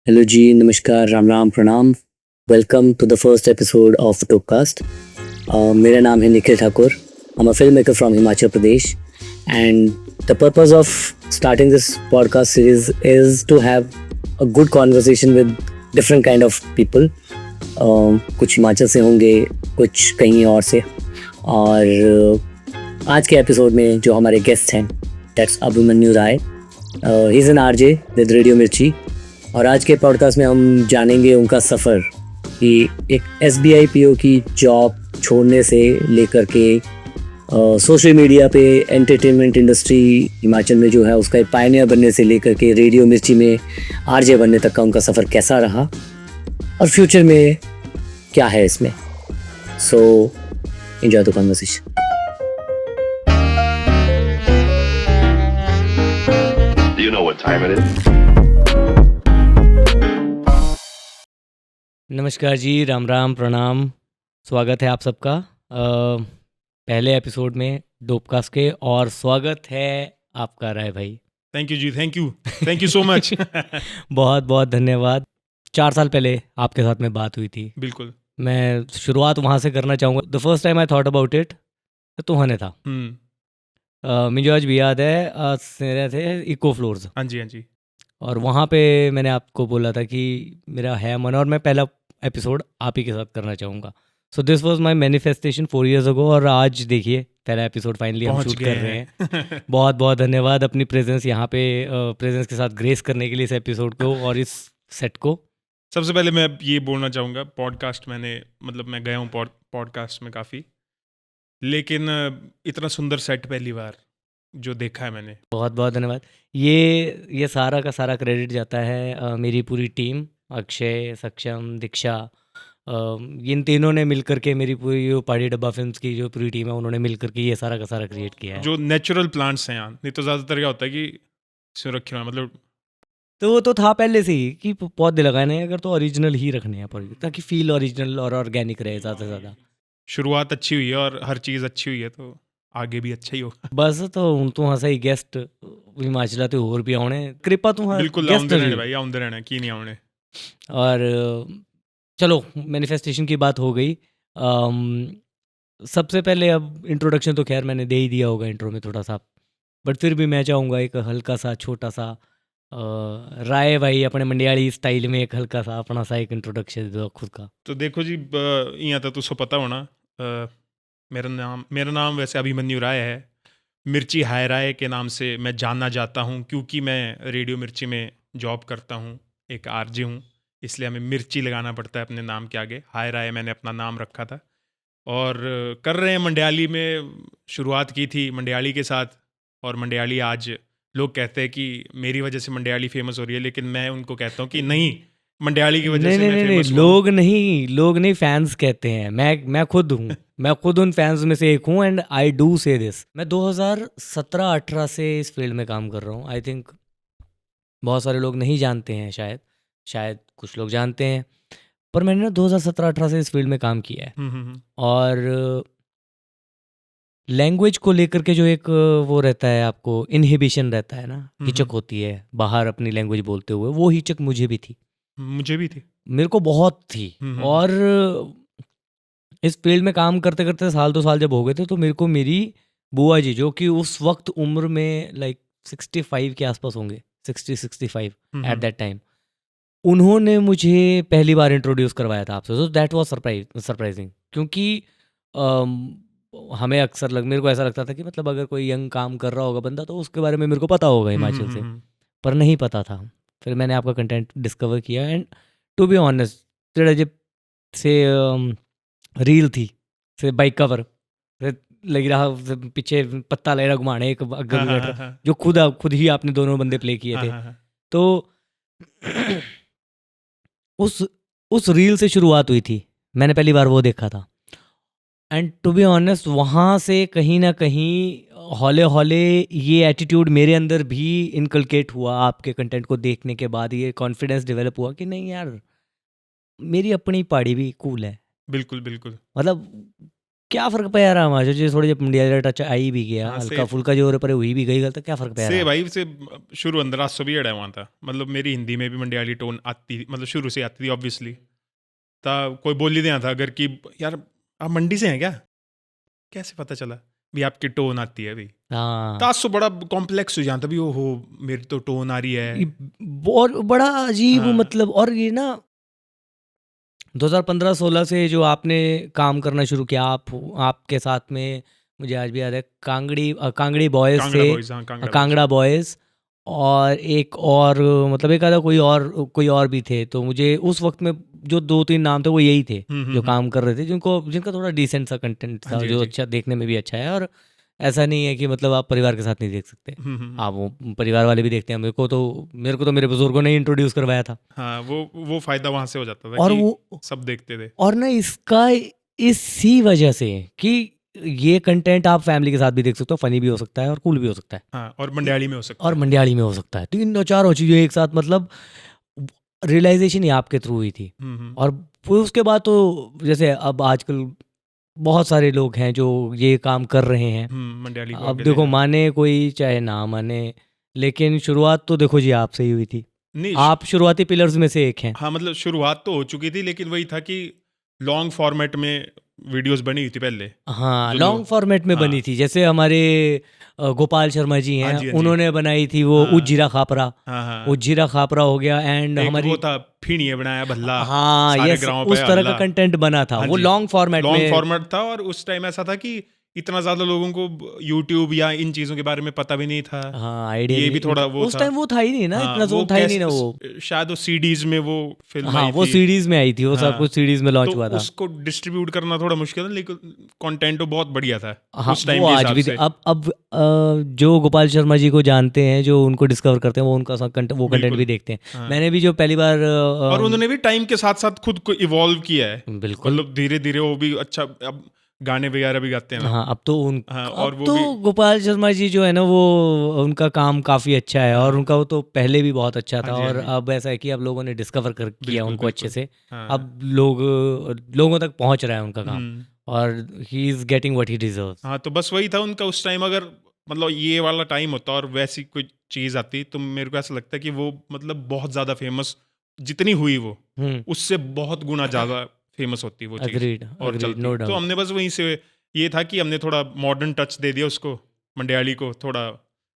Hello जी, नमस्कार, राम राम, प्रणाम। Welcome to the first episode of Topcast. मेरा नाम है Nikhil Thakur. I'm a filmmaker from Himachal Pradesh, and the purpose of starting this podcast series is to have a good conversation with different kind of people. कुछ हिमाचल से होंगे, कुछ कहीं और से। और आज के एपिसोड में जो हमारे गेस्ट हैं, that's Abhimanyu Rai. He is an RJ with radio Mirchi. और आज के पॉडकास्ट में हम जानेंगे उनका सफ़र कि एक SBI PO की जॉब छोड़ने से लेकर के सोशल मीडिया पे एंटरटेनमेंट इंडस्ट्री हिमाचल में जो है उसका एक पायनियर बनने से लेकर के रेडियो मिर्ची में आरजे बनने तक का उनका सफ़र कैसा रहा और फ्यूचर में क्या है इसमें। So enjoy the conversation. Do you know what time it is? नमस्कार जी, राम राम, प्रणाम। स्वागत है आप सबका पहले एपिसोड में डोपकास्ट के, और स्वागत है आपका राय भाई। थैंक यू जी, थैंक यू सो मच। बहुत बहुत धन्यवाद। 4 साल पहले आपके साथ में बात हुई थी। बिल्कुल। मैं शुरुआत वहाँ से करना चाहूँगा। The first time I thought about it तो हने था। मुझे आज भी याद है, मेरे थे इको फ्लोर्स, हाँ जी, हाँ जी। और वहाँ पे मैंने आपको बोला था कि मेरा है मन और मैं पहला एपिसोड आप ही के साथ करना चाहूँगा। So this was my manifestation 4 years ago, और आज देखिए पहला एपिसोड फाइनली हम पहुंच शूट गए कर रहे हैं। बहुत बहुत धन्यवाद अपनी प्रेजेंस यहाँ पे, प्रेजेंस के साथ ग्रेस करने के लिए इस एपिसोड को और इस सेट को। सबसे पहले मैं ये बोलना चाहूँगा, पॉडकास्ट मैं गया हूँ पॉडकास्ट में काफ़ी, लेकिन इतना सुंदर सेट पहली बार जो देखा है मैंने। बहुत बहुत धन्यवाद। ये सारा का सारा क्रेडिट जाता है मेरी पूरी टीम, अक्षय, सक्षम, दीक्षा, इन तीनों ने मिलकर के मेरी पूरी जो पहाड़ी डब्बा फिल्म्स की जो पूरी टीम है उन्होंने मिलकर के ये सारा का सारा क्रिएट किया है। जो नेचुरल प्लांट्स हैं यहाँ, नहीं तो ज़्यादातर क्या होता है कि सुरक्षा में मतलब तो वो तो था पहले से ही कि पौधे लगाने हैं अगर तो ओरिजिनल ही रखने हैं पौधे, ताकि फील ओरिजिनल और ऑर्गेनिक रहे ज़्यादा से ज़्यादा। शुरुआत अच्छी हुई है और हर चीज़ अच्छी हुई है, तो आगे भी अच्छा ही होगा। बस तो हूँ तो हाँ सही गेस्ट हिमाचल तो होर भी आने कृपा तो हाँ बिल्कुल गेस्ट आउंदे रहने भाई, आउंदे रहने की नहीं आउने। और चलो मैनिफेस्टेशन की बात हो गई। सबसे पहले अब इंट्रोडक्शन तो खैर मैंने दे ही दिया होगा इंट्रो में थोड़ा सा, बट फिर भी मैं चाहूँगा एक हल्का सा छोटा सा राय भाई अपने मंडियाली स्टाइल में एक हल्का सा अपना सा एक इंट्रोडक्शन दे दो खुद का। तो देखो जी, यहाँ तक तुझको पता होना, मेरा नाम वैसे अभिमन्यु राय है। मिर्ची हाय राय के नाम से मैं जाना जाता हूँ, क्योंकि मैं रेडियो मिर्ची में जॉब करता हूँ, एक आरजे हूँ, इसलिए हमें मिर्ची लगाना पड़ता है अपने नाम के आगे। हाय राय मैंने अपना नाम रखा था, और कर रहे हैं मंडियाली में। शुरुआत की थी मंडियाली के साथ, और मंडियाली आज लोग कहते हैं कि मेरी वजह से मंडियाली फेमस हो रही है, लेकिन मैं उनको कहता हूँ कि नहीं, मंडियाली की वजह नहीं से नहीं मैं नहीं नहीं, फेमस हुआ हूँ। लोग नहीं फैंस कहते हैं। मैं खुद हूँ मैं खुद उन फैंस में से एक हूँ, एंड आई डू से दिस। मैं 2017-18 से इस फील्ड में काम कर रहा हूँ। आई थिंक बहुत सारे लोग नहीं जानते हैं, शायद कुछ लोग जानते हैं, पर मैंने ना 2017-18 से इस फील्ड में काम किया है। और लैंग्वेज को लेकर के जो एक वो रहता है, आपको इनहिबिशन रहता है ना, हिचक होती है बाहर अपनी लैंग्वेज बोलते हुए, वो हिचक मुझे भी थी, मुझे भी थी। मेरे को बहुत थी। हम्म। और इस फील्ड में काम करते करते साल 2 साल जब हो गए थे, तो मेरे को मेरी बुआ जी, जो कि उस वक्त उम्र में लाइक 65 के आसपास होंगे, 60-65 एट दैट टाइम, उन्होंने मुझे पहली बार इंट्रोड्यूस करवाया था आपसे। तो दैट वाज सरप्राइजिंग, क्योंकि हमें अक्सर मेरे को ऐसा लगता था कि मतलब अगर कोई यंग काम कर रहा होगा बंदा तो उसके बारे में मेरे को पता होगा हिमाचल से, पर नहीं पता था। फिर मैंने आपका कंटेंट डिस्कवर किया, एंड टू बी ऑनेस्ट, तेरा जब से रील थी से बाइक कवर लग रहा, पीछे पत्ता ले रहा घुमाने एक अग्गे भी बैठ रहा, जो खुद ही आपने दोनों बंदे प्ले किए थे। तो उस रील से शुरुआत हुई थी, मैंने पहली बार वो देखा था। एंड टू बी ऑनेस्ट, वहाँ से कहीं ना कहीं हौले हौले ये एटीट्यूड मेरे अंदर भी इनकलकेट हुआ। आपके कंटेंट को देखने के बाद ये कॉन्फिडेंस डेवलप हुआ कि नहीं यार, मेरी अपनी पहाड़ी भी कूल है। बिल्कुल बिल्कुल। मतलब क्या फ़र्क पै रहा हमारे जो थोड़ी जब मंडियाली टच आई भी गया हाँ, हल्का से फुल्का जो पर हुई भी गई गल तो क्या फ़र्क पै से रहा भाई से शुरू अंदर सो भी अड़ा हुआ था, मतलब मेरी हिंदी में भी मंडियाली टोन आती थी, मतलब शुरू से आती थी ऑब्वियसली। ता कोई बोल ही दिया था अगर कि यार आप मंडी से हैं क्या, कैसे पता चला भी आपकी टोन आती है भाई। हाँ तासो बड़ा कॉम्प्लेक्स हो जाता भी, ओहो मेरी तो टोन आ रही है। ये और बड़ा अजीब हाँ। मतलब और ये ना 2015-16 से जो आपने काम करना शुरू किया आपके साथ में मुझे आज भी याद है कांगड़ी बॉयज़ कांगड़ा थे बॉयज, हाँ कांगड़ा बॉयज। कांगड़ा बॉयज़ और एक और मतलब एक आधा कोई और भी थे तो मुझे उस वक्त में जो 2-3 नाम थे वो यही थे जो काम कर रहे थे जिनका थोड़ा डिसेंट सा कंटेंट हाँ था जी, जो हाँ जी। अच्छा देखने में भी अच्छा है और ऐसा नहीं है कि मतलब आप परिवार के साथ नहीं देख सकते आप वो परिवार वाले भी देखते हैं मेरे को तो मेरे बुजुर्गों ने इंट्रोड्यूस करवाया था हाँ वो फायदा वहां से हो जाता था और कि वो सब देखते थे। और ना इसका इसी वजह से कि ये कंटेंट आप फैमिली के साथ भी देख सकते हो फनी भी हो सकता है और कूल भी हो सकता है हाँ, और मंडियाली में हो सकता और है। मंडियाली में हो सकता है तीनों चारों चीज़ें एक साथ मतलब रियलाइजेशन ही आपके थ्रू हुई थी और फिर उसके बाद तो जैसे अब आजकल बहुत सारे लोग हैं जो ये काम कर रहे हैं मंडियाली को अब आगे ले देखो जाना। माने कोई चाहे ना माने लेकिन शुरुआत तो देखो जी आपसे ही हुई थी नहीं आप शुरुआती पिलर्स में से एक हैं हाँ, मतलब शुरुआत तो हो चुकी थी, लेकिन वही था कि लॉन्ग फॉर्मेट में वीडियोस बनी हुई थी पहले। हाँ जो लॉन्ग फॉर्मेट में हाँ, बनी थी जैसे हमारे गोपाल शर्मा जी हाँ हैं जी, हाँ जी। उन्होंने बनाई थी वो हाँ, उज्जीरा खापरा हाँ, हाँ। उज्जीरा खापरा हो गया एंड एक हमारी वो था फीणिए बनाया भल्ला, हाँ सारे यस ग्रामों पे उस तरह का हल्ला। कंटेंट बना था हाँ वो जी, लॉन्ग फॉर्मेट लॉन्ग में फॉर्मेट था और उस टाइम ऐसा था कि इतना ज़्यादा लोगों को यूट्यूब या इन चीज़ों के बारे में पता भी नहीं था। हाँ आइडिया ये भी भी नहीं थोड़ा वो उस था। टाइम वो था ही नहीं ना हाँ, इतना वो जोन था ही नहीं ना वो शायद वो सीडीज में वो फिल्म हाँ आई वो थी। सीरीज में आई थी वो सब हाँ, कुछ सीरीज में लॉन्च तो हुआ था उसको डिस्ट्रीब्यूट करना थोड़ा मुश्किल था, लेकिन कंटेंट तो बहुत बढ़िया था हाँ उस टाइम वो के आज हिसाब भी से। अब जो गोपाल शर्मा जी को जानते हैं जो उनको डिस्कवर करते हैं वो उनका वो कंटेंट भी बिल्कुल। देखते हैं हाँ। मैंने भी जो पहली बार और उन्होंने भी टाइम के साथ साथ खुद को इवॉल्व किया है, बिल्कुल मतलब धीरे धीरे वो भी अच्छा अब गाने वगैरह भी गाते हैं ना। हाँ हाँ, अब और वो तो भी गोपाल शर्मा जी जो है ना वो उनका काम काफ़ी अच्छा है और हाँ, उनका वो तो पहले भी बहुत अच्छा हाँ था जी, हाँ और जी। अब ऐसा है कि अब लोगों ने डिस्कवर किया बिल्कुल, उनको अच्छे बिल्कुल। से हाँ। अब लोगों तक पहुंच रहा है उनका काम हुँ। और he is getting what he deserves हाँ, तो बस वही था उनका उस टाइम। अगर मतलब ये वाला टाइम होता और वैसी कोई चीज़ आती, तो मेरे को ऐसा लगता है कि वो मतलब बहुत ज़्यादा फ़ेमस जितनी हुई वो, उससे बहुत गुना ज़्यादा फ़ेमस होती वो चीज़ अग्रीड और अग्रीड चलती। नो तो डाउट हमने बस वहीं से ये था कि हमने थोड़ा मॉडर्न टच दे दिया उसको, मंडियाली को थोड़ा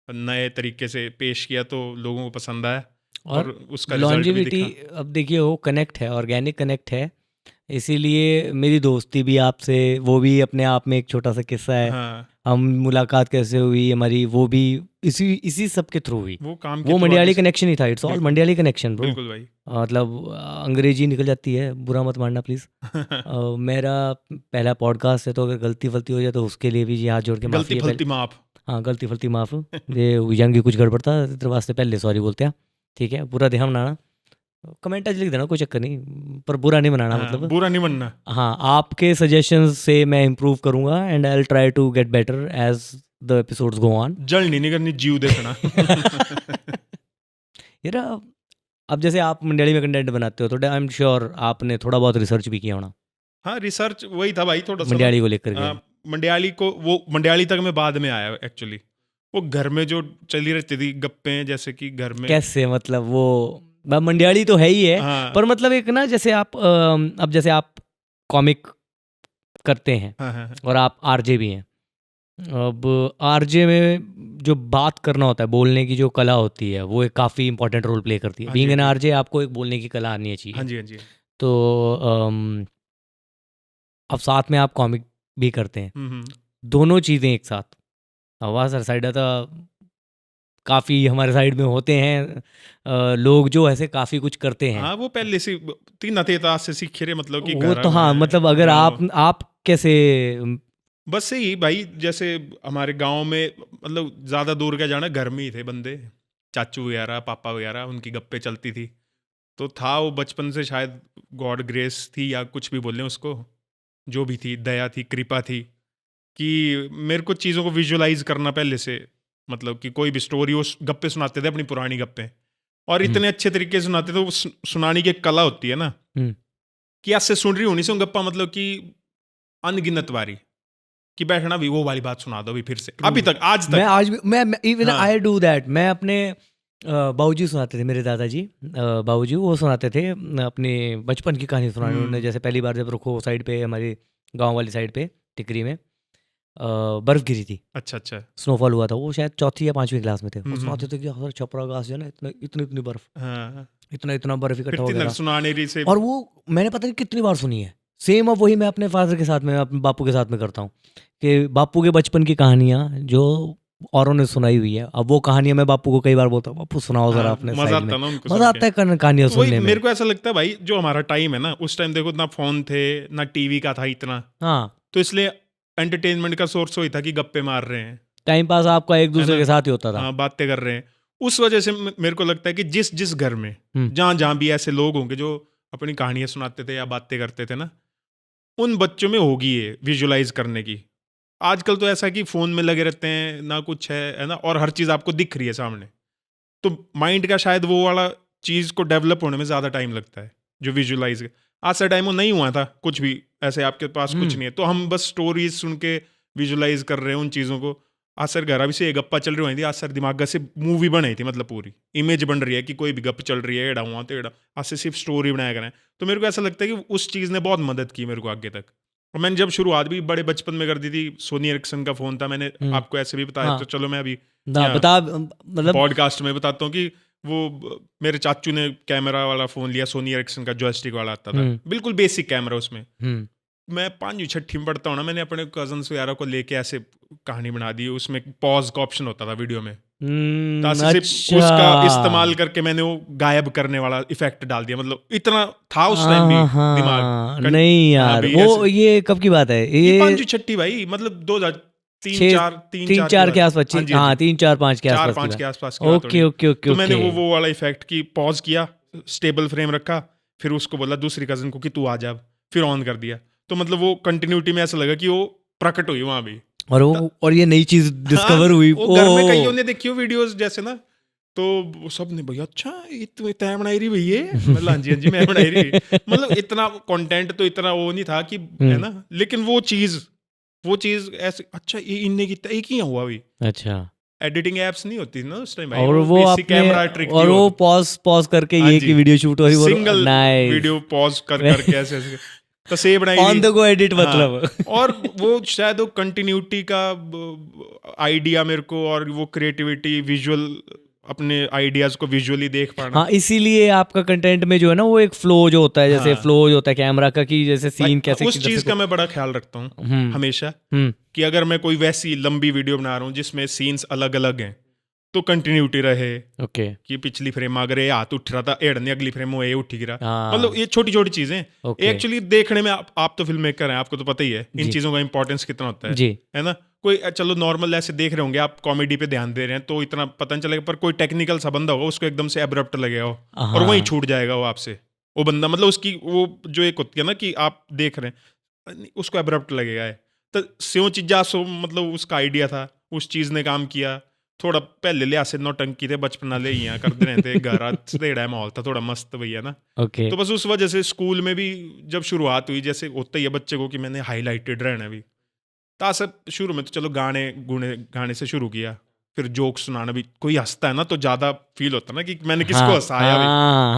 नए तरीके से पेश किया तो लोगों को पसंद आया और और उसका रिज़ल्ट भी लॉन्जिविटी दिखा। अब देखिए वो कनेक्ट है ऑर्गेनिक कनेक्ट है इसीलिए मेरी दोस्ती भी आपसे वो भी अपने आप में एक छोटा सा किस्सा है हाँ, हम मुलाकात कैसे हुई हमारी वो भी इसी सब के थ्रू हुई वो काम के वो थ्रू आगे मंडियाली से कनेक्शन ही था इट्स ऑल बिल्कुल, मंडियाली कनेक्शन ब्रो बिल्कुल भाई। मतलब अंग्रेजी निकल जाती है बुरा मत मानना प्लीज़ मेरा पहला पॉडकास्ट है तो अगर गलती फलती हो जाए तो उसके लिए भी जी हाथ जोड़ के माफ़ी गलती है फलती पहले माफ। हाँ गलती फलती माफ़ ये यंग कुछ गड़बड़ था तेरे वास्ते पहले सॉरी बोलते हैं ठीक है पूरा ध्यान बनाना कमेंट आज लिख देना कोई चक्कर नहीं पर बुरा नहीं बनाना हाँ, मतलब बुरा नहीं बनना। हाँ आपके सजेशंस से मैं इम्प्रूव करूँगा and I will try to get better as the episodes go on जल नहीं करनी, जीव देखना। यार अब जैसे आप मंडियाली में कंटेंट बनाते हो तो आई एम श्योर आपने थोड़ा बहुत रिसर्च भी किया होना हाँ, रिसर्च वही था भाई थोड़ा सा ना। मंडियाली को लेकर के मंडियाली को वो मंडियाली तक मैं बाद में आया एक्चुअली। वो घर में जो चली रहती थी गप्पें, जैसे कि घर में। कैसे मतलब वो मंडियाली तो है ही है हाँ, पर मतलब एक ना जैसे आप अब जैसे आप कॉमिक करते हैं हाँ, हाँ, हाँ। और आप आरजे भी हैं अब आरजे में जो बात करना होता है बोलने की जो कला होती है वो एक काफ़ी इंपॉर्टेंट रोल प्ले करती है हाँ जी, बीइंग हाँ एन जी। आरजे आपको एक बोलने की कला आनी हाँ चाहिए जी, हाँ जी। तो अब साथ में आप कॉमिक भी करते हैं हम्म। दोनों चीज़ें एक साथ आवाज़ सर साइड था काफ़ी हमारे साइड में होते हैं लोग जो ऐसे काफ़ी कुछ करते हैं हाँ, वो पहले से तीन अतेता से सीखे रहे, मतलब कि वो घर तो हाँ में मतलब अगर गाँव। आप कैसे बस यही भाई, जैसे हमारे गांव में मतलब ज़्यादा दूर क्या जाना, घर में ही थे बंदे, चाचू वगैरह पापा वगैरह, उनकी गप्पे चलती थी। तो था वो बचपन से शायद गॉड ग्रेस थी या कुछ भी बोल लें उसको, जो भी थी, दया थी, कृपा थी, कि मेरे को चीज़ों को विजुलाइज करना पहले से, मतलब कि कोई भी स्टोरी वो गप्पे सुनाते थे अपनी पुरानी गप्पे, और इतने अच्छे तरीके से सुनाते थे। वो सुनाने की एक कला होती है ना, हम्म, कि आज से सुन रही होनी से गप्पा, मतलब कि अनगिनत बारी कि बैठना भी वो वाली बात सुना दो अभी फिर से, अभी तक आज मैं तक। आज भी मैं इवन हाँ। आई डू दैट। मैं अपने बाबूजी सुनाते थे, मेरे दादाजी बाबूजी वो सुनाते थे अपने बचपन की कहानी सुनाने। उन्होंने जैसे पहली बार जब रुखो साइड पे, हमारी गांव वाली साइड पे टिकरी में बर्फ गिरी थी, अच्छा अच्छा। स्नोफॉल हुआ था। वो शायद चौथी या पांचवी क्लास में थे। वो हम्म, सुनाते थे कि हर छपरा घास जो है ना, इतना इतनी इतनी बर्फ, हाँ, इतना बर्फ फिर इकट्ठा हो गया तिनक था। सुनाने रही से। और वो मैंने पता नहीं कितनी बार सुनी है। सेम अब वही मैं अपने फादर के साथ में, अपने बापू के साथ में करता हूँ कि बापू के बचपन की कहानियाँ जो औरों ने सुनाई हुई है, अब वो कहानियाँ मैं बापू को कई बार बोलता हूँ, बापू सुनाओ जरा हाँ, अपने मजा साइड में। आता ना उनको मजा सुन आता है कहानियाँ तो वही सुनने में। मेरे को ऐसा लगता है भाई, जो हमारा टाइम है ना, उस टाइम देखो ना फोन थे ना टीवी का था इतना, हाँ, तो इसलिए एंटरटेनमेंट का सोर्स वही था कि गप्पे मार रहे हैं, टाइम पास आपका एक दूसरे ना? के साथ ही होता था। हाँ, बातें कर रहे हैं। उस वजह से मेरे को लगता है कि जिस जिस घर में जहाँ जहाँ भी ऐसे लोग होंगे जो अपनी कहानियां सुनाते थे या बातें करते थे ना, उन बच्चों में होगी ये विजुलाइज करने की। आजकल तो ऐसा है कि फोन में लगे रहते हैं, ना कुछ है ना, और हर चीज आपको दिख रही है सामने, तो माइंड का शायद वो वाला चीज को डेवलप होने में ज्यादा टाइम लगता है जो विजुलाइज। आज से टाइम वो नहीं हुआ था कुछ भी, ऐसे आपके पास कुछ नहीं है, तो हम बस स्टोरीज सुन के विजुलाइज कर रहे हैं उन चीज़ों को। आज सर घर अभी से एक गप्पा चल रही हुई थी, आज सर दिमाग से मूवी बनाई थी, मतलब पूरी इमेज बन रही है कि कोई भी गप चल रही है, एड़ा हुआ तो एड़ा, आज से सिर्फ स्टोरी बनाया करें। तो मेरे को ऐसा लगता है कि उस चीज़ ने बहुत मदद की मेरे को आगे तक। और मैंने जब शुरुआत भी बड़े बचपन में कर दी थी, सोनी एरिक्सन का फ़ोन था, मैंने आपको ऐसे भी बताया, हाँ। तो चलो मैं अभी बता, मतलब पॉडकास्ट में बताता हूँ कि वो मेरे चाचू ने कैमरा वाला फ़ोन लिया, सोनी एरिक्सन का जॉयस्टिक वाला आता था, बिल्कुल बेसिक कैमरा उसमें। मैं 5वीं 6वीं में पढ़ता हूँ ना, मैंने अपने कजन्स वगैरह को लेके ऐसे कहानी बना दी, उसमें पॉज का ऑप्शन होता था वीडियो में, ताकि सिर्फ उसका इस्तेमाल करके मैंने वो गायब करने वाला इफेक्ट डाल दिया। मतलब इतना था उस टाइम भी दिमाग। नहीं यार, वो ये कब की बात है? ये 5वीं 6वीं भाई, मतलब 2003 4 के आसपास। हाँ, 3 4 5 के आसपास 4 5 के आसपास। Okay okay okay. तो मैंने वो वाला इफेक्ट की पॉज किया, स्टेबल फ्रेम रखा, फिर उसको बोला दूसरी कजन को कि तू आ जा, फिर ऑन कर दिया। तो मतलब वो कंटिन्यूटी में ऐसा लगा कि वो प्रकट हुई वहां भी, और ये नई चीज डिस्कवर हुई। वो घर में कईयों ने देखी हो वीडियोस जैसे ना, तो सब ने भैया अच्छा तय बनाई रही भैया, मतलब हाँ जी मैं बनाई रही। मतलब इतना कंटेंट तो इतना वो नहीं था कि है ना, लेकिन वो चीज ऐसे अच्छा ये इनने किया, एक ही हुआ भी। अच्छा, एडिटिंग एप्स नहीं होती ना उस टाइम भाई, और वो बेसिक कैमरा ट्रिक और वो पॉज करके ये की वीडियो शूट हो रही, सिंगल वीडियो पॉज करके ऐसे तो से बनाई ऑन द गो एडिट, मतलब। और वो शायद वो कंटिन्यूटी का आइडिया मेरे को, और वो क्रिएटिविटी, विजुअल अपने आइडियाज को विजुअली देख पाना। हाँ, इसीलिए आपका कंटेंट में जो है ना, वो एक फ्लो जो होता है, जैसे फ्लो जो होता है कैमरा का, कि जैसे सीन कैसे, उस चीज का मैं बड़ा ख्याल रखता हूँ हमेशा, कि अगर मैं कोई वैसी लंबी वीडियो बना रहा हूँ जिसमें सीन्स अलग अलग हैं, तो कंटिन्यूटी रहे। ओके, कि पिछली फ्रेम अगर ये हाथ उठ रहा था एड़ने, अगली फ्रेम वो ये उठ गिरा, हाँ। मतलब ये छोटी छोटी चीजें ओके। एक्चुअली देखने में आप तो फिल्म मेकर हैं, आपको तो पता ही है इन चीजों का इंपॉर्टेंस कितना होता है जी। है ना। कोई चलो नॉर्मल ऐसे देख रहे होंगे आप, कॉमेडी पे ध्यान दे रहे हैं तो इतना पता नहीं चलेगा, पर कोई टेक्निकल सा बंदा होगा, उसको एकदम से एब्रप्ट लगेगा और वहीं छूट जाएगा वो आपसे, वो बंदा, मतलब उसकी वो जो एक होती है ना कि आप देख रहे हैं, उसको एब्रप्ट लगेगा। तो स्यों चीजा सो मतलब उसका आइडिया था, उस चीज ने काम किया। थोड़ा पहले लिया से नौटंकी थे, बचपना ले यहाँ करते रहे थे, घर तेड़ा माहौल था थोड़ा मस्त भैया ना। ओके। तो बस उस वजह से स्कूल में भी जब शुरुआत हुई, जैसे होता ही है बच्चे को कि मैंने हाईलाइटेड रहना भी, तो सब शुरू में तो चलो गाने से शुरू किया, फिर जोक सुनाना भी, कोई हंसता है ना तो ज्यादा फील होता है ना कि मैंने किसको हंसाया भी,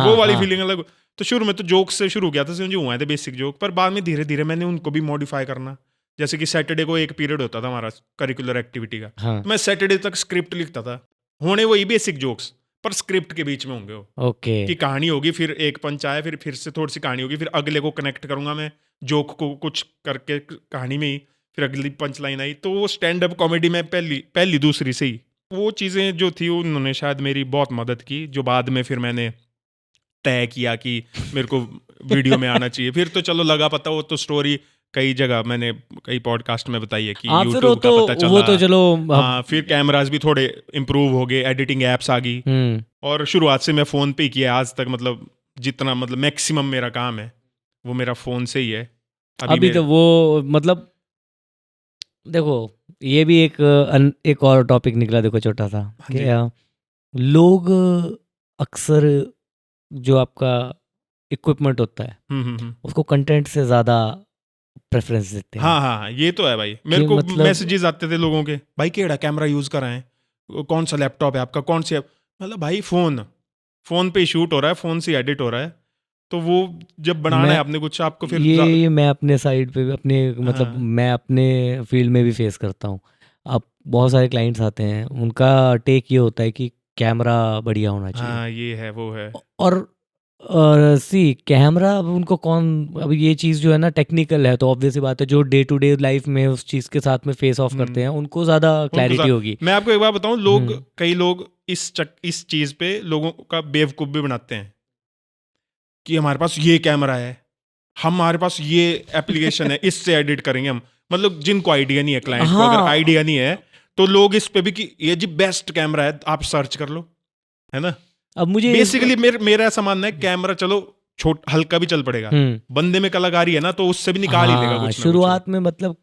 वो वाली फीलिंग अलग। तो शुरू में तो जोक से शुरू किया था, मुझे हुआ थे बेसिक जोक, पर बाद में धीरे धीरे मैंने उनको भी मॉडिफाई करना। जैसे कि सैटरडे को एक पीरियड होता था हमारा करिकुलर एक्टिविटी का, तो मैं सैटरडे तक स्क्रिप्ट लिखता था, होने वही बेसिक जोक्स पर स्क्रिप्ट के बीच में होंगे वो, ओके, कि कहानी होगी, फिर एक पंच आया, फिर से थोड़ी सी कहानी होगी, फिर अगले को कनेक्ट करूंगा मैं जोक को कुछ करके कहानी में ही, फिर अगली पंच लाइन आई। तो वो स्टैंड अप कॉमेडी में पहली दूसरी से ही वो चीज़ें जो थी उन्होंने शायद मेरी बहुत मदद की, जो बाद में फिर मैंने तय किया कि मेरे को वीडियो में आना चाहिए। फिर तो चलो लगा पता, वो तो स्टोरी कई जगह मैंने कई पॉडकास्ट में बताई है कि यूट्यूब का पता चला, वो तो चलो हाँ, फिर कैमरास भी थोड़े इम्प्रूव हो गए, एडिटिंग एप्स आ गई, और शुरुआत से मैं फ़ोन पे ही किया आज तक, मतलब जितना मतलब मैक्सिमम मेरा काम है वो मेरा फ़ोन से ही है अभी तो वो, मतलब देखो ये भी एक और टॉपिक निकला, देखो छोटा सा, कि लोग अक्सर जो आपका इक्विपमेंट होता है उसको कंटेंट से ज़्यादा प्रेफरेंस देते हैं। हाँ हाँ हाँ, ये तो है भाई। मेरे कि को मतलब- मैसेजेस आते थे लोगों के, भाई केड़ा कैमरा यूज कर रहे हैं, कौन सा लैपटॉप है आपका, कौन सी मतलब भाई फोन पे शूट हो रहा है, फोन से एडिट हो रहा है, तो वो जब बनाना मैं- है आपने कुछ आपको फिर ये मैं अपने साइड पे भी अपने मतलब हाँ। मैं अपने फील्ड में भी फेस करता हूँ। अब बहुत सारे क्लाइंट्स आते हैं, उनका टेक ये होता है कि कैमरा बढ़िया होना चाहिए। हाँ ये है वो है। और सी कैमरा, अब उनको कौन, अब ये चीज़ जो है ना टेक्निकल है, तो ऑब्वियस सी बात है जो डे टू डे लाइफ में उस चीज़ के साथ में फेस ऑफ करते हैं उनको ज़्यादा क्लैरिटी सा- होगी। मैं आपको एक बात बताऊं, कई लोग इस चीज पे लोगों का बेवकूफ भी बनाते हैं कि हमारे पास ये कैमरा है, हमारे पास ये एप्लीकेशन है, इससे एडिट करेंगे हम। मतलब जिनको आइडिया नहीं है, क्लाइंट को अगर हाँ। आइडिया नहीं है, तो लोग इस पे भी कि ये जी बेस्ट कैमरा है, आप सर्च कर लो, है ना। अब मुझे बेसिकली मेरा ऐसा मानना है, कैमरा चलो हल्का भी चल पड़ेगा, बंदे में कलाकारी है ना, तो उससे भी निकाल ही लेगा हाँ, कुछ ना कुछ। शुरुआत में मतलब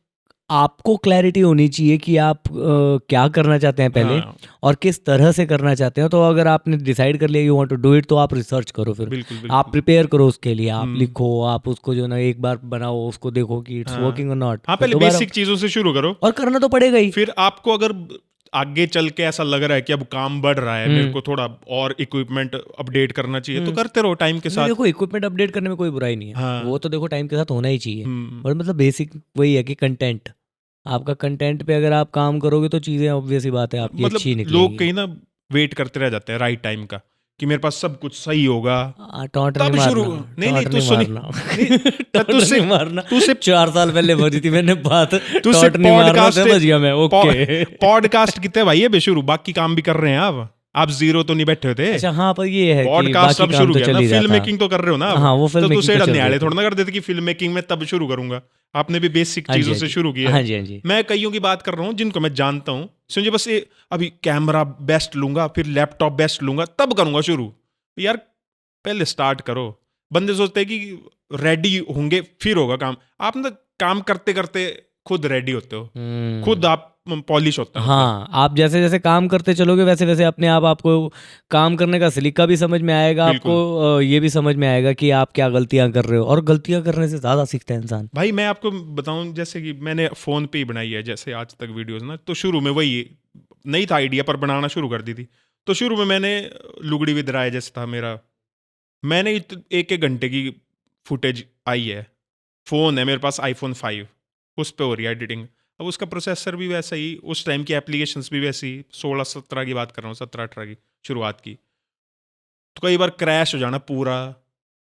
आपको क्लैरिटी होनी चाहिए कि आप क्या करना चाहते हैं पहले, हाँ, और किस तरह से करना चाहते हैं। तो अगर आपने डिसाइड कर लिया you want to do it, तो आप रिसर्च करो, फिर बिल्कुल आप बिल्कुल। प्रिपेयर करो उसके लिए, आप लिखो, आप उसको जो ना एक बार बनाओ, उसको देखो कि इट्स हाँ। वर्किंग और नॉट। हाँ, पहले बेसिक चीजों से शुरू करो, और करना तो पड़ेगा ही। फिर आपको अगर आगे चल के ऐसा लग रहा है कि अब काम बढ़ रहा है, मेरे को थोड़ा और इक्विपमेंट अपडेट करना चाहिए, तो करते रहो टाइम के नहीं, साथ। देखो इक्विपमेंट अपडेट करने में कोई बुराई नहीं है, हाँ। वो तो देखो टाइम के साथ होना ही चाहिए। हम्म, और मतलब बेसिक वही है कि कंटेंट, आपका कंटेंट पे अगर आप काम करोगे तो चीज़ें ऑब्वियस ही बात है आपकी अच्छी मतलब निकलेंगी। लोग कहीं ना वेट करते रह जाते हैं राइट टाइम का, कि मेरे पास सब कुछ सही होगा, टॉन्ट तब नहीं शुरू। मारना, नहीं नहीं, टॉन्ट तू नहीं सुनी, मारना। नहीं, टॉन्ट तुझसे नहीं मारना। तुझसे 4 साल पहले भरी थी मैंने बात, तुझसे टॉन्ट नहीं मारना, पॉडकास्ट समझ गया मैं। ओके। पॉडकास्ट कितने भाई है बेशुरू, बाकी काम भी कर रहे हैं आप जीरो तो नहीं बैठे थे। अच्छा हाँ, पर ये है कि पॉडकास्ट बाकी अब काम शुरू तो किया चल ना, ही रहा फिल्म था। मेकिंग तो कर रहे हो ना अब। हाँ, वो तो फिल्म तू मेकिंग तो सेड़ा चल रही न्यायालय थी। थोड़ा ना कर देते कि फिल्म मेकिंग में तब शुरू करूंगा। आपने भी बेसिक हाँ जी, चीजों हाँ से जी। शुरू किया हाँ है। जी, हाँ जी। मैं कईयों की बात कर रहा हूँ जिनको मैं जानता हूँ, समझे, बस ये अभी कैमरा बेस्ट लूंगा, फिर लैपटॉप बेस्ट लूंगा, तब करूंगा शुरू। यार पहले स्टार्ट करो। बंदे सोचते हैं कि रेडी होंगे फिर होगा काम। आप ना काम करते करते खुद रेडी होते हो, खुद आप पॉलिश होता है। हाँ, आप जैसे जैसे काम करते चलोगे वैसे वैसे अपने आप आपको काम करने का सलीका भी समझ में आएगा, आपको ये भी समझ में आएगा कि आप क्या गलतियां कर रहे हो, और गलतियां करने से ज़्यादा सीखता है इंसान। भाई मैं आपको बताऊं, जैसे कि मैंने फ़ोन पे ही बनाई है जैसे आज तक वीडियोस ना, तो शुरू में वही नहीं था आइडिया, पर बनाना शुरू कर दी थी। तो शुरू में मैंने लुगड़ी विद राय जैसे था मेरा, मैंने 1-1 घंटे की फुटेज आई है। फ़ोन है मेरे पास iPhone 5, उस पे हो रही है एडिटिंग। अब उसका प्रोसेसर भी वैसा ही, उस टाइम की एप्लीकेशंस भी वैसी, 16-17 की बात कर रहा हूँ, 17-18 की शुरुआत की। तो कई बार क्रैश हो जाना पूरा,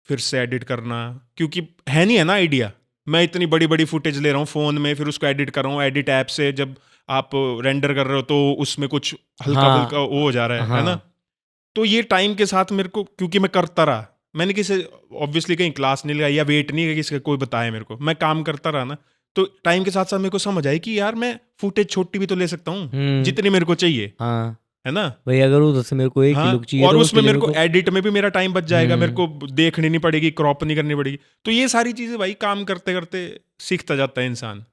फिर से एडिट करना, क्योंकि है नहीं है ना आइडिया। मैं इतनी बड़ी बड़ी फुटेज ले रहा हूँ फ़ोन में, फिर उसको एडिट कर रहा हूँ एडिट ऐप से। जब आप रेंडर कर रहे हो तो उसमें कुछ हल्का हाँ, फुल्का वो हो जा रहा है ना। हाँ। तो ये टाइम के साथ मेरे को, क्योंकि मैं करता रहा, मैंने किसी ऑब्वियसली कहीं क्लास नहीं लगाई या वेट नहीं किया किसी का कोई बताया मेरे को, मैं काम करता रहा ना। तो टाइम के साथ साथ मेरे को समझ आई कि यार मैं फुटेज छोटी भी तो ले सकता हूँ जितनी मेरे को चाहिए, हाँ है ना। भाई, अगर उधर से मेरे को एक ही हाँ, लुक चाहिए और तो उसमें उसके लिए मेरे को एडिट में भी मेरा टाइम बच जाएगा, मेरे को देखनी नहीं पड़ेगी, क्रॉप नहीं करनी पड़ेगी। तो ये सारी चीजें भाई काम करते करते सीखता जाता है इंसान,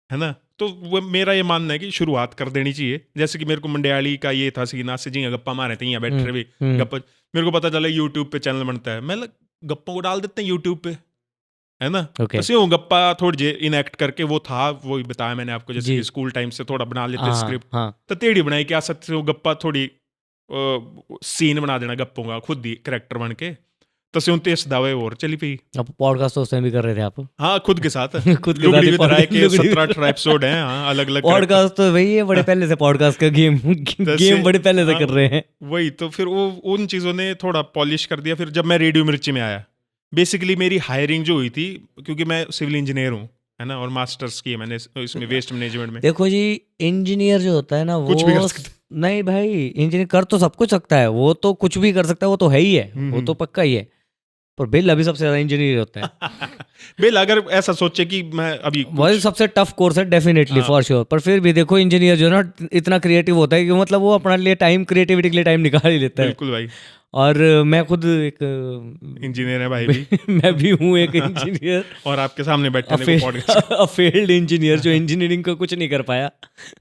है ना। तो वो मेरा ये मानना है कि शुरुआत कर देनी चाहिए। जैसे कि मेरे को मंडियाली का ये था सीन, आज से जी गप्पा मारे थे यहाँ बैठे हुए गप्पा, मेरे को पता चला यूट्यूब पे चैनल बनता है, मैं गप्पों को डाल देते हैं यूट्यूब पे, है ना। Okay. बस यूँ गप्पा थोड़ी जे इनएक्ट करके, वो था वो बताया मैंने आपको, जैसे जी। कि स्कूल टाइम से थोड़ा बना लेते हाँ, स्क्रिप्ट, हाँ। तो टेढ़ी बनाई क्या सकते हो, गप्पा थोड़ी सीन बना देना गप्पों का, खुद ही करेक्टर बन के, तो से तेज दावे और चली पई। अब पॉडकास्ट तो उस टाइम भी कर रहे थे आप? हाँ, खुद के साथ खुद के लुगड़ी साथ विद राय के लुगड़ी 17-18 एपिसोड हैं। हाँ, अलग अलग पॉडकास्ट तो भाई ये बड़े पहले से पॉडकास्ट का गेम बड़े पहले से कर रहे हैं। वही तो फिर वो उन चीज़ों ने थोड़ा पॉलिश कर दिया। फिर जब मैं रेडियो मिर्ची में आया, बेसिकली मेरी हायरिंग जो हुई थी, क्योंकि मैं सिविल इंजीनियर हूँ, है ना, और मास्टर्स की है मैंने इसमें वेस्ट मैनेजमेंट में। देखो जी, इंजीनियर जो होता है ना, कुछ भी कर वो सकता नहीं भाई, इंजीनियर कर तो सब कुछ सकता है, वो तो कुछ भी कर सकता है, वो तो है ही है, वो तो पक्का ही है। पर बिल अभी सबसे ज्यादा इंजीनियर होता है। बिल अगर ऐसा सोचे कि मैं अभी वही सबसे टफ कोर्स है डेफिनेटली, फॉर श्योर। पर फिर भी देखो, इंजीनियर जो है ना इतना क्रिएटिव होता है कि मतलब वो अपने लिए टाइम, क्रिएटिविटी के लिए टाइम निकाल ही लेता है। बिल्कुल भाई, और मैं खुद एक इंजीनियर है भाई भी। मैं भी हूँ एक इंजीनियर, और आपके सामने बैठने को पॉडकास्ट। अ फेल्ड इंजीनियर जो इंजीनियरिंग को कुछ नहीं कर पाया।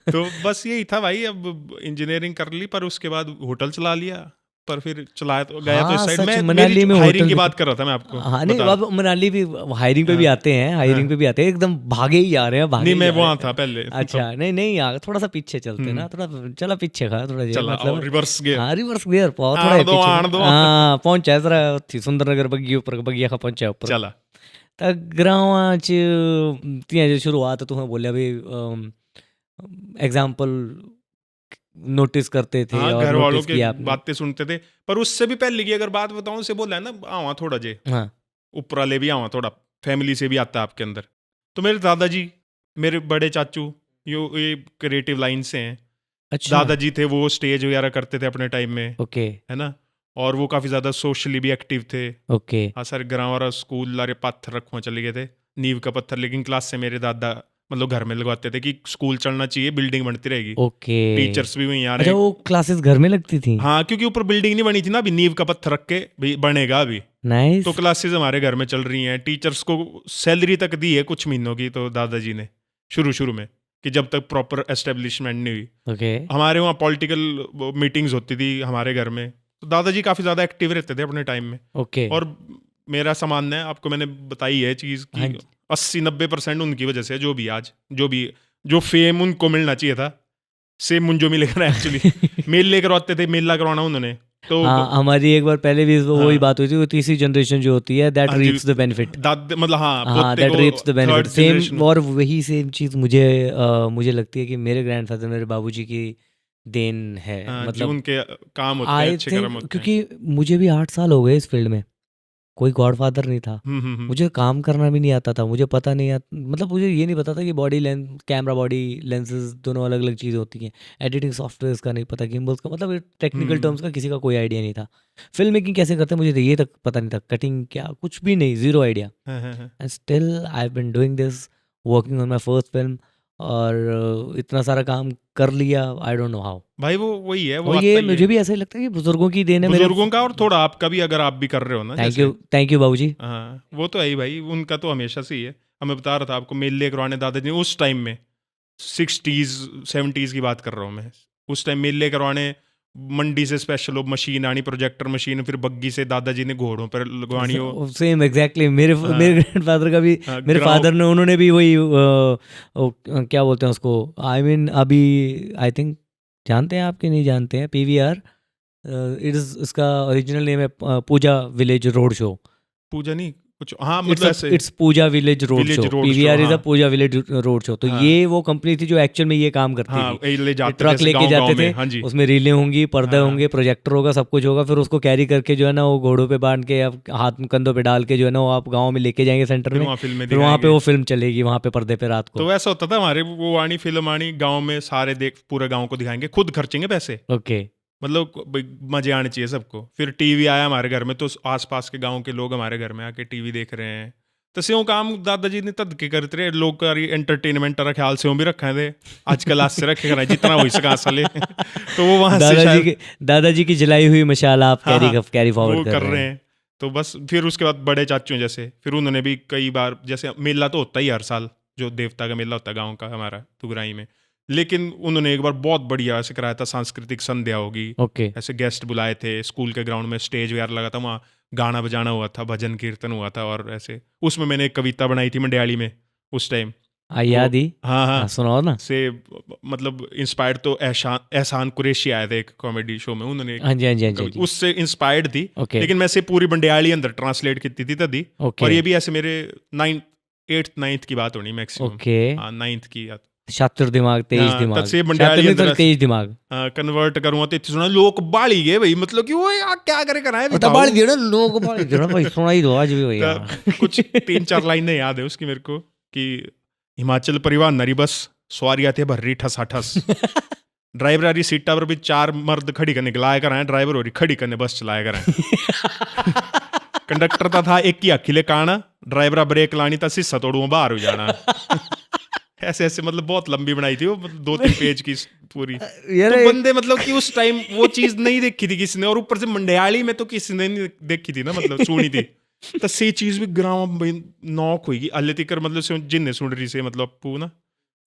तो बस यही था भाई, अब इंजीनियरिंग कर ली, पर उसके बाद होटल चला लिया, पर फिर चलाया तो गया तो हाँ, इस साइड सच में मनाली मेरी में हायरिंग होटल की भी- बात कर रहा था मैं आपको हाँ नहीं, बता अब मनाली भी हायरिंग पे भी हाँ, आते हैं, हायरिंग हाँ। पे भी आते हैं, एकदम भागे ही आ रहे हैं, भागे नहीं ही मैं जा रहे वहाँ हैं। था पहले अच्छा नहीं नहीं, थोड़ा सा पीछे चलते ना, थोड़ा चला पीछे खा थोड़ा चला और मतलब रिवर्स गया हाँ रिवर्स गियर थोड़ा आण है दो पीछे आण दो हाँ पहुंचा जरा थी सुंदरनगर बग्गी ऊपर बग्गिया का पहुंचा ऊपर चला तर ग्रावांच तियां जे शुरुआत तुहें बोलिया भी एग्जाम्पल नोटिस करते थे हाँ और घर वालों नोटिस के किया आपने। बातें सुनते थे पर उससे भी पहले की अगर बात बताऊं से बोला है ना आवा थोड़ा जे हाँ ऊपर वाले भी आवा थोड़ा फैमिली से भी आता है आपके अंदर तो मेरे दादाजी मेरे बड़े चाचू ये क्रिएटिव लाइन से हैं अच्छा दादाजी थे वो स्टेज वगैरह करते थे अपने टाइम में ओके है ना और वो काफ़ी ज़्यादा सोशली भी एक्टिव थे ओके हाँ सर ग्राम वाला स्कूल लारे पत्थर रखवा चले गए थे नींव का पत्थर लेकिन क्लास से मेरे दादा मतलब घर में लगवाते थे कि स्कूल चलना चाहिए बिल्डिंग बनती रहेगी ओके टीचर्स भी वहीं आ रहे अच्छा हैं वो क्लासेस घर में लगती थी। हाँ क्योंकि ऊपर बिल्डिंग नहीं बनी थी ना अभी नींव का पत्थर रख के भी बनेगा अभी नाइस तो क्लासेस हमारे घर में चल रही हैं टीचर्स को सैलरी तक दी है कुछ महीनों की तो दादाजी ने शुरू में कि जब तक प्रॉपर एस्टेब्लिशमेंट नहीं हुई ओके हमारे वहाँ पॉलिटिकल मीटिंग्स होती थी हमारे घर में तो दादाजी काफ़ी ज़्यादा एक्टिव रहते थे अपने टाइम में ओके और मेरा सामान्य है आपको मैंने बताई है चीज़ हाँ कि जी। 80-90% उनकी वजह से है जो फेम उनको मिलना चाहिए था सेम मुझे मिलेगा एक्चुअली मेले करवाते थे मेला करवाना उन्होंने तो हाँ हमारी एक बार पहले भी वही हाँ। बात हुई थी, वो तीसरी जनरेशन जो होती है दैट हाँ जी, रीप्स द बेनिफिट। मतलब हाँ हाँ पोते दैट को reefs the benefit third generation same, और वही सेम चीज़ मुझे लगती है कि मेरे ग्रैंडफादर मेरे बाबूजी की देन है, हाँ, जो मतलब उनके काम होते हैं आई अच्छे कर्म थिंक होते हैं क्योंकि मुझे भी 8 साल हो गए इस फील्ड में, कोई गॉडफादर नहीं था, मुझे काम करना भी नहीं आता था, मुझे पता नहीं मतलब मुझे ये नहीं पता था कि body lens camera body lenses दोनों अलग अलग चीज़ें होती हैं, एडिटिंग सॉफ्टवेयर का नहीं पता, गिम्बल्स का मतलब टेक्निकल टर्म्स का किसी का कोई आइडिया नहीं था, फिल्म मेकिंग कैसे करते हैं मुझे तो ये तक पता नहीं था, कटिंग क्या कुछ भी नहीं, zero idea. And still I have been doing this, working on my first film, और इतना सारा काम कर लिया, आई डोंट नो हाउ। भाई वो वही है वो और आता ये ही है मुझे भी ऐसा ही लगता है कि बुजुर्गों की देन है मेरे। बुजुर्गों का और थोड़ा आपका भी अगर आप भी कर रहे हो ना थैंक यू बाबूजी। हाँ वो तो है ही भाई उनका तो हमेशा से ही है। मैं बता रहा था आपको मेले करवाने दादाजी उस टाइम में 60s 70s की बात कर रहा हूँ मैं, उस टाइम मेले करवाने मंडी से स्पेशल वो मशीन आनी प्रोजेक्टर मशीन फिर बग्गी से दादाजी ने घोड़ों पर लगवानी हो। सेम एग्जैक्टली मेरे हाँ। मेरे ग्रैंडफादर का भी, हाँ, मेरे ग्राउंड- फादर ने उन्होंने भी वही क्या बोलते हैं उसको, आई मीन अभी आई थिंक जानते हैं आपके नहीं जानते हैं, PVR इट इज, इसका ओरिजिनल नेम है Pooja village road show. Pooja नहीं कुछ हाँ मतलब ऐसे it's Pooja village road Village show, Road PVR Show, is a हाँ। Pooja village road show. तो हाँ। ये वो कंपनी थी जो एक्चुअल में ये काम करती हाँ थी, ये ले जाते ट्रक जैसे लेके गाँव-गाँव जाते में, थे, हाँ जी उसमें रीलें होंगी, पर्दे हाँ। होंगे, प्रोजेक्टर होगा, सब कुछ होगा, फिर उसको कैरी करके जो है ना वो घोड़ों पे बांध के आप हाथ में कंधों पे डाल के जो है ना वो आप गाँव में लेके जाएंगे सेंटर फिर में, वहाँ फिल्में फिर वहाँ पे दिखाएंगे। वो फिल्म चलेगी वहाँ पे पर्दे पे रात तो को। ऐसा होता था हमारे वो आनी फिल्म आनी गांव में सारे देख पूरे गांव को दिखाएंगे खुद खर्चेंगे पैसे ओके मतलब मजे आने चाहिए सबको। फिर टीवी आया हमारे घर में तो आसपास के गांव के लोग हमारे घर में आके टीवी देख रहे हैं तो स्यों काम दादाजी ने तद के करते रहे लोग का एंटरटेनमेंट का ख्याल स्यों भी रखा थे आजकल आज से रखे कर जितना हो सका साले तो वो वहां से दादाजी की जलाई हुई मशाल आप हाँ, कैरी फॉरवर्ड वो कर रहे हैं। तो बस फिर उसके बाद बड़े चाचू हैं जैसे फिर उन्होंने भी कई बार जैसे मेला तो होता ही हर साल जो देवता का मेला होता है गाँव का हमारा तुगराई में, लेकिन उन्होंने एक बार बहुत बढ़िया ऐसे कराया था सांस्कृतिक संध्या होगी, ओके ऐसे गेस्ट बुलाए थे स्कूल के ग्राउंड में स्टेज वगैरह लगा था वहाँ गाना बजाना हुआ था भजन कीर्तन हुआ था और ऐसे उसमें मैंने एक कविता बनाई थी मंडियाली में उस टाइम याद ही हाँ हाँ सुनाओ ना से मतलब इंस्पायर्ड तो एहसान कुरैशी आए थे एक कॉमेडी शो में उन्होंने हाँ जी हाँ जी हाँ जी, हाँ जी। उससे इंस्पायर्ड थी ओके लेकिन मैं से पूरी बंडियाली अंदर ट्रांसलेट की थी तभी ओके और ये भी ऐसे मेरे 8th-9th की बात होनी मैक्सिमम ओके हाँ 9th की याद शातिर दिमाग तेज हाँ, दिमाग तब से मंडियाली शातिर नहीं अंदर तो तेज दिमाग कन्वर्ट करूँगा तो इतनी सुना लोग बाड़ी गए भाई मतलब कि वो यार क्या करे कराए पता बाल दिया ना लोग बाल दिया ना भाई सुना ही दो आज भी भैया। कुछ 3-4 लाइनें याद है उसकी मेरे को कि हिमाचल परिवहन नरी बस सवारियां थे भर्री ठस ड्राइवर आ रही सीटा पर भी 4 मर्द खड़ी करने गलाया कराए ड्राइवर हो रही खड़ी करने बस चलाया कराए कंडक्टर था एक ही अखिले काना ड्राइवर ब्रेक लानी था सिस्सा तोड़ू बाहर हो जाना ऐसे ऐसे मतलब बहुत लंबी बनाई थी वो 2-3 पेज की पूरी यार तो बंदे मतलब कि उस टाइम वो चीज नहीं देखी थी किसी ने और ऊपर से मंडियाली में तो किसी ने नहीं देखी थी ना मतलब सुनी थी तो से चीज भी ग्राम नॉक हुई अल्ले तिकर मतलब से जिन्ने सुन रही से मतलब पू ना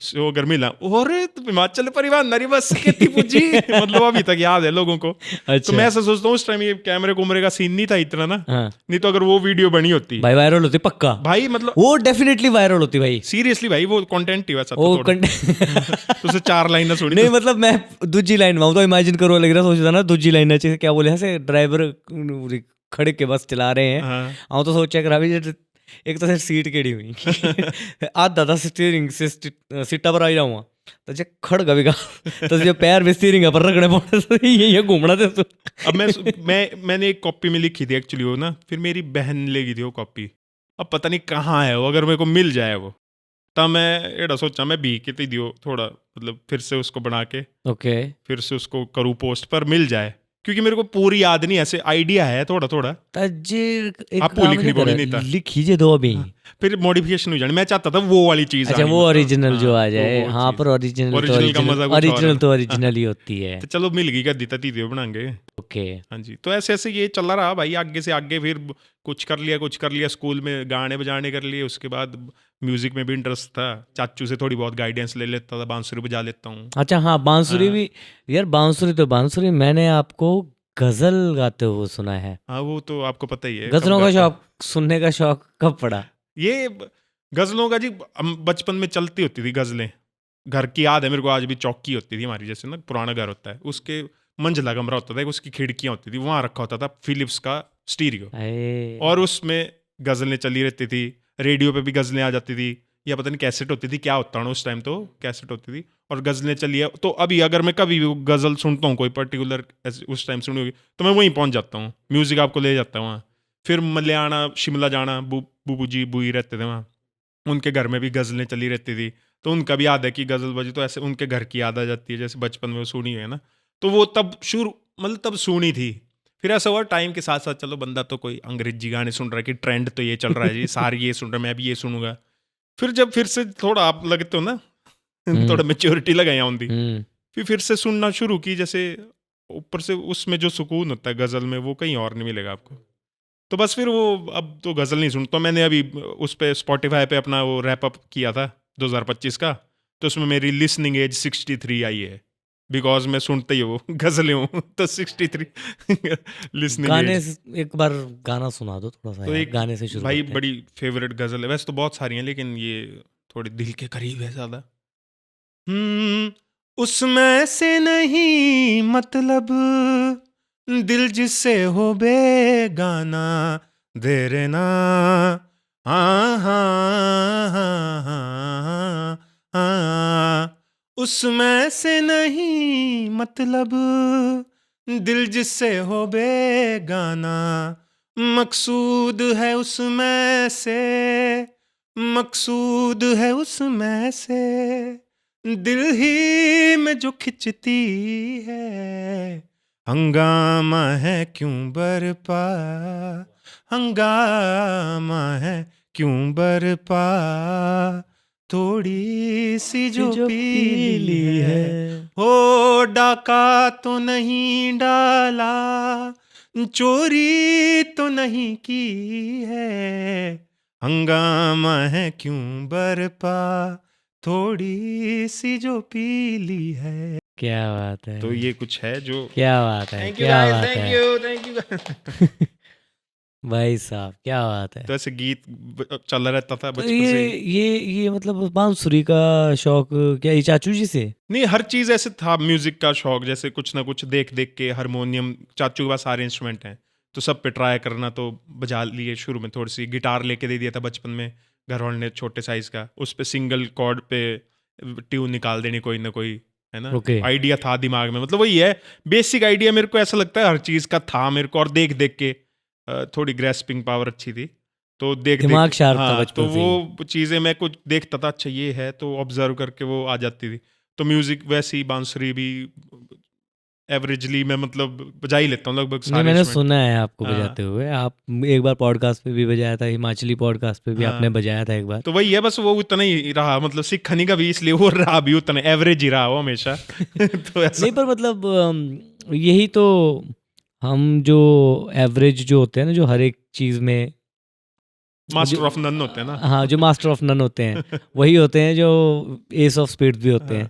सो अगर मिला, अरे तो हिमाचल परिवार नरी बस कितनी पूजी मतलब अभी तक याद है लोगों को। तो अच्छा मैं ऐसा सोचता हूँ उस टाइम ये कैमरे कुमरे का सीन नहीं था इतना ना, हाँ नहीं तो अगर वो वीडियो बनी होती भाई वायरल होती पक्का, भाई, मतलब वो डेफिनेटली वायरल होती भाई। सीरियसली भाई वो कंटेंट ही वैसा था वो थोड़ा। तो उसे 4 लाइनें सुनी नहीं मतलब मैं दूजी लाइन में हूँ तो इमेजिन करो लग रहा सोचता ना दूजी लाइन अच्छे से क्या बोले ऐसे ड्राइवर खड़े के बस चला रहे हैं हाँ हाँ तो सोचा कर अभी एक तो सीट केड़ी हुई आधा था स्टीयरिंग से सीटा पर आई रहा हूँ तो जे खड़ गवी का तो जो पैर भी स्टीयरिंग पर रखने पड़े तो ये घूमना थे तो अब मैंने एक कॉपी में लिखी थी एक्चुअली वो ना, फिर मेरी बहन ले गई थी वो कॉपी। अब पता नहीं कहाँ है वो, अगर मेरे को मिल जाए वो तब मैं एड़ा सोचा मैं भी के दियो थोड़ा, मतलब फिर से उसको बना के ओके फिर से उसको करूँ पोस्ट पर मिल जाए, क्योंकि मेरे को पूरी याद नहीं, ऐसे आइडिया है थोड़ा थोड़ा। तजे एक आपको काम लिखनी नहीं पड़ी करा, नहीं था। लिख कीजिए दो अभी। फिर मॉडिफिकेशन हो जाने, मैं चाहता था वो वाली चीज अच्छा आनी, वो मतलब, ओरिजिनल जो हाँ, आ जाए, वो हाँ चीज। पर ओरिजिनल तो ओरिजिनल का मजा कुछ और है ओरिजिनल ना। तो ओरिजिनल ही होती है। तो चलो मिल गई गद्दी तती दियो बनाएंगे। ओके हाँ जी, तो ऐसे ऐसे ये चला रहा भाई, आगे से आगे फिर कुछ कर लिया, स्कूल में गाने बजाने कर लिए, उसके बाद म्यूजिक में भी इंटरेस्ट था, चाचू से थोड़ी बहुत गाइडेंस ले लेता था, बांसुरी बजा लेता हूँ। अच्छा हाँ बांसुरी हाँ। भी यार, बांसुरी तो बांसुरी मैंने आपको गजल गाते हुए सुना है। हाँ वो तो आपको पता ही है कब गजलों का गाता हूँ। शौक सुनने का शौक कब पड़ा? ये गजलों का जी, हम बचपन में चलती होती थी गजलें, घर की याद है मेरे को आज भी, चौकी होती थी हमारी, जैसे ना पुराना घर होता है उसके मंझला कमरा होता था, उसकी खिड़कियाँ होती थी, वहाँ रखा होता था फिलिप्स का स्टीरियो, अरे और उसमें गजलें चली रहती थी, रेडियो पे भी गजलें आ जाती थी, या पता नहीं कैसेट होती थी, क्या होता ना उस टाइम तो कैसेट होती थी, और गजलें चली है। तो अभी अगर मैं कभी भी वो गजल सुनता हूँ कोई पर्टिकुलर उस टाइम सुनी होगी, तो मैं वहीं पहुँच जाता हूँ, म्यूजिक आपको ले जाता है वहाँ। फिर मल्याना शिमला जाना, बूबू जी बुई रहते थे वहाँ, उनके घर में भी गज़लें चली रहती थी, तो उनका भी याद है कि गज़ल बजी तो ऐसे उनके घर की याद आ जाती है, जैसे बचपन में वो सुनी हुई है ना, तो वो तब शुरू मतलब तब सुनी थी। फिर ऐसा हुआ टाइम के साथ साथ, चलो बंदा तो कोई अंग्रेजी गाने सुन रहा है कि ट्रेंड तो ये चल रहा है जी, सारे ये सुन रहे हैं, मैं भी ये सुनूंगा। फिर जब फिर से थोड़ा आप लगते हो ना थोड़ा मेच्योरिटी लगाई आउंदी, फिर से सुनना शुरू की, जैसे ऊपर से उसमें जो सुकून होता है गज़ल में वो कहीं और नहीं मिलेगा आपको। तो बस फिर वो अब तो गज़ल नहीं सुनता। मैंने अभी उस पे स्पॉटिफाई पे अपना वो रैप अप किया था 2025 का, तो उसमें मेरी लिसनिंग एज 63 आई है, बिकॉज मैं सुनते ही वो गज़लें हूँ तो 63 लिसनिंग गाने एज। एक बार गाना सुना दो थोड़ा सा तो यार, एक गाने से शुरू भाई करते हैं। बड़ी फेवरेट गज़ल है, वैसे तो बहुत सारी हैं लेकिन ये थोड़ी दिल के करीब है ज़्यादा। उसमें से नहीं मतलब दिल जिससे हो बेगाना, देरे ना, हाँ हाँ हाँ हाँ हाँ, उसमें से नहीं मतलब दिल जिससे हो बेगाना, मकसूद है उसमें से, मकसूद है उसमें से, दिल ही में जो खिंचती है, हंगामा है क्यों बरपा, हंगामा है क्यों बरपा, थोड़ी सी जो पीली है, हो डाका तो नहीं डाला, चोरी तो नहीं की है, हंगामा है क्यों बरपा, थोड़ी सी जो पीली है। क्या बात है, तो ये कुछ है जो, क्या बात है, थैंक यू क्या गाइस, बात थैंक है यू थैंक यू। भाई साहब क्या बात है। तो ऐसे गीत चल रहता था तो बचपन से। ये मतलब बांसुरी का शौक क्या ये चाचू जी से? नहीं, हर चीज़ ऐसे था, म्यूजिक का शौक, जैसे कुछ ना कुछ देख देख के, हारमोनियम चाचू के पास सारे इंस्ट्रूमेंट हैं तो सब पे ट्राई करना, तो बजा लिए शुरू में, थोड़ी सी गिटार लेके दे दिया था बचपन में घर वालों ने, छोटे साइज का, उस पे सिंगल कॉर्ड पे ट्यून निकाल देनी कोई ना कोई, है ना। ओके आइडिया था दिमाग में, मतलब वही है बेसिक आइडिया, मेरे को ऐसा लगता है हर चीज़ का था मेरे को, और देख देख के थोड़ी ग्रेस्पिंग पावर अच्छी थी, तो देख दिमाग देख शार्प था हाँ, बचपन तो से ही। वो चीज़ें मैं कुछ देखता था, अच्छा ये है तो ऑब्जर्व करके वो आ जाती थी। तो म्यूजिक वैसे ही बांसुरी भी एवरेजली मैं मतलब बजा ही लेता हूँ लगभग नहीं सारे मैंने इंस्ट्रूमेंट। सुना है आपको हाँ। बजाते हुए, आप एक बार पॉडकास्ट पे भी बजाया था, हिमाचली पॉडकास्ट पे भी आपने हाँ। बजाया था एक बार। तो वही है, बस वो उतना ही रहा, मतलब सीखा नहीं कभी, इसलिए वो रहा भी उतना एवरेज ही रहा वो हमेशा। तो ऐसा नहीं पर मतलब यही तो, हम जो एवरेज जो होते हैं ना, जो हर एक चीज़ में मास्टर ऑफ नन होते हैं ना। हाँ, जो मास्टर ऑफ नन होते हैं वही होते हैं जो एस ऑफ स्पेड्स भी होते हैं।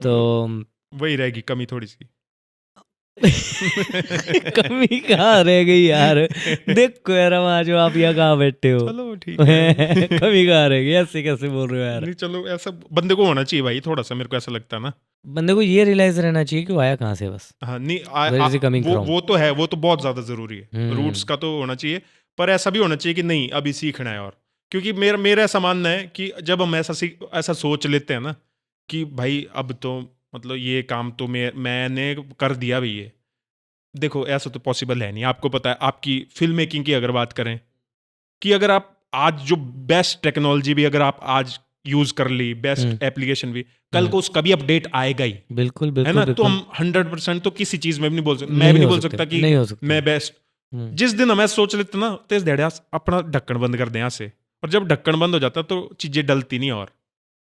तो वही रहेगी कमी थोड़ी सी। कमी कहाँ रह गई यार, देखो यार हम आज आप यहाँ कहाँ बैठे हो। चलो ठीक है। कमी कहाँ रह गई, ऐसे कैसे बोल रहे हो यार। नहीं चलो, ऐसा बंदे को होना चाहिए भाई थोड़ा सा, मेरे को ऐसा लगता है ना। बंदे को ये रियलाइज रहना चाहिए कि वो आया कहाँ से बस। हाँ नहीं Where is he coming from? वो तो है, वो तो बहुत ज्यादा जरूरी है, रूट्स का तो होना चाहिए। पर ऐसा भी होना चाहिए कि नहीं अभी सीखना है। और क्योंकि मेरा ऐसा मानना है कि जब हम ऐसा सोच लेते हैं ना कि भाई अब तो मतलब ये काम तो मैंने कर दिया भाई, ये देखो ऐसा तो पॉसिबल है नहीं। आपको पता है, आपकी फिल्म मेकिंग की अगर बात करें कि अगर आप आज जो बेस्ट टेक्नोलॉजी भी अगर आप आज यूज कर ली, बेस्ट एप्लीकेशन भी, कल को उसका भी अपडेट आएगा ही, बिल्कुल है बिल्कुल ना। तो बिल्कुल। हम 100% तो किसी चीज में भी नहीं बोल सकते। मैं नहीं भी नहीं हो बोल सकते, सकता कि नहीं हो सकते। मैं बेस्ट। जिस दिन हम ऐसा सोच लेते ना, तो इस देड़े अपना ढक्कन बंद कर दें यहाँ से। और जब ढक्कन बंद हो जाता तो चीजें डलती नहीं। और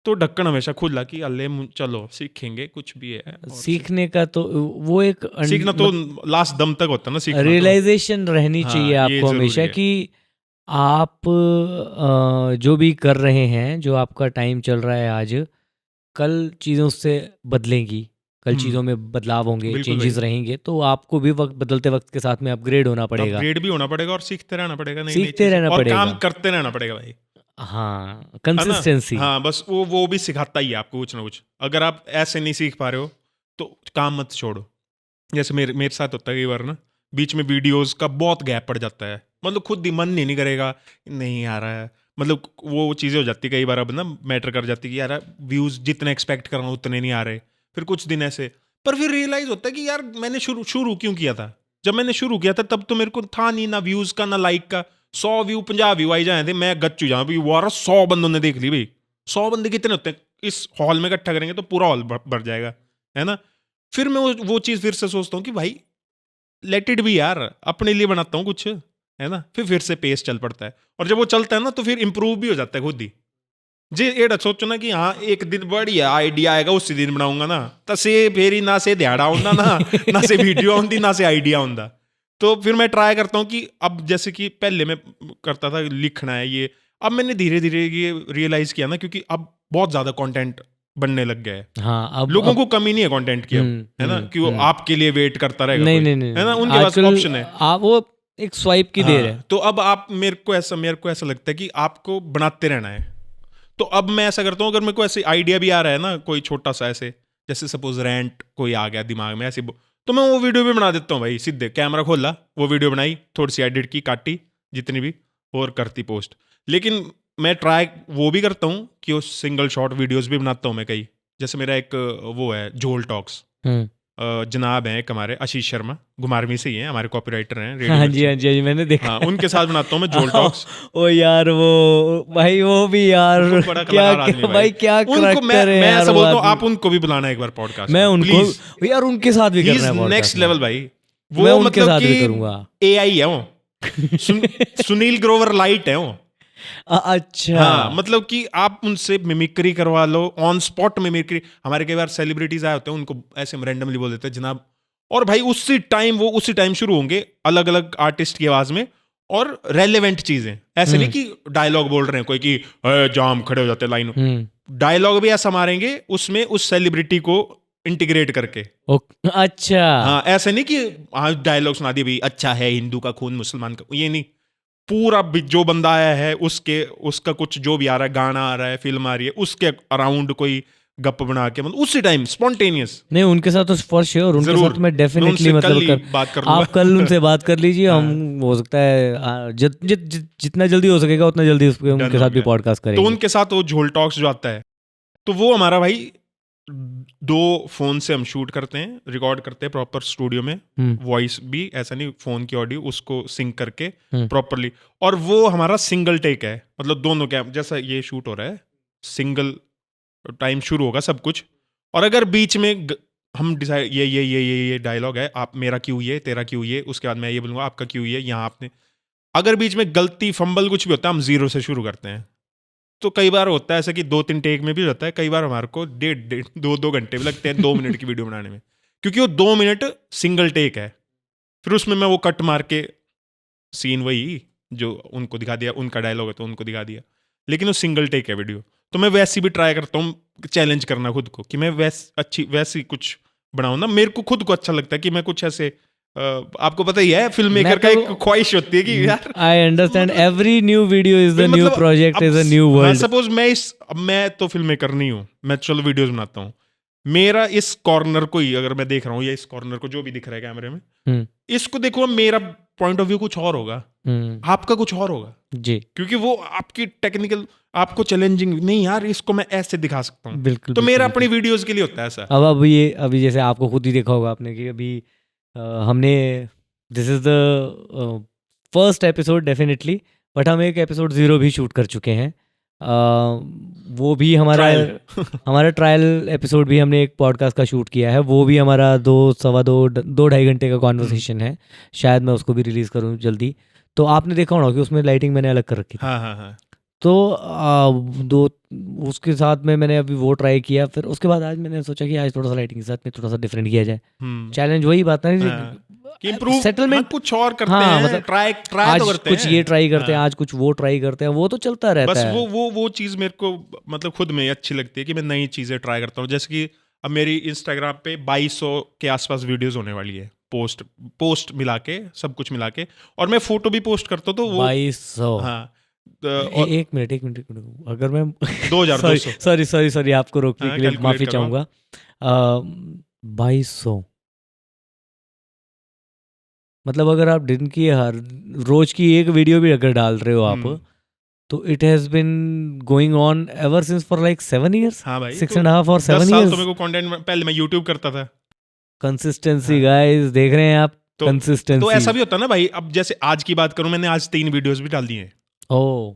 तो ढक्कन हमेशा खुला कि अल्ले चलो सीखेंगे कुछ भी है। और सीखने का तो वो एक सीखना तो लास्ट दम तक होता है ना, सीखना तो। रियलाइजेशन रहनी हाँ, चाहिए ये आपको जरूरी हमेशा है। कि आप जो भी कर रहे हैं, जो आपका टाइम चल रहा है आज, कल चीज़ें उससे बदलेंगी, कल चीज़ों में बदलाव होंगे, बिल्कुल चेंजेस भाई। रहेंगे, तो आपको भी बदलते वक्त के साथ में अपग्रेड होना पड़ेगा, अपग्रेड भी होना पड़ेगा और सीखते रहना पड़ेगा, नई नई सीखते चीजें, रहना और पड़ेगा। काम करते रहना पड़ेगा भाई, हाँ, है ना। कंसिस्टेंसी। हाँ बस वो भी सिखाता ही है आपको कुछ ना कुछ। अगर आप ऐसे नहीं सीख पा रहे हो तो काम मत छोड़ो। जैसे मेरे साथ होता है कई बार ना, बीच में वीडियोस का बहुत गैप पड़ जाता है, मतलब खुद ही मन नहीं करेगा, नहीं आ रहा है, मतलब वो चीज़ें हो जाती कई बार, अब ना मैटर कर जाती कि यार व्यूज़ जितने एक्सपेक्ट कर रहा हूँ उतने नहीं आ रहे। फिर कुछ दिन ऐसे, पर फिर रियलाइज होता है कि यार मैंने शुरू क्यों किया था। जब मैंने शुरू किया था तब तो मेरे को था नहीं ना व्यूज़ का ना लाइक का। 100 व्यू 50 व्यू आई जाए थे, मैं गच्चू जाऊँ भाई, वो 100 बंदों ने देख ली भाई। 100 बंदे कितने होते हैं इस हॉल में इकट्ठा करेंगे तो पूरा हॉल भर जाएगा, है ना। फिर मैं वो चीज़ फिर से सोचता हूँ कि भाई लेट इट भी यार, अपने लिए बनाता हूँ कुछ, है ना। फिर से पेस चल पड़ता है, और जब वो चलता है ना तो फिर इंप्रूव भी हो जाता है खुद ही। जे एड़ा सोचो ना कि हाँ एक दिन बढ़िया आइडिया आएगा उसी दिन बनाऊंगा ना, तसे फेरी ना से ध्याड़ा होंदा ना से वीडियो होंदी ना से आइडिया होंदा। तो फिर मैं ट्राई करता हूँ कि अब जैसे कि पहले मैं करता था लिखना है ये, अब मैंने धीरे धीरे ये रियलाइज किया ना, क्योंकि अब बहुत ज्यादा कंटेंट बनने लग गया है। हाँ, अब लोगों को कमी नहीं है कंटेंट की अब, है ना, कि वो आपके लिए वेट करता रहेगा नहीं कोई, नहीं नहीं है ना, नहीं, उनके पास आजकल ऑप्शन है। आप वो एक स्वाइप की देर है। हाँ, तो अब आप मेरे को ऐसा लगता है कि आपको बनाते रहना है। तो अब मैं ऐसा करता हूँ, अगर मेरे को ऐसे आइडिया भी आ रहा है ना कोई छोटा सा ऐसे, जैसे सपोज रेंट कोई आ गया दिमाग में ऐसे, तो मैं वो वीडियो भी बना देता हूँ भाई। सीधे कैमरा खोला, वो वीडियो बनाई, थोड़ी सी एडिट की, काटी जितनी भी, और करती पोस्ट। लेकिन मैं ट्राई वो भी करता हूँ कि वो सिंगल शॉट वीडियोस भी बनाता हूँ मैं कई। जैसे मेरा एक वो है झोल टॉक्स, जनाब हैं एक हमारे आशीष शर्मा, घुमारवी से ही हैं, हमारे कॉपीराइटर हैं रेडियो हाँ जी मिर्ची। हाँ जी हाँ जी, मैंने देखा। हाँ, उनके साथ बनाता हूँ मैं झोल टॉक्स। ओ यार वो भाई, वो भी यार वो बड़ा क्या कलाकार आदमी है भाई, क्या उनको करैक्टर है मैं यार ऐसा वो बोलता हूँ, आदमी। आप उनको भी बुलाना एक बार पॉडकास्ट मैं में, उनको प्लीज। यार उनके साथ भी करना है नेक्स्ट पॉडकास्ट में। लेवल भाई, मैं वो उनके मतलब साथ भी कि करूंगा। AI है वो। सुनील ग्रोवर लाइट है वो। अच्छा। हाँ, मतलब कि आप उनसे मिमिक्री करवा लो, ऑन स्पॉट मिमिक्री। हमारे कई बार सेलिब्रिटीज आए होते हैं, उनको ऐसे रैंडमली बोल देते हैं जनाब, और भाई उसी टाइम शुरू होंगे अलग अलग आर्टिस्ट की आवाज में, और रेलेवेंट चीजें। ऐसे नहीं कि डायलॉग बोल रहे हैं कोई कि जाम खड़े हो जाते लाइन। डायलॉग भी ऐसा मारेंगे उसमें उस सेलिब्रिटी को इंटीग्रेट करके। अच्छा। हाँ, ऐसे नहीं कि हाँ डायलॉग सुना दिए भाई, अच्छा है हिंदू का खून मुसलमान का, ये नहीं। पूरा जो बंदा आया है उसका कुछ जो भी आ रहा है, गाना आ रहा है, फिल्म आ रही है, उसके अराउंड कोई गप बना के, मतलब उसी टाइम स्पॉन्टेनियस। नहीं, उनके साथ तो फॉर श्योर, उनके जरूर। साथ मैं डेफिनेटली मैं उनसे कल मतलब ही बात कर लूंगा। आप कल उनसे बात कर लीजिए। हम हो सकता है जितना जल्दी हो सकेगा उतना जल्दी उनके साथ भी पॉडकास्ट तो करेंगे। उनके साथ वो झोल टॉक्स जो आता है, तो वो हमारा भाई 2 फोन से हम शूट करते हैं, रिकॉर्ड करते हैं प्रॉपर स्टूडियो में, वॉइस भी, ऐसा नहीं फोन की ऑडियो उसको सिंक करके प्रॉपरली। और वो हमारा सिंगल टेक है, मतलब दोनों कैम, जैसा ये शूट हो रहा है सिंगल टाइम शुरू होगा सब कुछ। और अगर बीच में हम डिसाइड ये डायलॉग है, आप मेरा क्यों ये, तेरा क्यों ये, उसके बाद मैं ये बोलूँगा आपका क्यों ये, यहाँ आपने, अगर बीच में गलती फंबल कुछ भी होता है, हम 0 से शुरू करते हैं। तो कई बार होता है ऐसा कि 2-3 टेक में भी होता है, कई बार हमारे को 1.5-2 घंटे भी लगते हैं 2 मिनट की वीडियो बनाने में, क्योंकि वो 2 मिनट सिंगल टेक है। फिर उसमें मैं वो कट मार के सीन वही जो उनको दिखा दिया, उनका डायलॉग है तो उनको दिखा दिया, लेकिन वो सिंगल टेक है वीडियो। तो मैं वैसी भी ट्राई करता हूँ, चैलेंज करना खुद को कि मैं वैसी कुछ बनाऊँ ना। मेरे को खुद को अच्छा लगता है कि मैं कुछ ऐसे आपको पता ही है फिल्म मेकर का एक ख्वाहिश होती है कि यार I understand, every new video is the new project, is a new world. Suppose मैं तो फिल्म मेकर नहीं हूँ, मैं चलो वीडियोस बनाता हूँ, मेरा इस कॉर्नर को ही अगर मैं देख रहा हूँ, या इस कॉर्नर को जो भी दिख रहा है कैमरे में, इसको देखो, मेरा पॉइंट ऑफ व्यू कुछ और होगा, आपका कुछ और होगा जी, क्योंकि वो आपकी टेक्निकल, आपको चैलेंजिंग नहीं यार, इसको मैं ऐसे दिखा सकता हूँ। बिल्कुल। तो मेरा अपनी वीडियोस के लिए होता है ऐसा। अब अभी जैसे आपको खुद ही देखा होगा आपने कि अभी हमने, this is the first episode definitely, but हम एक एपिसोड 0 भी शूट कर चुके हैं। वो भी हमारा ट्रायल एपिसोड भी हमने एक पॉडकास्ट का शूट किया है, वो भी हमारा 2.5 घंटे का कॉन्वर्सेशन है। शायद मैं उसको भी रिलीज़ करूँ जल्दी। तो आपने देखा होगा कि उसमें लाइटिंग मैंने अलग कर रखी थी। हाँ। तो उसके साथ में मैंने अभी वो ट्राई किया, फिर उसके बाद आज मैंने सोचा कि आज थोड़ा सा लाइटिंग के साथ में थोड़ा सा डिफरेंट किया जाए। चैलेंज वही बात है कि improve, सेटलमेंट कुछ और करते हाँ, हैं, मतलब ट्राई आज तो करते कुछ हैं, ये ट्राई करते हैं, आज कुछ वो ट्राई करते हैं, वो तो चलता रहता बस है। वो चीज़ मेरे को मतलब खुद में अच्छी लगती है कि मैं नई चीज़ें ट्राई करता हूँ। जैसे कि अब मेरी इंस्टाग्राम पे 2200 के आसपास वीडियोस होने वाली है, पोस्ट मिला के, सब कुछ मिला के, और मैं फोटो भी पोस्ट करता हूँ तो वो 2200। हाँ। एक मिनट, अगर मैं 2200 सॉरी आपको रोकने के लिए माफी चाहूंगा। 2200 मतलब अगर आप दिन की हर रोज की एक वीडियो भी अगर डाल रहे हो आप, तो it has been going on ever since for like 7 years। हाँ भाई, 6.5 और 7 10 साल years। तो मेरे को कंटेंट, पहले मैं यूट्यूब करता था। कंसिस्टेंसी गाइस, देख रहे हैं आप, तो कंसिस्टेंसी। तो ऐसा भी होता है ना भाई, अब जैसे आज की बात करूं, मैंने आज 3 वीडियोस भी डाल दी हैं। ओह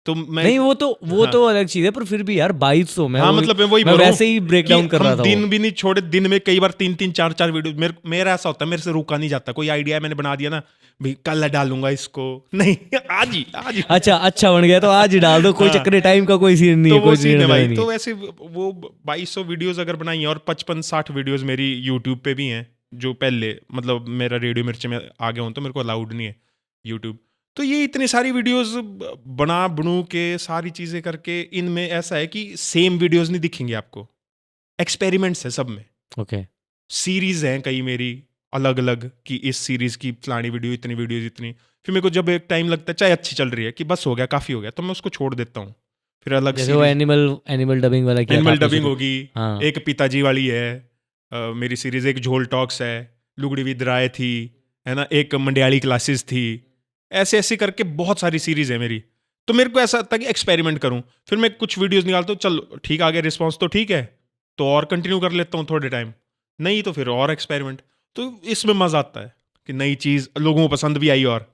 तो मैं नहीं, वो तो अलग चीज है, पर फिर भी यार 2200 में हाँ, मतलब मैं वही मैं बोल रहा हूं वैसे ही ब्रेक डाउन कर रहा था। दिन भी नहीं छोड़े, दिन में कई बार 3 4 वीडियो। मेरा ऐसा होता है, मेरे से रुका नहीं जाता। कोई आइडिया है मैंने बना दिया ना, भाई कल डालूंगा इसको, नहीं आज ही अच्छा बन गया तो आज ही डाल दो, कोई चक्कर टाइम का कोई सीन नहीं है, कोई सीन भाई। नहीं। तो वैसे वो 2200 वीडियोस अगर बनाई है, और 55-60 वीडियोस मेरी यूट्यूब पे भी हैं, जो पहले मतलब मेरा रेडियो मिर्ची में आ गया हूँ तो मेरे को अलाउड नहीं है यूट्यूब। तो ये इतनी सारी वीडियोस बनू के, सारी चीज़ें करके, इनमें ऐसा है कि सेम वीडियोस नहीं दिखेंगे आपको, एक्सपेरिमेंट्स है सब में। ओके, सीरीज हैं कई मेरी अलग अलग, कि इस सीरीज की फलानी वीडियो, इतनी वीडियोस इतनी। फिर मेरे को जब एक टाइम लगता है, चाहे अच्छी चल रही है, कि बस हो गया, काफ़ी हो गया, तो मैं उसको छोड़ देता हूँ। फिर अलग जैसे वो एनिमल डबिंग वाला किया था एनिमल आपने डबिंग शुरू। होगी, हाँ। एक पिताजी वाली है मेरी सीरीज, एक झोल टॉक्स है, लुगड़ी विद राय थी, है ना, एक मंडियाली क्लासेस थी, ऐसे करके बहुत सारी सीरीज है मेरी। तो मेरे को ऐसा लगता है कि एक्सपेरिमेंट करूं, फिर मैं कुछ वीडियोस निकालता हूँ, चलो ठीक आ गया रिस्पॉन्स तो ठीक है, तो और कंटिन्यू कर लेता हूँ थोड़े टाइम, नहीं तो फिर और एक्सपेरिमेंट। तो इसमें मज़ा आता है कि नई चीज़ लोगों को पसंद भी आई, और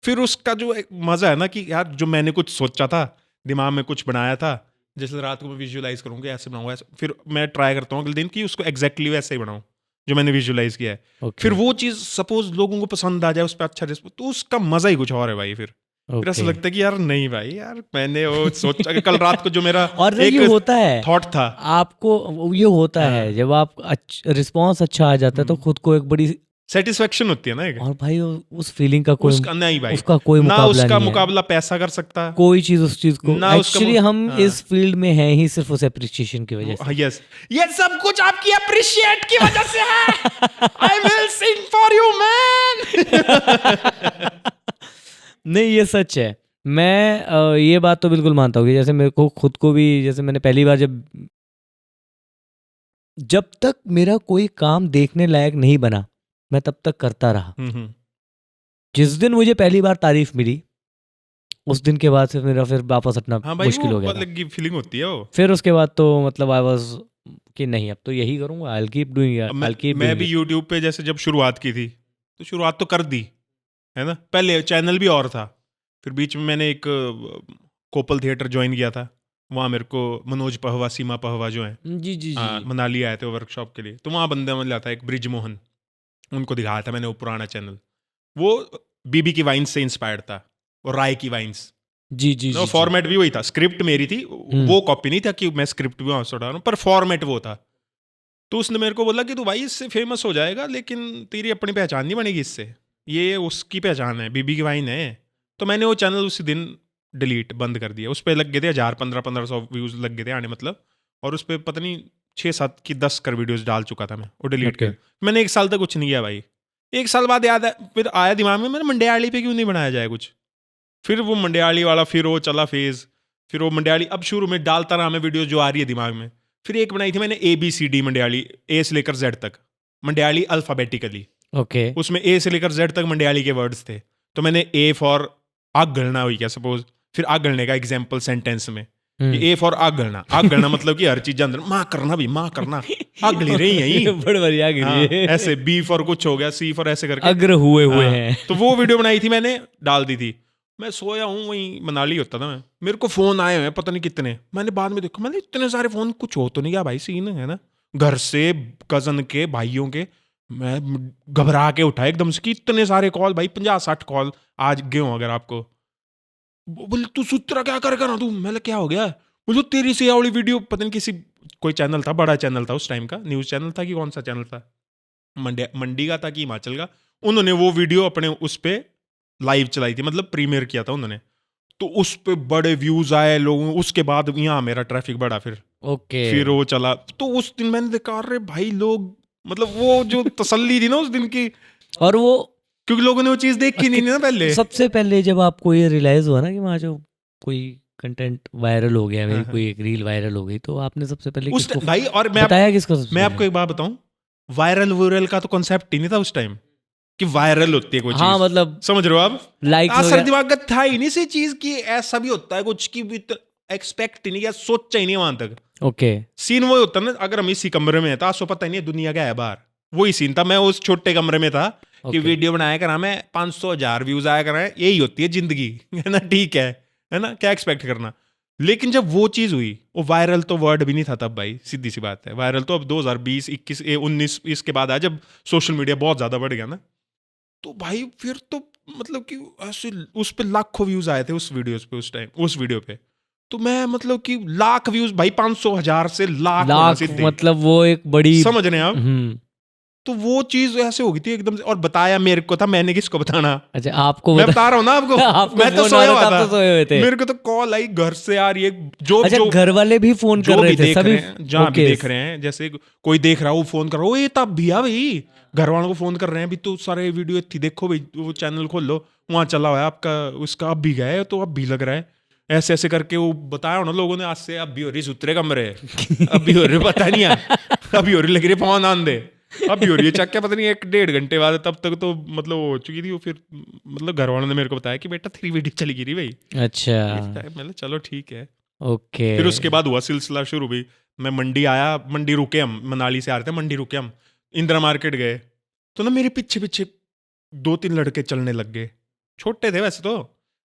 फिर उसका जो एक मज़ा है ना कि यार जो मैंने कुछ सोचा था, दिमाग में कुछ बनाया था, जैसे रात को मैं विजुअलाइज करूँगा ऐसे बनाऊंगा ऐसे, फिर मैं ट्राई करता हूँ अगले दिन कि उसको एग्जैक्टली वैसे ही बनाऊँ जो मैंने विजुअलाइज किया है। Okay. फिर वो चीज़ सपोज लोगों को पसंद आ जाए, उस पर अच्छा रिस्पॉन्स, तो उसका मज़ा ही कुछ और है भाई। फिर ऐसा Okay. लगता है कि यार नहीं भाई, यार मैंने वो सोचा कि कल रात को जो मेरा और एक ये होता है, थॉट था, आपको ये होता है जब आप रिस्पॉन्स अच्छा आ जाता है तो खुद को एक बड़ी सेटिस्फेक्शन होती है ना एक, और भाई उस फीलिंग का कोई उसका नहीं भाई, उसका कोई ना मुकाबला उसका नहीं है। मुकाबला पैसा कर सकता, कोई चीज उस चीज को, ना उसका एक्चुअली हम हाँ। इस फील्ड में हैं ही सिर्फ उस एप्रिसिएशन की वजह से। यस, ये सब कुछ आपकी अप्रिशिएट की वजह से है। I will sing for you man. नहीं, ये सच है। मैं ये बात तो बिल्कुल मानता हूँ कि जैसे मेरे को खुद को भी, जैसे मैंने पहली बार जब तक मेरा कोई काम देखने लायक नहीं बना, मैं तब तक करता रहा। जिस दिन मुझे पहली बार तारीफ मिली, उस दिन के बाद से मेरा फिर वापस हटना मुश्किल हो गया था। अलग फीलिंग होती है वो। फिर उसके बाद तो मतलब आई वाज कि नहीं, अब तो यही करूंगा, आई विल कीप डूइंग। मैं भी यूट्यूब पे जैसे जब शुरुआत की थी, तो शुरुआत तो कर दी है ना, पहले चैनल भी और था, फिर बीच में मैंने एक कोपल थिएटर ज्वाइन किया था, वहाँ मेरे को मनोज पहवा, सीमा पहवा जो है, जी मनाली आए थे वर्कशॉप के लिए, तो वहाँ बंदा मिल जाता है एक ब्रिज मोहन, उनको दिखाया था मैंने वो पुराना चैनल। वो बीबी की वाइन्स से इंस्पायर्ड था, और राय की वाइन्स। जी फॉर्मेट भी वही था, स्क्रिप्ट मेरी थी, वो कॉपी नहीं था कि मैं स्क्रिप्ट भी वहाँ से उठा रहा हूँ, पर फॉर्मेट वो था। तो उसने मेरे को बोला कि तू भाई इससे फेमस हो जाएगा, लेकिन तेरी अपनी पहचान नहीं बनेगी इससे, ये उसकी पहचान है, बीबी की वाइन है, तो मैंने वो चैनल उसी दिन डिलीट बंद कर दिया। उस पर लग गए थे 1000-1500 व्यूज़ लग गए थे आने मतलब, और उस पर पता नहीं 6-7 की 10 कर वीडियोस डाल चुका था मैं, वो डिलीट Okay. कर। मैंने 1 साल तक कुछ नहीं किया भाई। 1 साल बाद याद है, फिर आया दिमाग में, मैंने मंडियाली पे क्यों नहीं बनाया जाए कुछ। फिर वो मंडियाली वाला, फिर वो चला फेज़, फिर वो मंडियाली अब शुरू में डालता रहा मैं वीडियो जो आ रही है दिमाग में। फिर एक बनाई थी मैंने ABCD मंडियाली, A से लेकर Z तक, मंडियाली अल्फ़ाबेटिकली। ओके। उसमें A से लेकर Z तक मंडियाली के वर्ड्स थे। तो मैंने A फॉर आग गलना हुई क्या सपोज, फिर आग गलने का एग्जाम्पल सेंटेंस में, ये A फॉर आग गलना मतलब कि हर चीज अंदर माँ करना भी, माँ करना, आग गली रही है ये। बड़ बढ़िया गिरी हाँ, है। ऐसे B फॉर कुछ हो गया, C फॉर ऐसे करके अग्र हुए हाँ, हैं। तो वो वीडियो बनाई थी मैंने, डाल दी थी। मैं सोया हूँ वहीं मनाली होता था मैं, मेरे को फोन आए हुए हैं पता नहीं कितने। मैंने बाद में देखा, मैंने इतने सारे फोन, कुछ हो तो नहीं गया भाई, सीन है ना, घर से, कजन के, भाइयों के। मैं घबरा के उठा एकदम से कि इतने सारे कॉल भाई, 50-60 कॉल आज गए हों अगर आपको। बोले तू सूत्रा क्या कर रहा तू, मैं क्या हो गया, बोलो तेरी से वाली वीडियो, पता नहीं किसी कोई चैनल था, बड़ा चैनल था उस टाइम का, न्यूज़ चैनल था कि कौन सा चैनल था, मंडी का था कि हिमाचल का, उन्होंने वो वीडियो अपने उस पे लाइव चलाई थी, मतलब प्रीमियर किया था उन्होंने। तो उस पे बड़े व्यूज आए लोगों, उसके बाद यहाँ मेरा ट्रैफिक बढ़ा, ओके। फिर वो चला। तो उस दिन मैंने देखा, अरे भाई लोग, मतलब वो जो तसल्ली थी ना उस दिन की, और वो क्योंकि लोगों ने वो चीज देखी नहीं ना पहले। सबसे पहले जब आपको ये रियलाइज हुआ ना कि वहाँ जो कोई कंटेंट वायरल हो गया, मेरी हाँ, कोई एक रील वायरल हो गई, तो आपने सबसे पहले उस किसको भाई, और बताया, किसको सबसे मैं पहले? आपको एक बात बताऊं, वायरल का तो कॉन्सेप्ट ही नहीं था उस टाइम कि वायरल होती है कोई हाँ, चीज, मतलब समझ रहे हो आप? लाइक्स असर वगैरह। दिमाग का था ही नहीं सी चीज की ऐसा भी होता है कुछ, की एक्सपेक्ट ही नहीं किया, सोचा ही नहीं वहां तक। ओके। सीन वही होता ना, अगर हम इसी कमरे में था, सो पता ही नहीं है दुनिया क्या है बाहर। वही सीन था, मैं उस छोटे कमरे में था कि Okay. वीडियो बनाया करा मैं, 500,000 व्यूज आया करा, यही होती है जिंदगी, है ना, ठीक है ना, क्या एक्सपेक्ट करना। लेकिन जब वो चीज हुई, वो वायरल तो वर्ड भी नहीं था तब भाई, सीधी सी बात है। वायरल तो अब 2020, 21, 19 इसके बाद आया, जब सोशल मीडिया बहुत ज्यादा बढ़ गया ना। तो भाई फिर तो मतलब कि ऐसे उस पे लाखों व्यूज आए थे उस वीडियोस पे, उस टाइम उस वीडियो पे। तो मैं मतलब कि लाख व्यूज भाई, 500,000 से लाख होना लाख, सीधे, मतलब वो एक बड़ी। समझ रहे हैं आप? हम्म। तो वो चीज ऐसे हो गई थी एकदम से, और बताया मेरे को था, मैंने किसको बताना। अच्छा, आपको मैं बता रहा हूँ ना आपको, आपको मैं तो फोन आ सोया रहा हुआ था, आप था, तो सोए हुए थे। मेरे को तो कॉल आई घर से आ रही है, जो अच्छा, जो घर वाले भी फोन कर जो रहे भी थे देख सभी? रहे हैं, जहाँ भी Okay. देख रहे हैं, जैसे कोई देख रहा है वो फोन कर रहा है, ओ ये तब भी आ भाई, घर वालों को फोन कर रहे हैं, भी तो सारे वीडियो इतनी देखो भाई, वो चैनल खोल लो, वहाँ चला हुआ है आपका, उसका अब भी गए तो अब भी लग रहा है, ऐसे ऐसे करके वो बताया ना लोगों ने, आज से अब भी हो रही सूत्रे कमरे, अब भी हो रही पता नहीं है, अभी हो रही लग रही है फोन आन दे, अब भी हो रही है चक्के, पता नहीं 1-1.5 घंटे बाद, तब तक तो मतलब हो चुकी थी वो। फिर मतलब घर वालों ने मेरे को बताया कि बेटा 3 वीडियो चली गिरी भाई। अच्छा। मतलब चलो ठीक है। ओके। फिर उसके बाद हुआ सिलसिला शुरू भी, मैं मंडी आया, मंडी रुके हम, मनाली से आ रहे थे, मंडी रुके हम, इंदिरा मार्केट गए, तो ना मेरे पीछे पीछे 2-3 लड़के चलने लग गए, छोटे थे वैसे तो,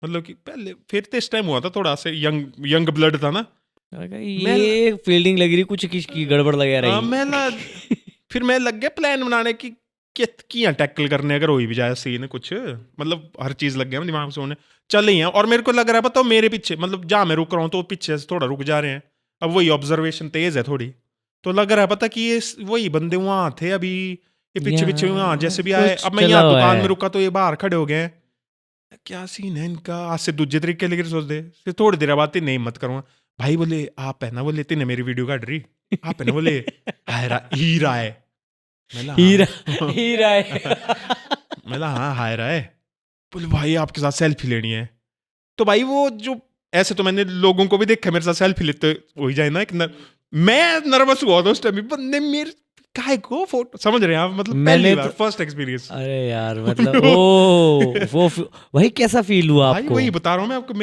मतलब कि पहले, फिर तो इस टाइम हुआ था थोड़ा से यंग ब्लड था ना। ये फील्डिंग लग रही, कुछ की गड़बड़ लगा रही। फिर मैं लग गया प्लान बनाने की किया टैकल करने, अगर हो भी जाए सीन कुछ, मतलब हर चीज लग गया दिमाग से होने, चल ही हैं। और मेरे को लग रहा है पता, मेरे पीछे, मतलब जहाँ मैं रुक रहा हूँ तो पीछे से थोड़ा रुक जा रहे हैं, अब वही ऑब्जर्वेशन तेज है थोड़ी, तो लग रहा है पता कि ये वही बंदे वहां थे अभी, ये पीछे पीछे वहां जैसे भी आए। कुछ अब मैं चला यहाँ हुआ दुकान है। में रुका तो ये बाहर खड़े हो गए हैं, क्या सीन है इनका, आज से दूसरे तरीके लेकर सोच दे। फिर थोड़ी देर बाद नहीं हिम्मत करूँगा भाई, बोले आप है ना, बोले तेने मेरी वीडियो काट रही, आप है ना, बोले हीरा है, हीरा हीरा है। मैं हाँ हायरा है, बोले भाई आपके साथ सेल्फी लेनी है। तो भाई वो जो ऐसे तो मैंने लोगों को भी देखा मेरे साथ सेल्फी लेते हो ही जाए ना, मैं नर्वस हुआ था उस टाइम, बंदे मेरे काहे को फोटो, समझ रहे हैं आप, मतलब पहली बार फर्स्ट एक्सपीरियंस। अरे यार, मतलब वो वही कैसा फील हुआ भाई आपको? वही बता रहा हूँ मैं आपको,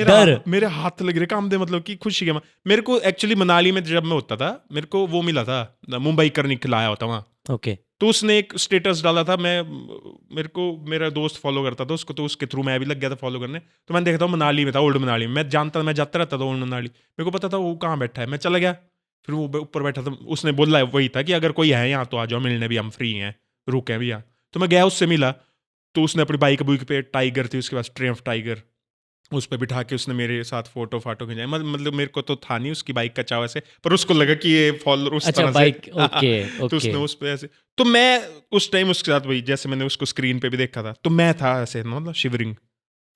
मेरे हाथ लग रहे काम दे, मतलब कि खुशी के मेरे को एक्चुअली मनाली में जब मैं होता था, मेरे को वो मिला था, मुंबई करने खिलाया होता वहाँ। ओके। तो उसने एक स्टेटस डाला था, मेरे को मेरा दोस्त फॉलो करता था उसको, तो उसके थ्रू मैं भी लग गया था फॉलो करने। तो मैंने देखा था मनाली में था, ओल्ड मनाली में, मैं जानता था, मैं जाता रहता था ओल्ड मनाली, मेरे को पता था वो कहाँ बैठा है, मैं चला गया। फिर वो ऊपर बैठा था, उसने बोला वही था कि अगर कोई है यहाँ तो आ जाओ मिलने भी, हम फ्री हैं, रुके हैं भैया। तो मैं गया, उससे मिला, तो उसने अपनी बाइक पे टाइगर थी उसके पास, ट्रियम्फ टाइगर, उस पर बिठा के उसने मेरे साथ फोटो खिंचाए। मतलब मेरे को तो था नहीं उसकी बाइक का चाव ऐसे, पर उसको लगा कि ये फॉलोअर उस अच्छा, तरह बाइक, से ओके तो उसने उस पे ऐसे, तो मैं उस टाइम उसके साथ वही, जैसे मैंने उसको स्क्रीन पे भी देखा था, तो मैं था ऐसे मतलब शिवरिंग,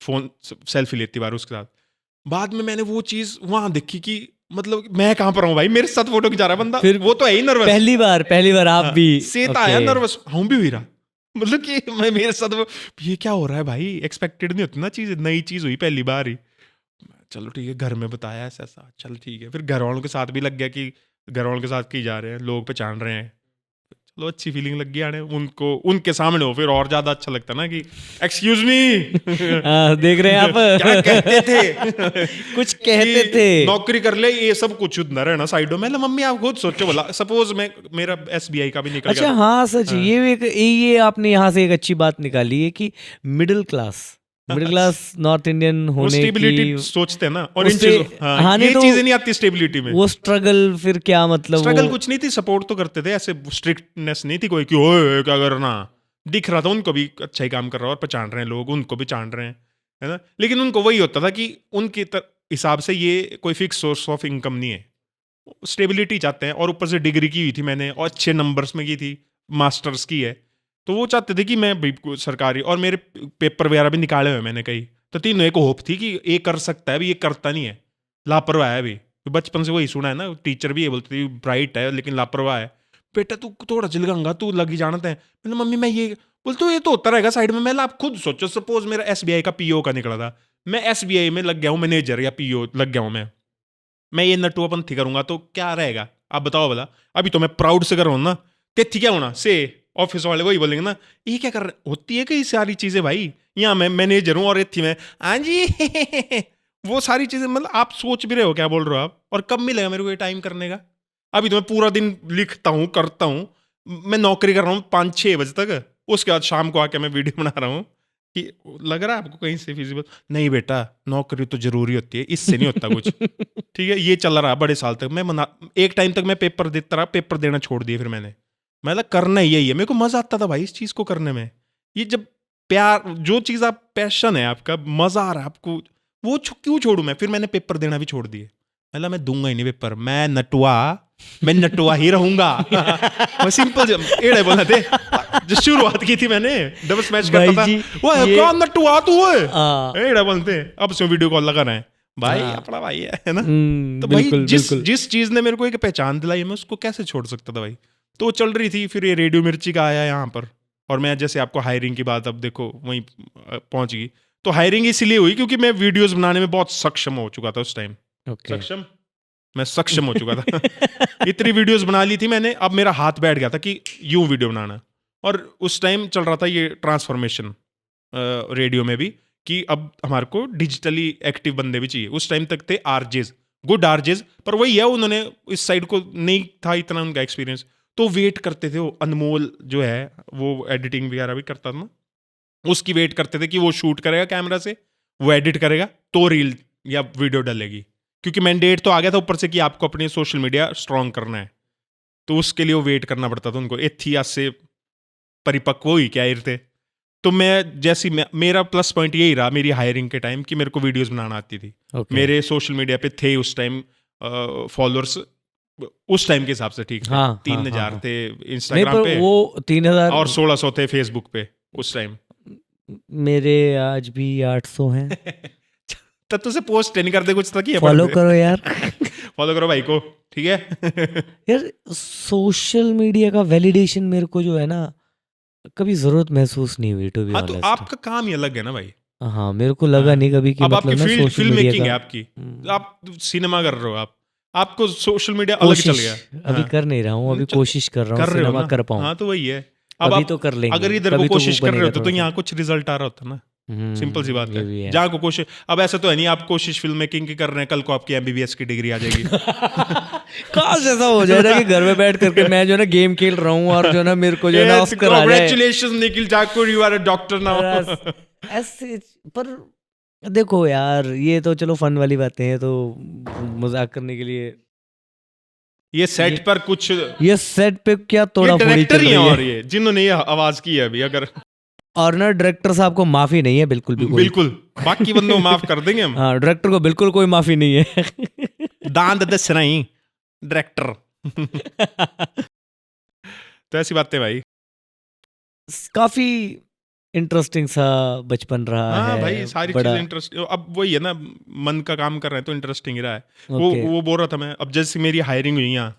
फ़ोन सेल्फी लेती बार उसके साथ। बाद में मैंने वो चीज़ वहाँ देखी कि मतलब मैं कहाँ पर हूँ भाई, मेरे साथ फ़ोटो खिंचा रहा है बंदा, फिर वो तो है ही नर्वस। पहली बार आप हाँ, भी सेता आया नर्वस, हूँ भी हुई रहा। मतलब कि मैं मेरे साथ वो ये क्या हो रहा है भाई, एक्सपेक्टेड नहीं होती ना चीज़, नई चीज़ हुई पहली बार ही। चलो ठीक है, घर में बताया ऐसा ऐसा, चल ठीक है। फिर घर वालों के साथ भी लग गया कि घर वालों के साथ कहीं जा रहे हैं, लोग पहचान रहे हैं, चलो अच्छी फीलिंग लग गई आने उनको, उनके सामने हो फिर और ज्यादा अच्छा लगता ना कि एक्सक्यूज मी देख रहे हैं आप क्या कहते थे कुछ कहते कि थे। नौकरी कर ले, ये सब कुछ न रहना साइडों में। मम्मी आप खुद सोचो भला, सपोज मैं मेरा SBI का भी निकल अच्छा गया। हाँ सच, हाँ। ये आपने यहाँ से एक अच्छी बात निकाली है कि मिडिल क्लास नॉर्थ इंडियन वो होने स्टेबिलिटी की सोचते हैं ना, और इन उससे चीजों, हाँ, नहीं ये तो चीजें नहीं आती स्टेबिलिटी में। वो स्ट्रगल फिर क्या मतलब स्ट्रगल वो कुछ नहीं थी, सपोर्ट तो करते थे, ऐसे स्ट्रिक्टनेस नहीं थी कोई कि ओए क्या करना। दिख रहा था उनको भी अच्छा ही काम कर रहा है और पहचान रहे हैं लोग, उनको भी जान रहे हैं, है ना। लेकिन उनको वही होता था कि उनके हिसाब से ये कोई फिक्स सोर्स ऑफ इनकम नहीं है, स्टेबिलिटी चाहते हैं। और ऊपर से डिग्री की हुई थी मैंने और अच्छे नंबर्स में की थी, मास्टर्स की है, तो वो चाहते थे कि मैं भी सरकारी, और मेरे पेपर वगैरह भी निकाले हुए मैंने कई, तो तीनों एक होप थी कि ये कर सकता है भी, ये करता नहीं है, लापरवाह है भी। बचपन से वही सुना है ना, टीचर भी ये बोलती थी ब्राइट है लेकिन लापरवाह है, बेटा तू थोड़ा जलगंगा, तू लग ही जानते हैं। मैंने मम्मी मैं ये बोलते, ये तो होता रहेगा साइड में। मैं आप खुद सोचो, सपोज मेरा SBI का PO का निकला था, मैं SBI में लग गया हूँ मैनेजर या PO लग गया हूँ मैं ये नटुआपंथी करूंगा तो क्या रहेगा, आप बताओ भला। अभी तो मैं प्राउड से कर रहा हूँ ना, तेथी क्या होना से ऑफिस वाले वही बोलेंगे ना, ये क्या कर रहे, होती है कई सारी चीजें भाई। यहाँ मैं मैनेजर हूँ और एथी में हाँ जी वो सारी चीजें, मतलब आप सोच भी रहे हो क्या बोल रहे हो आप, और कब मिलेगा मेरे को ये टाइम करने का। अभी तो मैं पूरा दिन लिखता हूँ करता हूँ, मैं नौकरी कर रहा हूँ 5-6 बजे तक, उसके बाद शाम को आके मैं वीडियो बना रहा हूँ। कि लग रहा है आपको कहीं से फिजिबल नहीं, बेटा नौकरी तो जरूरी होती है, इससे नहीं होता कुछ। ठीक है, ये चल रहा बड़े साल तक, एक टाइम तक मैं पेपर देता रहा, पेपर देना छोड़ दिया फिर मैंने। मतलब करना ही यही है, मेरे को मजा आता था भाई इस चीज को करने में। ये जब प्यार, जो चीज आप पैशन है आपका, मजा आ रहा है आपको, वो क्यों छोड़ू मैं। फिर मैंने पेपर देना भी छोड़ दिए, मतलब मैं दूंगा ही नहीं पेपर, मैं नटुआ ही रहूंगा मैं सिंपल एड़े बोला थे जो शुरुआत की थी मैंने, डबल स्मैश करता था, वो क्या नटुआ तू एड़े बोलते, अब से वीडियो कॉल लगा रहे हैं भाई, अपना भाई है ना। तो भाई जिस चीज ने मेरे को एक पहचान दिलाई, मैं उसको कैसे छोड़ सकता था भाई। तो चल रही थी, फिर ये रेडियो मिर्ची का आया यहाँ पर, और मैं जैसे आपको हायरिंग की बात अब देखो वहीं पहुंच गई। तो हायरिंग इसलिए हुई क्योंकि मैं वीडियोस बनाने में बहुत सक्षम हो चुका था उस टाइम। मैं सक्षम हो चुका था इतनी वीडियोस बना ली थी मैंने, अब मेरा हाथ बैठ गया था कि यूं वीडियो बनाना। और उस टाइम चल रहा था ये ट्रांसफॉर्मेशन रेडियो में भी, कि अब हमारे को डिजिटली एक्टिव बंदे भी चाहिए। उस टाइम तक थे आरजेज, गुड आरजेज, पर वही है, उन्होंने इस साइड को नहीं था इतना उनका एक्सपीरियंस, तो वेट करते थे। वो अनमोल जो है वो एडिटिंग वगैरह भी करता था ना, उसकी वेट करते थे कि वो शूट करेगा कैमरा से, वो एडिट करेगा तो रील या वीडियो डलेगी, क्योंकि मैंडेट तो आ गया था ऊपर से कि आपको अपने सोशल मीडिया स्ट्रॉन्ग करना है। तो उसके लिए वो वेट करना पड़ता था उनको, एथियास से परिपक्व हुई क्या थे। तो मैं जैसी मेरा प्लस पॉइंट यही रहा मेरी हायरिंग के टाइम, कि मेरे को वीडियोस बनाना आती थी। मेरे सोशल मीडिया पे थे उस टाइम फॉलोअर्स, उस टाइम के हिसाब से, ठीक है, 3,000 थे इंस्टाग्राम पे, वो 3,000 और 1,600 थे फेसबुक पे उस टाइम। मेरे आज भी 800 हैं तब तुझे पोस्ट नहीं करते कुछ था कि फॉलो करो यार फॉलो करो भाई को, ठीक है यार सोशल मीडिया का वैलिडेशन मेरे को जो है ना कभी जरूरत महसूस नहीं हुई, टू बी हाँ, तो ऑनेस्ट। आपका काम ही अलग है ना भाई। हाँ, मेरे को लगा नहीं कभी कि अब मतलब आपकी ना field social film media making है का आपकी, आप सिनेमा कर रहे हो, आपको सोशल मीडिया अलग चल गया। अभी कर नहीं रहा हूँ, अभी कोशिश कर रहा हूँ कर रहे हो सिनेमा ना, कर पाऊँ। हाँ तो वही है। अभी अब तो कर लेंगे, अगर इधर को कभी तो कोशिश वो कर रहे बनेगा होते तो थोड़ा यहाँ कुछ रिजल्ट आ रहा होता ना, सिंपल सी बात ये भी है। है। जहाँ को कोशिश, अब ऐसा तो है नहीं आप कोशिश फिल्म मेकिंग की कर रहे हैं, कल को आपकी MBBS की डिग्री आ जाएगी काश ऐसा हो जाए ना कि घर में बैठ करके मैं जो है ना गेम खेल रहा हूँ और जो है ना मेरे को जो है ना ऑस्कर आ जाए। Congratulations Nikhil Thakur, you are a doctor now. ऐसे पर देखो यार, ये तो चलो फन वाली बातें हैं, तो मजाक करने के लिए ये सेट पर कुछ, ये सेट पे क्या तोड़ा फोड़ी डायरेक्टर चल ही रही है, और है। ये जिन्होंने ये आवाज की है अभी, अगर और ना डायरेक्टर साहब को माफी नहीं है बिल्कुल भी कोई। बिल्कुल, बाकी बंदों को माफ कर देंगे हम। हाँ, डायरेक्टर को बिल्कुल कोई माफी नहीं है दांत दस नहीं डायरेक्टर तो ऐसी बातें भाई। काफी इंटरेस्टिंग सा बचपन रहा हाँ भाई, है, सारी बड़ा। चीजें इंटरेस्ट, अब वही है ना, मन का काम कर रहे हैं तो इंटरेस्टिंग ही रहा है। ओके। वो बोल रहा था मैं, अब जैसे मेरी हायरिंग हुई यहाँ,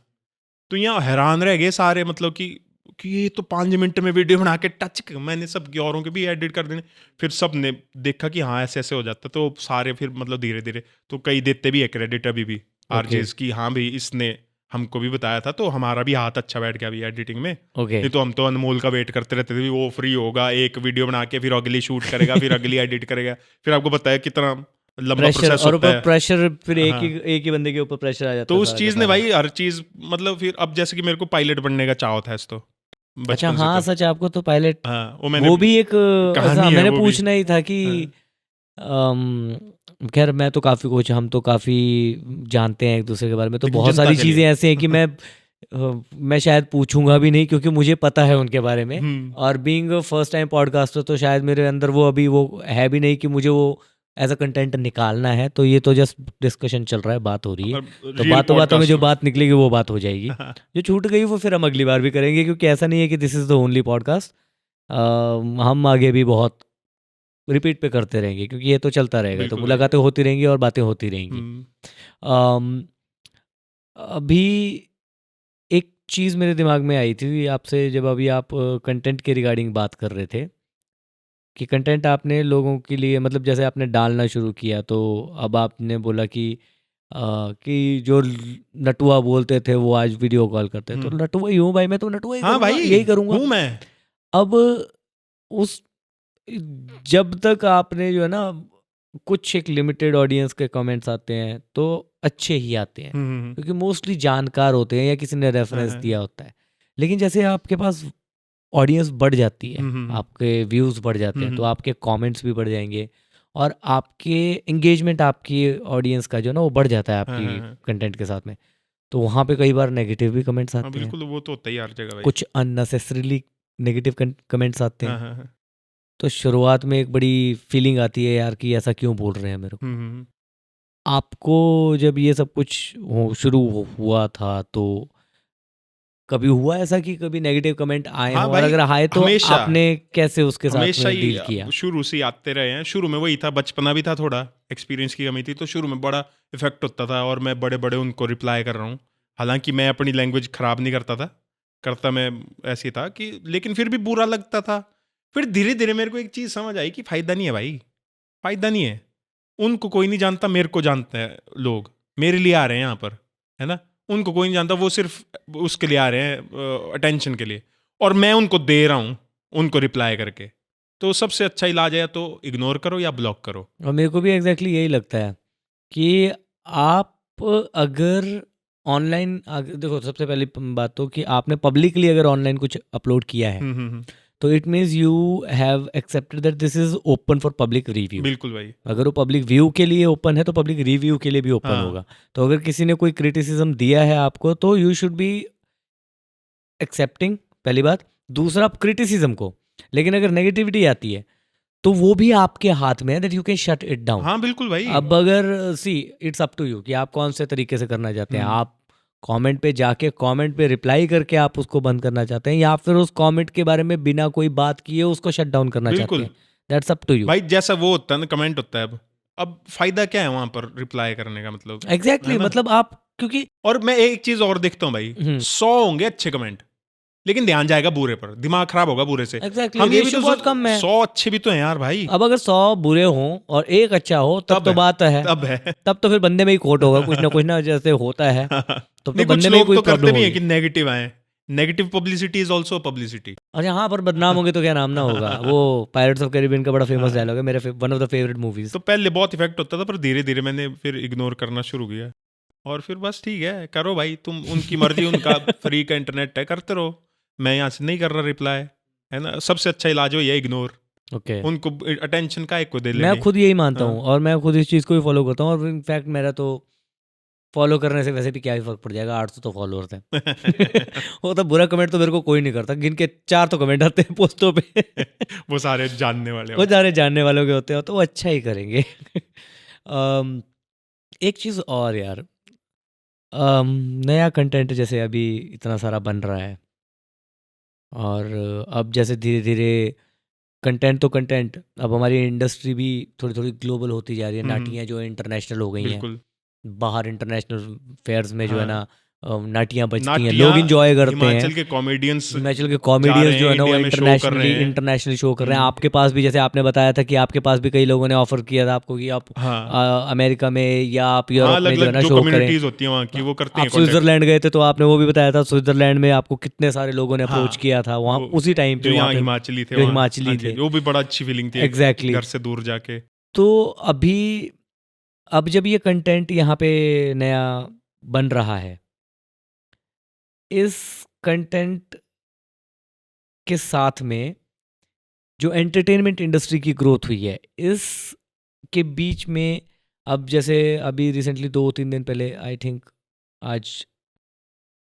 तो यहाँ हैरान रह गए सारे, मतलब कि ये तो 5 मिनट में वीडियो बना के मैंने सब औरों के भी एडिट कर देने। फिर सब ने देखा कि हाँ ऐसे ऐसे हो जाता, तो सारे फिर मतलब धीरे धीरे, तो कई देते भी है क्रेडिट अभी भी ओके। आरजेस की, हाँ भाई इसने हमको भी बताया था, तो हमारा भी हाथ अच्छा बैठ गया अभी एडिटिंग में। ओके। नहीं तो हम तो अनमोल का वेट करते रहते थे, वो फ्री होगा, एक वीडियो बना के फिर अगली शूट करेगा, फिर अगली एडिट करेगा, फिर आपको बताया कितना लंबा प्रेशर, प्रोसेस और होता ऊपर है। प्रेशर, फिर हाँ, एक ही बंदे के ऊपर प्रेशर आ जाता तो है उस सारा का चीज ने सारा। भाई हर चीज, मतलब फिर अब जैसे कि मेरे को पायलट बनने का चाव था, तो अच्छा, बचपन से हाँ तब। सच, आपको तो पायलट, हाँ, वो मैंने वो भी एक ऐसा कहानी है मैंने वो भी। पूछना ही था कि हाँ, खैर मैं तो काफ़ी कुछ, हम तो काफ़ी जानते हैं एक दूसरे के बारे में, तो लेकिन बहुत जनता सारी के चीज़ें लिए। ऐसी हैं कि मैं शायद पूछूंगा भी नहीं, क्योंकि मुझे पता है उनके बारे में। हम्म, और बीइंग फर्स्ट टाइम पॉडकास्टर, तो शायद मेरे अंदर वो अभी वो है भी नहीं कि मुझे वो एज अ कंटेंट निकालना है। तो ये तो जस्ट डिस्कशन चल रहा है, बात हो रही है। और तो रियल बातों बातों में जो पॉडकास्टर। बात निकलेगी वो बात हो जाएगी। जो छूट गई वो फिर हम अगली बार भी करेंगे, क्योंकि ऐसा नहीं है कि this is the only podcast. हम आगे भी बहुत रिपीट पे करते रहेंगे, क्योंकि ये तो चलता रहेगा, तो बिल्कुल भाई। मुलाकातें होती रहेंगी और बातें होती रहेंगी। हम्म, अम, अभी एक चीज़ मेरे दिमाग में आई थी आपसे, जब अभी आप कंटेंट के रिगार्डिंग बात कर रहे थे, कि कंटेंट आपने लोगों के लिए, मतलब जैसे आपने डालना शुरू किया, तो अब आपने बोला कि जो नटुआ बोलते थे वो आज वीडियो कॉल करते हैं, तो हम्म। नटुआ ही हूँ भाई, मैं तो नटुआ ही हाँ करूँगा, भाई, यही करूँगा। हूँ मैं। अब उस जब तक आपने जो है ना, कुछ एक लिमिटेड ऑडियंस के कमेंट्स आते हैं तो अच्छे ही आते हैं, हम्म, क्योंकि मोस्टली जानकार होते हैं या किसी ने हाँ, रेफरेंस हाँ, दिया होता है। लेकिन जैसे आपके पास ऑडियंस बढ़ जाती है, हम्म, आपके व्यूज़ बढ़ जाते हैं, तो हम्म, आपके कमेंट्स भी बढ़ जाएंगे, और आपके एंगेजमेंट, आपकी ऑडियंस का जो है ना वो बढ़ जाता है हाँ, आपकी हाँ, हाँ, कंटेंट के साथ में। तो वहाँ पे कई बार नेगेटिव भी कमेंट्स हाँ, आते हैं, बिल्कुल वो तो होता ही हर जगह भाई। कुछ अननेसेसरीली नेगेटिव कमेंट्स आते हाँ, हैं। हाँ, हाँ, तो शुरुआत में एक बड़ी फीलिंग आती है यार, कि ऐसा क्यों बोल रहे हैं मेरे को। हम्म। आपको जब ये सब कुछ हुआ था, तो कभी हुआ ऐसा कि कभी नेगेटिव कमेंट आए हाँ हों, और भाई, अगर आए तो हमेशा आपने कैसे उसके साथ हमेशा में ही डील किया? शुरू से ही आते रहे हैं। शुरू में वही था, बचपना भी था, थोड़ा एक्सपीरियंस की कमी थी, तो शुरू में बड़ा इफेक्ट होता था, और मैं बड़े बड़े उनको रिप्लाई कर रहा हूँ। हालांकि मैं अपनी लैंग्वेज खराब नहीं करता था, करता मैं ऐसे ही था कि, लेकिन फिर भी बुरा लगता था। फिर धीरे धीरे मेरे को एक चीज़ समझ आई कि फ़ायदा नहीं है भाई, फ़ायदा नहीं है। उनको कोई नहीं जानता, मेरे को जानते हैं लोग, मेरे लिए आ रहे हैं यहाँ पर, है ना। उनको कोई नहीं जानता, वो सिर्फ उसके लिए आ रहे हैं, अटेंशन के लिए, और मैं उनको दे रहा हूँ उनको रिप्लाई करके। तो सबसे अच्छा इलाज है, या तो इग्नोर करो या ब्लॉक करो। और मेरे को भी एग्जैक्टली यही लगता है कि आप अगर ऑनलाइन, देखो सबसे पहली बात तो, कि आपने पब्लिकली अगर ऑनलाइन कुछ अपलोड किया है, तो it means you have accepted that this is open for public review. बिल्कुल भाई। अगर वो पब्लिक व्यू के लिए ओपन है, तो पब्लिक रिव्यू के लिए भी ओपन हाँ, होगा। तो अगर किसी ने कोई क्रिटिसिज्म दिया है आपको, तो यू शुड बी एक्सेप्टिंग, पहली बात। दूसरा, क्रिटिसिज्म को, लेकिन अगर नेगेटिविटी आती है, तो वो भी आपके हाथ में है, that you can shut it down. हाँ, बिल्कुल भाई। अब अगर सी, इट्स अप टू यू कि आप कौन से तरीके से करना चाहते हैं। हम्म, आप कमेंट पे जाके कमेंट पे रिप्लाई करके आप उसको बंद करना चाहते हैं, या फिर उस कमेंट के बारे में बिना कोई बात किए उसको शट डाउन करना चाहते बिल्कुल हैं। That's up to you. भाई, जैसा वो होता है ना, कमेंट होता है, अब फायदा क्या है वहां पर रिप्लाई करने का, मतलब, है एग्जैक्टली, ना। मतलब आप, क्योंकि और मैं एक चीज और देखता हूँ भाई, 100 होंगे अच्छे कमेंट, लेकिन ध्यान जाएगा बुरे पर, दिमाग खराब होगा बुरे से। एग्जैक्टली हम ये भी रेशियो तो बहुत कम है। 100 अच्छे भी तो हैं यार भाई। अब अगर 100 बुरे हों और एक अच्छा हो, तब तब तो है, बात है। तब है। तब तो फिर बंदे में ही खोट होगा, कुछ ना जैसे होता है। तब तो नहीं, कुछ बंदे में ही लोग कोई तो करते प्रॉब्लम भी हैं होगी। कि नेगेटिव आए। Negative publicity is also publicity. और यहाँ पर बदनाम होंगे तो क्या नाम ना होगा। वो पायरेट्स ऑफ कैरिबियन का बड़ा फेमस डायलॉग है, मेरे one of the favourite movies. तो पहले बहुत इफेक्ट होता था, पर धीरे धीरे मैंने फिर इग्नोर करना शुरू किया। और फिर बस ठीक है, करो भाई, तुम उनकी मर्जी, उनका फ्री का इंटरनेट है, करते रहो। मैं यहाँ से नहीं कर रहा रिप्लाई, है ना। सबसे अच्छा इलाज वही है, इग्नोर। ओके। उनको अटेंशन का एक को दे मैं लेनी। खुद यही मानता हाँ। हूँ, और मैं खुद इस चीज़ को भी फॉलो करता हूँ। और इनफैक्ट मेरा तो फॉलो करने से वैसे भी क्या ही फर्क पड़ जाएगा, 800 तो फॉलोअर्स हैं। वो तो बुरा कमेंट तो मेरे को कोई नहीं करता, गिन के 4 तो कमेंट आते हैं पोस्टों पे। वो सारे जानने वाले वो हो। सारे जानने वालों के होते हैं, तो वो अच्छा ही करेंगे। अम, एक चीज़ और यार, नया कंटेंट जैसे अभी इतना सारा बन रहा है, और अब जैसे धीरे धीरे कंटेंट तो कंटेंट, अब हमारी इंडस्ट्री भी थोड़ी थोड़ी ग्लोबल होती जा रही है। हम्म, नाटियाँ जो इंटरनेशनल हो गई हैं, बिल्कुल। बाहर इंटरनेशनल फेयर्स में जो है हाँ, ना नाटियाँ बजती हैं, नाटिया लोग इंजॉय करते हैं। हिमाचल के कॉमेडियंस हिमाचल के जा कॉमेडियंस रहे जो हैं, है ना वो इंडिया में शो कर रहे हैं। इंटरनेशनली शो कर रहे हैं। हम्म, आपके पास भी, जैसे आपने बताया था कि आपके पास भी कई लोगों ने ऑफर किया था आपको कि आप हाँ अमेरिका में या आप हाँ, यूरोप अलग में जो है अलग ना जो शो करें। कम्युनिटीज होती हैं वहाँ की, वो करते आप हैं कॉन्टेक्ट। स्विट्जरलैंड गए थे तो आपने वो भी बताया था, स्विट्जरलैंड में आपको कितने सारे लोगों ने अप्रोच हाँ, किया था वहाँ वो उसी टाइम पे, जो वहाँ यहाँ पे हिमाचली थे जो वहाँ, हिमाचली हाँ जी, थे। वो भी बड़ा अच्छी फीलिंग थी एग्जैक्टली। घर से दूर जाके। तो अभी अब जब ये कंटेंट यहाँ पे नया बन रहा है, इस कंटेंट के साथ में जो एंटरटेनमेंट इंडस्ट्री की ग्रोथ हुई है, इस के बीच में, अब जैसे अभी रिसेंटली 2-3 दिन पहले, आई थिंक आज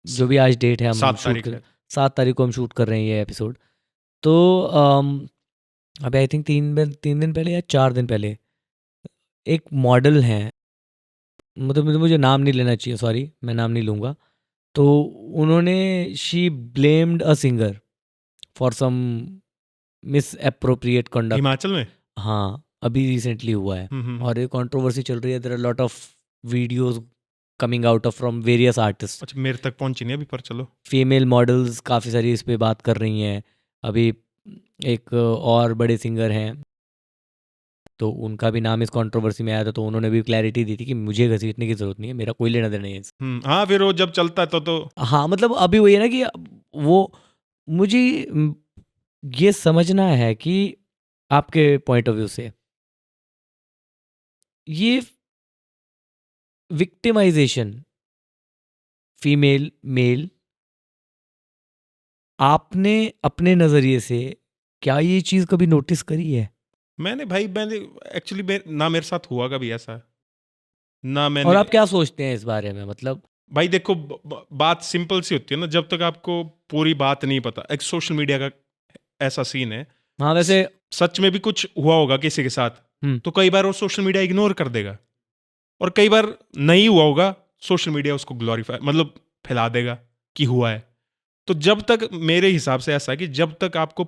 जो भी आज डेट है, हम 7 शूट तारीख कर है। 7 तारीख को हम शूट कर रहे हैं ये एपिसोड। तो अभी आई थिंक 3 दिन पहले या 4 दिन पहले एक मॉडल हैं, मतलब मुझे नाम नहीं लेना चाहिए, सॉरी मैं नाम नहीं लूँगा। तो उन्होंने, she blamed a singer for some mis appropriate conduct. Himachal में। हाँ, अभी रिसेंटली हुआ है हम्म। और ये कंट्रोवर्सी चल रही है। There are lot of videos coming out of from various artist. अच्छा, मेरे तक पहुंची नहीं अभी, पर चलो। फीमेल मॉडल्स काफ़ी सारी इस पे बात कर रही हैं। अभी एक और बड़े सिंगर हैं, तो उनका भी नाम इस कंट्रोवर्सी में आया था, तो उन्होंने भी क्लैरिटी दी थी कि मुझे घसीटने की ज़रूरत नहीं है, मेरा कोई लेना देना नहीं है इससे। हाँ, फिर वो जब चलता है तो हाँ, मतलब अभी वही है ना कि वो मुझे ये समझना है कि आपके पॉइंट ऑफ व्यू से ये विक्टिमाइजेशन, फीमेल मेल, आपने अपने नज़रिए से क्या ये चीज़ कभी नोटिस करी है? मैंने एक्चुअली ना मेरे साथ हुआ कभी ऐसा, ना और मैंने। आप क्या सोचते हैं इस बारे में? मतलब भाई देखो, बात सिंपल सी होती है ना, जब तक आपको पूरी बात नहीं पता। एक सोशल मीडिया का ऐसा सीन है, हाँ, वैसे सच में भी कुछ हुआ होगा किसी के साथ, हम्म, तो कई बार वो सोशल मीडिया इग्नोर कर देगा, और कई बार नहीं हुआ होगा, सोशल मीडिया उसको ग्लोरीफाई, मतलब फैला देगा कि हुआ है। तो जब तक, मेरे हिसाब से ऐसा है कि जब तक आपको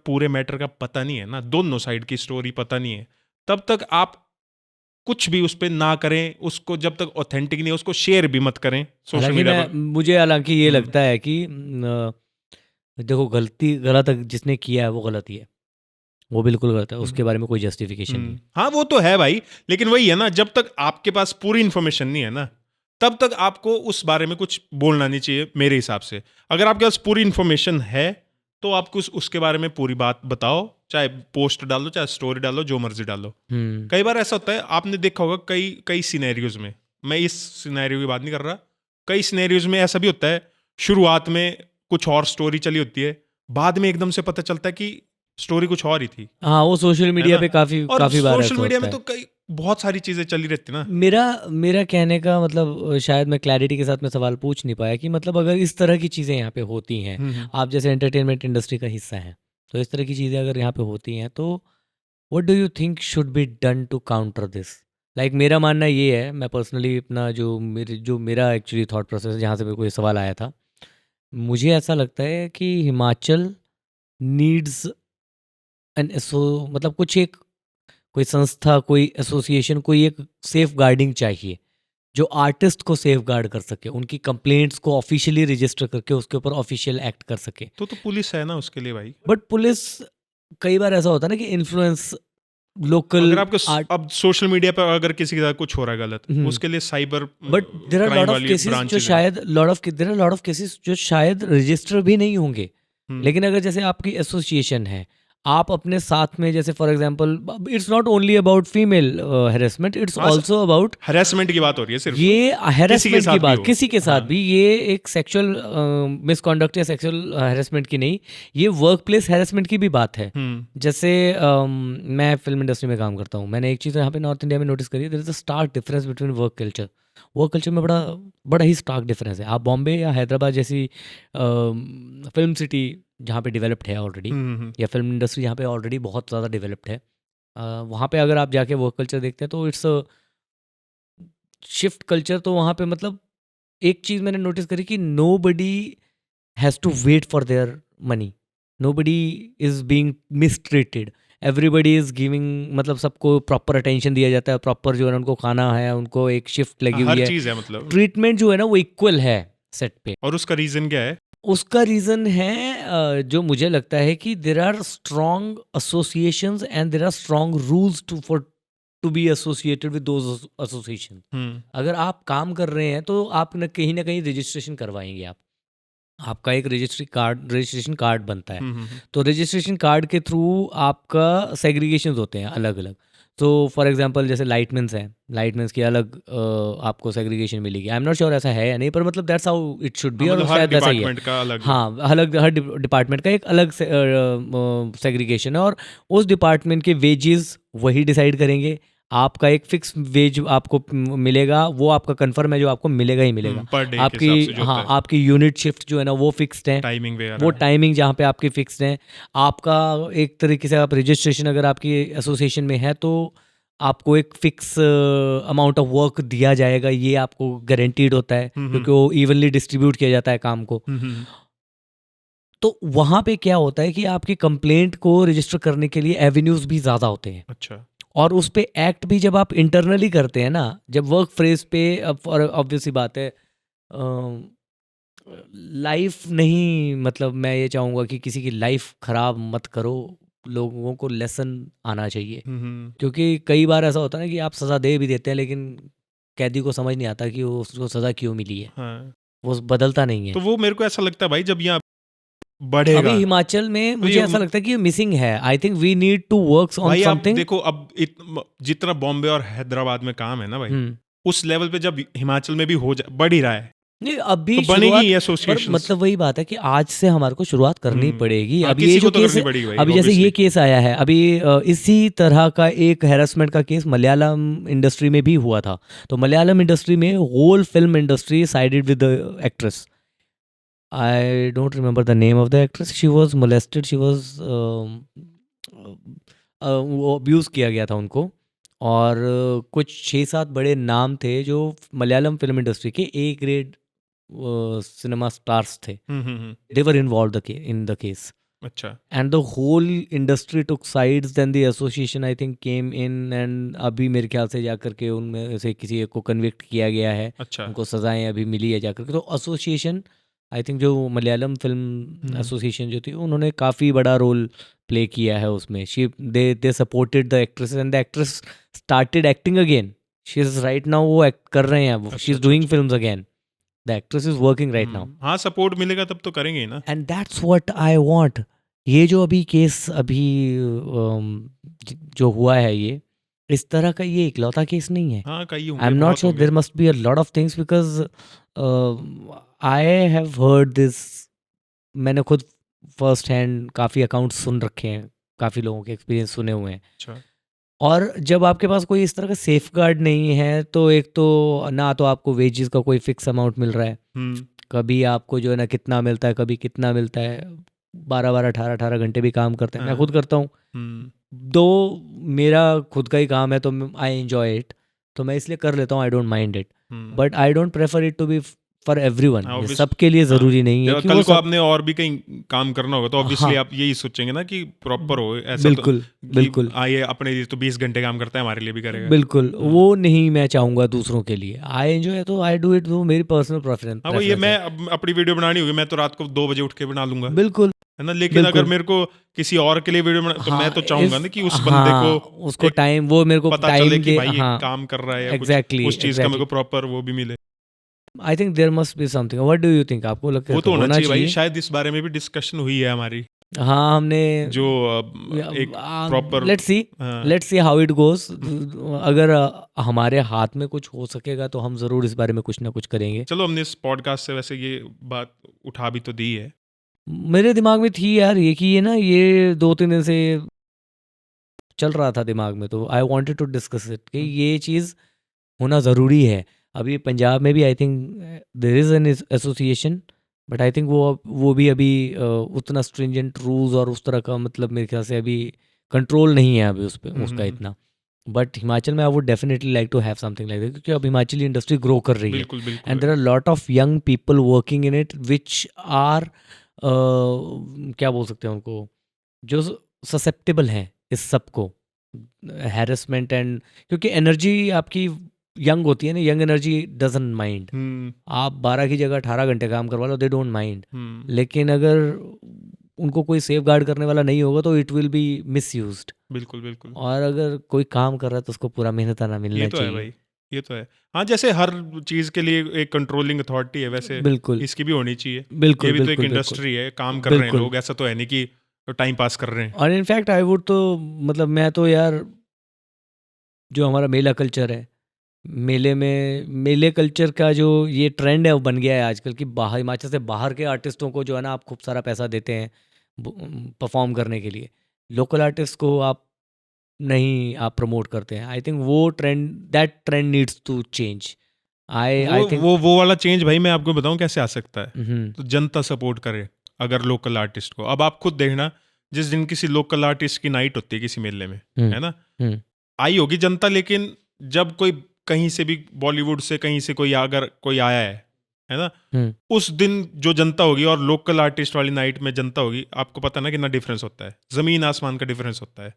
पूरे मैटर का पता नहीं है ना, दोनों साइड की स्टोरी पता नहीं है, तब तक आप कुछ भी उस पर ना करें। उसको जब तक ऑथेंटिक नहीं है, उसको शेयर भी मत करें सोशल हालांकि मीडिया मैं पर। मुझे हालांकि ये हम्म, लगता है कि देखो, गलत जिसने किया है वो गलत ही है, वो बिल्कुल गलत है, उसके बारे में कोई जस्टिफिकेशन नहीं है। हाँ, वो तो है भाई, लेकिन वही है ना, जब तक आपके पास पूरी इन्फॉर्मेशन नहीं है ना, तब तक आपको उस बारे में कुछ बोलना नहीं चाहिए मेरे हिसाब से। अगर आपके पास पूरी इन्फॉर्मेशन है, तो आपको उसके बारे में पूरी बात बताओ, चाहे पोस्ट डालो, चाहे स्टोरी डालो, जो मर्जी डालो। हम्म, कई बार ऐसा होता है, आपने देखा होगा कई कई सिनेरियोज में, मैं इस सिनेरियो की बात नहीं कर रहा, कई सिनेरियोज में ऐसा भी होता है, शुरुआत में कुछ और स्टोरी चली होती है, बाद में एकदम से पता चलता है कि स्टोरी कुछ और ही थी, हाँ, वो सोशल है मीडिया ना। पे काफ़ी और काफ़ी बार सोशल ऐसा मीडिया होता में है। तो कई बहुत सारी चीजें चली रहती ना। मेरा मेरा कहने का मतलब, शायद मैं क्लैरिटी के साथ में सवाल पूछ नहीं पाया कि मतलब अगर इस तरह की चीज़ें यहाँ पे होती हैं, आप जैसे एंटरटेनमेंट इंडस्ट्री का हिस्सा हैं, तो इस तरह की चीज़ें अगर यहाँ पे होती हैं, तो what do you think should be done to counter this? Like मेरा मानना ये है, मैं पर्सनली अपना जो मेरा एक्चुअली थॉट प्रोसेस, जहाँ से मेरे को ये सवाल आया था, मुझे ऐसा लगता है कि हिमाचल नीड्स एन एसो, मतलब कुछ एक, कोई संस्था, कोई एसोसिएशन, कोई एक सेफ गार्डिंग चाहिए जो आर्टिस्ट को सेफ गार्ड कर सके, उनकी कंप्लेंट्स को ऑफिशियली रजिस्टर करके उसके ऊपर ऑफिशियल एक्ट कर सके। तो पुलिस है ना उसके लिए भाई। बट पुलिस, कई बार ऐसा होता है ना कि इन्फ्लुएंस अगर लोकल आपको आर्ट, अब सोशल मीडिया पर अगर किसी के साथ कुछ हो रहा है गलत, उसके लिए cyber but there are crime lot of वाली केसेस जो ब्रांचेज हैं। शायद there are lot of cases जो शायद रजिस्टर भी नहीं होंगे। हम्म, लेकिन अगर जैसे आपकी एसोसिएशन है, आप अपने साथ में, जैसे for example, it's not only about female harassment, it's हाँ, आल्सो अबाउट, हरेसमेंट की बात हो रही है सिर्फ, ये हेरेसमेंट साथ की भी बात, हो। किसी के साथ हाँ। भी, ये एक सेक्सुअल मिसकॉन्डक्ट या सेक्सुअल हेरेसमेंट की नहीं, ये वर्क प्लेस हेरेसमेंट की भी बात है। जैसे मैं फिल्म इंडस्ट्री में काम करता हूँ, मैंने एक चीज़ यहाँ पे नॉर्थ इंडिया में नोटिस करी है, there is a stark difference between work culture में बड़ा बड़ा ही स्टार्क डिफरेंस है। आप बॉम्बे या हैदराबाद जैसी फिल्म सिटी जहाँ पे डेवलप्ड है ऑलरेडी, या फिल्म इंडस्ट्री जहाँ पे ऑलरेडी बहुत ज़्यादा डेवलप्ड है, वहाँ पे अगर आप जाके वर्क कल्चर देखते हैं तो इट्स शिफ्ट कल्चर। तो वहाँ पे मतलब एक चीज़ मैंने नोटिस करी कि nobody has to wait for their money. Nobody is being mistreated, everybody is giving, मतलब सबको प्रॉपर अटेंशन दिया जाता है, प्रॉपर जो है ना उनको खाना है, उनको एक शिफ्ट लगी हुई हर है, चीज है मतलब। ट्रीटमेंट जो है ना वो इक्वल है सेट पे। और उसका रीजन क्या है? उसका रीज़न है जो मुझे लगता है कि there are strong associations and there are strong rules to be associated with those association. अगर आप काम कर रहे हैं तो आप न कहीं रजिस्ट्रेशन करवाएंगे, आपका एक रजिस्ट्रेशन कार्ड बनता है। तो रजिस्ट्रेशन कार्ड के थ्रू आपका सेग्रीगेशंस होते हैं अलग अलग। तो फॉर एग्जांपल जैसे लाइटमेंस हैं, लाइटमेंस की अलग आपको सेग्रीगेशन मिलेगी। आई एम नॉट श्योर ऐसा है या नहीं, पर मतलब that's how it should be, और मतलब हर शायद वैसा ही है। डिपार्टमेंट का अलग। हाँ, अलग हर डिपार्टमेंट का एक अलग सेग्रीगेशन है, और उस डिपार्टमेंट के वेजेस वही डिसाइड करेंगे। आपका एक फिक्स वेज आपको मिलेगा, वो आपका कंफर्म है, जो आपको मिलेगा ही मिलेगा। पर डे के आपकी हिसाब से जो हाँ होता है, आपकी यूनिट शिफ्ट जो है ना वो फिक्स्ड है, टाइमिंग वो वगैरह। टाइमिंग जहाँ पे आपकी फिक्स्ड है। आपका एक तरीके से आप रजिस्ट्रेशन अगर आपकी एसोसिएशन में है तो आपको एक फिक्स अमाउंट ऑफ वर्क दिया जाएगा, ये आपको गारंटीड होता है, क्योंकि वो इवनली डिस्ट्रीब्यूट किया जाता है काम को। तो वहाँ पे क्या होता है कि आपकी कंप्लेंट को रजिस्टर करने के लिए एवेन्यूज़ भी ज़्यादा होते हैं। अच्छा। और उस पे एक्ट भी जब आप इंटरनली करते हैं ना, जब वर्क फ्रेज पे, और ऑब्वियस सी बात है, लाइफ नहीं, मतलब मैं ये चाहूँगा कि किसी की लाइफ ख़राब मत करो, लोगों को लेसन आना चाहिए। क्योंकि कई बार ऐसा होता है ना कि आप सज़ा दे भी देते हैं, लेकिन कैदी को समझ नहीं आता कि वो उसको सज़ा क्यों मिली है। हाँ। वो बदलता नहीं है। तो वो मेरे को ऐसा लगता है भाई, जब यहाँ अभी बढ़ेगा हिमाचल में मुझे ये ऐसा लगता है कि मिसिंग है। I think we need to work on भाई, आप समथिंग। देखो अब जितना बॉम्बे और हैदराबाद में काम है ना भाई, उस लेवल पे जब हिमाचल में भी बढ़ ही रहा है, नहीं, अभी तो बनेगी शुरुआत, एसोसिएशन। मतलब वही बात है कि आज से हमारे को शुरुआत करनी पड़ेगी। अभी किसी ये जो को तो केस करनी पड़ेगी भाई, अभी जैसे ये obviously। केस आया है अभी, इसी तरह का एक हैरेसमेंट का केस मलयालम इंडस्ट्री में भी हुआ था। तो मलयालम इंडस्ट्री में whole film industry sided with the actress. I don't remember the name of the actress. She was molested, she was वो अब्यूज़ किया गया था उनको। और कुछ 6-7 बड़े नाम थे जो मलयालम फिल्म इंडस्ट्री के ए ग्रेड सिनेमा स्टार्स थे। They were involve in the case, अच्छा। And the whole industry took sides. Then the association I think came in, and अभी मेरे ख्याल से जाकर के उनमें से किसी एक को कन्विक्ट किया गया है। अच्छा। उनको सजाएं अभी मिली है जाकर के। तो एसोसिएशन, आई थिंक जो मलयालम फिल्म एसोसिएशन जो थी, उन्होंने काफ़ी बड़ा रोल प्ले किया है उसमें। They supported the actress, and the actress started acting again. She is right now, वो एक्ट कर रहे हैं, she is doing films again. The actress is working right now. हाँ, सपोर्ट मिलेगा तब तो करेंगे ही ना। And that's what I want. ये जो अभी केस अभी जो हुआ है, ये इस तरह का ये इकलौता केस नहीं है। हाँ, कई होंगे, आई एम नॉट बहुत श्योर, होंगे। There must be a lot of things, because I have heard this. मैंने खुद फर्स्ट हैंड काफ़ी अकाउंट्स सुन रखे हैं, काफ़ी लोगों के एक्सपीरियंस सुने हुए हैं। अच्छा। और जब आपके पास कोई इस तरह का सेफ गार्ड नहीं है, तो एक तो ना तो आपको वेजेस का कोई फिक्स अमाउंट मिल रहा है, कभी आपको जो है ना कितना मिलता है, कभी कितना मिलता है। 12-12, 18-18 घंटे भी काम करते हैं। मैं खुद करता हूँ, दो मेरा खुद का ही काम है, तो आई एंजॉय इट, तो मैं इसलिए कर लेता हूँ। I don't mind it, but I don't prefer it to be for everyone. ये सबके लिए ज़रूरी नहीं है कि कल वो को आपने और भी कहीं काम करना होगा तो ऑब्वियसली आप यही सोचेंगे ना कि प्रॉपर हो। ऐसा बिल्कुल तो बिल्कुल, ये अपने लिए तो 20 घंटे काम करता है, हमारे लिए भी करेगा। बिल्कुल वो नहीं मैं चाहूँगा दूसरों के लिए। आई एंजॉय, तो आई डू इट, वो मेरी पर्सनल प्रेफरेंस। हाँ, ये मैं अपनी वीडियो बनानी होगी, मैं तो रात को 2 बजे उठ के बना लूंगा, बिल्कुल है ना। लेकिन अगर मेरे को किसी और के लिए वीडियो बना, तो मैं तो चाहूंगा ना कि उस बंदे को उसको टाइम, वो मेरे को पता चले टाइम कि दे। भाई ये हाँ, काम कर रहा है या एग्जैक्टली, कुछ उस चीज का मेरे को प्रॉपर वो भी मिले। I think there must be something. What do you think? आपको लगता है वो तो होना चाहिए भाई। चाहिए? शायद इस बारे में भी डिस्कशन हुई है हमारी, हाँ, हमने जो एक proper let's see how it goes. अगर हमारे हाथ में कुछ हो सकेगा तो हम ज़रूर इस बारे में कुछ ना कुछ करेंगे। चलो, हमने इस पॉडकास्ट से वैसे ये बात उठा भी तो दी है। मेरे दिमाग में थी यार ये कि ये ना, ये 2-3 दिन से चल रहा था दिमाग में, तो I wanted to discuss it कि ये चीज़ होना ज़रूरी है। अभी पंजाब में भी I think there is an association, but I think वो भी अभी उतना स्ट्रिंजेंट रूल्स और उस तरह का, मतलब मेरे ख्याल से अभी कंट्रोल नहीं है अभी उस पर उसका इतना। बट हिमाचल में I would definitely like to have something like that, क्योंकि अब हिमाचली इंडस्ट्री ग्रो कर रही है, बिल्कुल बिल्कुल। And there are lot of young people working in it which are क्या बोल सकते हैं उनको, जो ससेप्टेबल हैं इस सब को, हैरेसमेंट एंड, क्योंकि एनर्जी आपकी यंग होती है ना, यंग एनर्जी डजंट माइंड। आप 12 की जगह 18 घंटे काम करवा लो, दे डोंट माइंड। लेकिन अगर उनको कोई सेफ गार्ड करने वाला नहीं होगा तो इट विल बी मिसयूज्ड। बिल्कुल बिल्कुल, और अगर कोई काम कर रहा है तो उसको पूरा मेहनताना मिलना ये तो है चाहिए। भाई, ये तो है। हाँ, जैसे हर चीज के लिए एक कंट्रोलिंग अथॉरिटी है, वैसे बिल्कुल इसकी भी होनी चाहिए। बिल्कुल ये भी तो एक बिल्कुल बिल्कुल इंडस्ट्री है, काम कर रहे हैं बिल्कुल। लोग, ऐसा तो है नहीं कि टाइम पास कर रहे हैं। और इनफैक्ट आई वुड तो मतलब मैं तो यार, जो हमारा मेला कल्चर है, मेले कल्चर का जो ये ट्रेंड है वो बन गया है आजकल की, बाहर हिमाचल से बाहर के आर्टिस्टों को जो है ना आप खूब सारा पैसा देते हैं परफॉर्म करने के लिए, लोकल आर्टिस्ट को आप नहीं, आप प्रमोट करते हैं। आई थिंक वो trend, that trend needs to change. I think वो वाला चेंज भाई मैं आपको बताऊं कैसे आ सकता है। तो जनता सपोर्ट करे अगर लोकल आर्टिस्ट को। अब आप खुद देखना, जिस दिन किसी लोकल आर्टिस्ट की नाइट होती है किसी मेले में, है ना, आई होगी जनता, लेकिन जब कोई कहीं से भी बॉलीवुड से कहीं से कोई अगर कोई आया है ना, उस दिन जो जनता होगी और लोकल आर्टिस्ट वाली नाइट में जनता होगी, आपको पता ना कितना डिफरेंस होता है, जमीन आसमान का डिफरेंस होता है।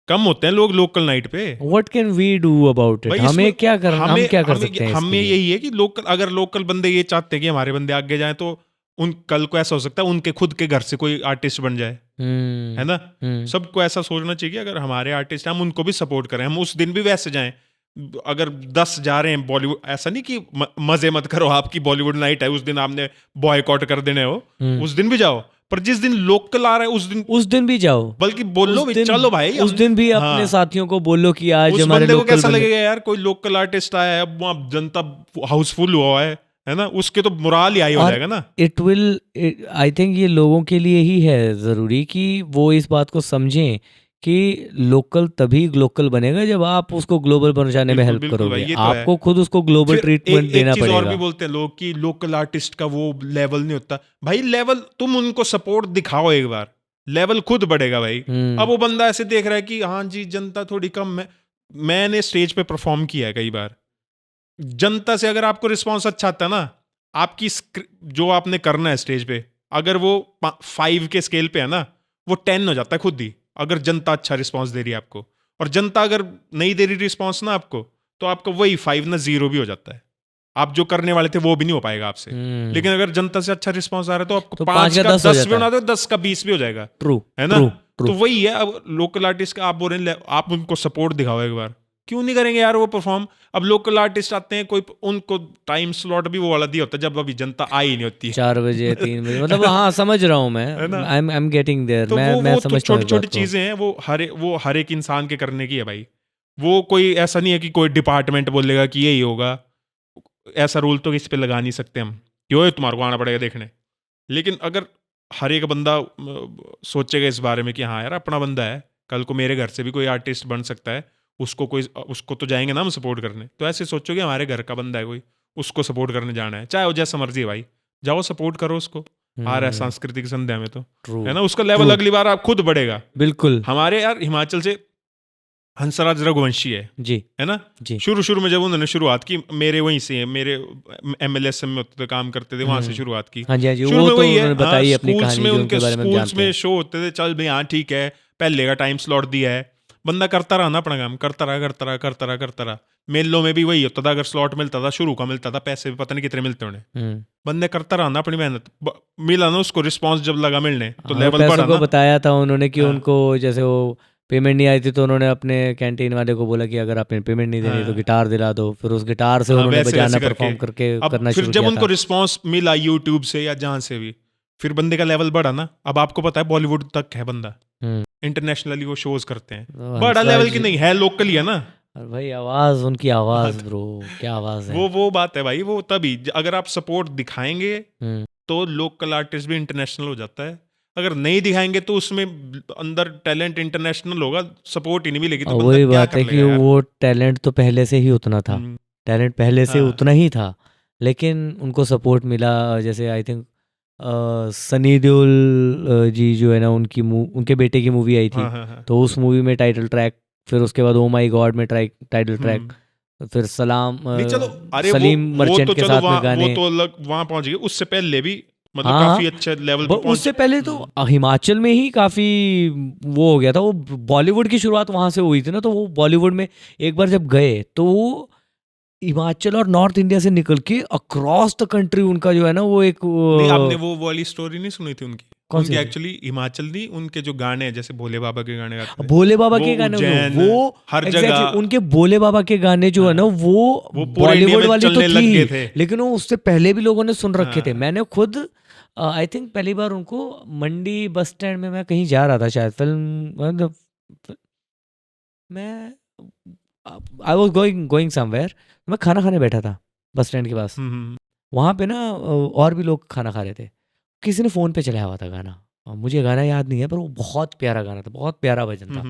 कम होते हैं लोग लोकल नाइट पे। What can we do about it? भाई हमें इसमें क्या कर हम क्या कर सकते हैं हमें इसके लिए? यही है कि लोकल, अगर लोकल बंदे ये चाहते हैं कि हमारे बंदे आगे जाएं, तो उन कल को ऐसा हो सकता है उनके खुद के घर से कोई आर्टिस्ट बन जाए, है ना। सबको ऐसा सोचना चाहिए कि अगर हमारे आर्टिस्ट हैं हम उनको भी सपोर्ट करें, हम उस दिन भी वैसे जाएं। अगर 10 जा रहे हैं बॉलीवुड, ऐसा नहीं कि मजे मत करो, आपकी बॉलीवुड नाइट है उस दिन आपने बॉयकॉट कर देने हो, उस दिन भी जाओ, पर जिस दिन लोकल आ रहा है उस दिन भी जाओ, बल्कि बोलो भी, चलो भाई उस दिन भी अपने हाँ, साथियों को बोलो कि आज उस हमारे बंदे को लोकल कैसा लगेगा यार, कोई लोकल आर्टिस्ट आया है, अब वहाँ जनता हाउसफुल हुआ है ना, उसके तो मुराल ही आई हो जाएगा ना। इट विल, आई थिंक ये लोगों के लिए ही है ज़रूरी कि वो इस बात को समझें कि लोकल तभी लोकल बनेगा जब आप उसको ग्लोबल पहुंचाने में हेल्प बिल्कुल भाई, करोगे। ये तो है। आपको खुद उसको ग्लोबल फिर ट्रीटमेंट देना एक चीज और भी पड़ेगा। बोलते हैं लोग कि लोकल आर्टिस्ट का वो लेवल नहीं होता। भाई लेवल, तुम उनको सपोर्ट दिखाओ एक बार, लेवल खुद बढ़ेगा भाई। अब वो बंदा ऐसे देख रहा है कि हाँ जी जनता थोड़ी कम है। मैंने स्टेज पे परफॉर्म किया है कई बार, जनता से अगर आपको रिस्पॉन्स अच्छा आता है ना, आपकी जो आपने करना है स्टेज पे, अगर वो 5 के स्केल पे है ना, वो 10 हो जाता है खुद ही, अगर जनता अच्छा रिस्पॉन्स दे रही है आपको। और जनता अगर नहीं दे रही रिस्पॉन्स ना आपको, तो आपका वही 5 ना 0 भी हो जाता है। आप जो करने वाले थे वो भी नहीं हो पाएगा आपसे। लेकिन अगर जनता से अच्छा रिस्पॉन्स आ रहा है तो आपको तो 5 का 10 भी है। होना, तो 10 का 20 भी हो जाएगा। ट्रू, है ना। तो वही है, अब लोकल आर्टिस्ट का आप बोल रहे हैं, आप उनको सपोर्ट दिखाओ एक बार, क्यों नहीं करेंगे यार वो परफॉर्म। अब लोकल आर्टिस्ट आते हैं, कोई उनको टाइम स्लॉट भी वो वाला दिया होता है जब अभी जनता आई नहीं होती है, 4 बजे 3 बजे, मतलब हाँ समझ रहा हूँ मैं, आई एम गेटिंग देयर। तो मैं वो समझता हूँ छोटी छोटी चीजें हैं, वो हर एक इंसान के करने की है भाई। वो कोई ऐसा नहीं है कि कोई डिपार्टमेंट बोलेगा कि यही होगा, ऐसा रूल तो किसी पे लगा नहीं सकते हम, क्यों तुम्हारे को आना पड़ेगा देखने। लेकिन अगर हर एक बंदा सोचेगा इस बारे में कि हाँ यार अपना बंदा है, कल को मेरे घर से भी कोई आर्टिस्ट बन सकता है, उसको तो जाएंगे ना हम सपोर्ट करने। तो ऐसे सोचोगे हमारे घर का बंदा है कोई, उसको सपोर्ट करने जाना है, चाहे वो जैसा मर्जी है भाई, जाओ सपोर्ट करो उसको। आ रहा है सांस्कृतिक संध्या में तो, है ना, उसका लेवल अगली बार आप खुद बढ़ेगा। बिल्कुल। हमारे यार हिमाचल से हंसराज रघुवंशी है जी, है ना जी। शुरू में जब उन्होंने शुरुआत की, मेरे वहीं से है, मेरे MLSM में होते थे, काम करते थे, वहां से शुरुआत की। हाँ जी, हाँ जी, शुरू वो में तो वही है, उन्होंने बताई अपनी स्कूल्स कहानी में, जो उनके बारे में हम स्कूल्स जानते में हैं। शो होते थे, चल भाई हाँ ठीक है, पहले का टाइम स्लॉट दिया है, बंदा करता रहा ना अपना काम, करता रहा। मेलों में भी वही होता था, अगर स्लॉट मिलता था, शुरू का मिलता था, पैसे भी पता नहीं कितने मिलते उन्हें, बंदे करता रहा ना अपनी मेहनत, मिला ना उसको रिस्पॉन्स जब लगा मिलने, तो लेवल बढ़ा को ना। बताया था उन्होंने कि उनको जैसे वो पेमेंट नहीं आई थी, तो उन्होंने अपने कैंटीन वाले को बोला कि अगर आपने पेमेंट नहीं देनी तो गिटार दिला दो, फिर उस गिटार से उन्होंने बजाना परफॉर्म करके करना शुरू किया। फिर जब उनको रिस्पॉन्स मिला यूट्यूब से या जहां से भी, फिर बंदे का लेवल बढ़ा ना। अब आपको पता है बॉलीवुड तक है बंदा, इंटरनेशनली वो शोज करते हैं, बड़ा लेवल की नहीं है, लोकल ही है ना। और भाई आवाज, उनकी आवाज ब्रो, क्या आवाज है। वो बात है भाई, वो तभी अगर आप सपोर्ट दिखाएंगे तो लोकल आर्टिस्ट भी इंटरनेशनल हो जाता है। अगर नहीं दिखाएंगे तो उसमें अंदर टैलेंट इंटरनेशनल होगा, सपोर्ट ही नहीं मिलेगी, तो वही बंदा क्या बात कर है लेगा कि यार? वो टैलेंट तो पहले से ही उतना था, टैलेंट पहले से उतना ही था, लेकिन उनको सपोर्ट मिला। जैसे आई थिंक सनी देओल जी जो है ना, उनके बेटे की मूवी आई थी, तो उस मूवी में टाइटल ट्रैक, फिर उसके बाद ओ माई गॉड में टाइटल ट्रैक, फिर सलीम मर्चेंट के साथ में गाने। वो तो अलग वहां पहुंच गए। उससे पहले भी मतलब हाँ, काफी अच्छे लेवल पे पहुंच। उससे पहले तो हिमाचल में ही काफी वो हो गया था। वो बॉलीवुड की शुरुआत वहां से हुई थी ना, तो वो बॉलीवुड में एक बार जब गए तो वो हिमाचल और नॉर्थ इंडिया से निकल के अक्रॉस द कंट्री उनका जो है ना वो एक नहीं, आपने वो वाली स्टोरी नहीं सुनी थी उनकी? कौन सी उनके थी? एक्चुअली हिमाचल नहीं, उनके जो गाने हैं जैसे भोले बाबा के गाने गाते थे, भोले बाबा वो के गाने उज्जैन, वो हर एग्जैक्टली जगह उनके भोले बाबा के गाने जो है ना वो वो पूरे इंडिया बॉलीवुड में वाली तो चलने लग गए थी, थे। लेकिन वो उससे पहले भी लोगों ने सुन रखे थे। हाँ। मैंने खुद आई थिंक पहली बार उनको मंडी बस स्टैंड में, मैं कहीं जा रहा था शायद फिल्म, मतलब मैं आई वॉज गोइंग समवेयर, मैं खाना खाने बैठा था बस स्टैंड के पास। वहाँ पे ना और भी लोग खाना खा रहे थे, किसी ने फ़ोन पे चलाया हुआ था गाना, और मुझे गाना याद नहीं है पर वो बहुत प्यारा गाना था, बहुत प्यारा भजन था।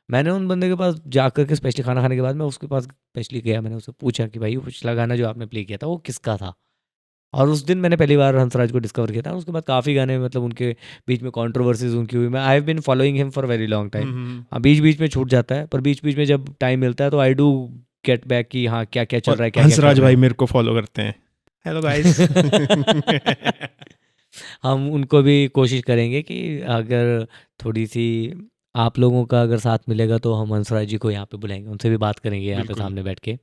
मैंने उन बंदे के पास जाकर के स्पेशली खाना खाने के बाद मैं उसके पास स्पेशली गया, मैंने उससे पूछा कि भाई वो पिछला गाना जो आपने प्ले किया था वो किसका था। और उस दिन मैंने पहली बार हंसराज को डिस्कवर किया था। उसके बाद काफ़ी गाने मतलब उनके बीच में कंट्रोवर्सीज उनकी हुई। मैं I have been following him for very long time. हाँ, बीच बीच में छूट जाता है, पर बीच बीच में जब टाइम मिलता है तो आई डू गेट बैक कि हाँ क्या क्या चल रहा है, क्या क्या हंसराज कर रहे भाई हैं। मेरे को फॉलो करते हैं, हेलो गाइस। हम उनको भी कोशिश करेंगे कि अगर थोड़ी सी आप लोगों का अगर साथ मिलेगा तो हम हंसराज जी को यहाँ पे बुलाएंगे, उनसे भी बात करेंगे यहाँ पे बिल्कुल। सामने बैठ के।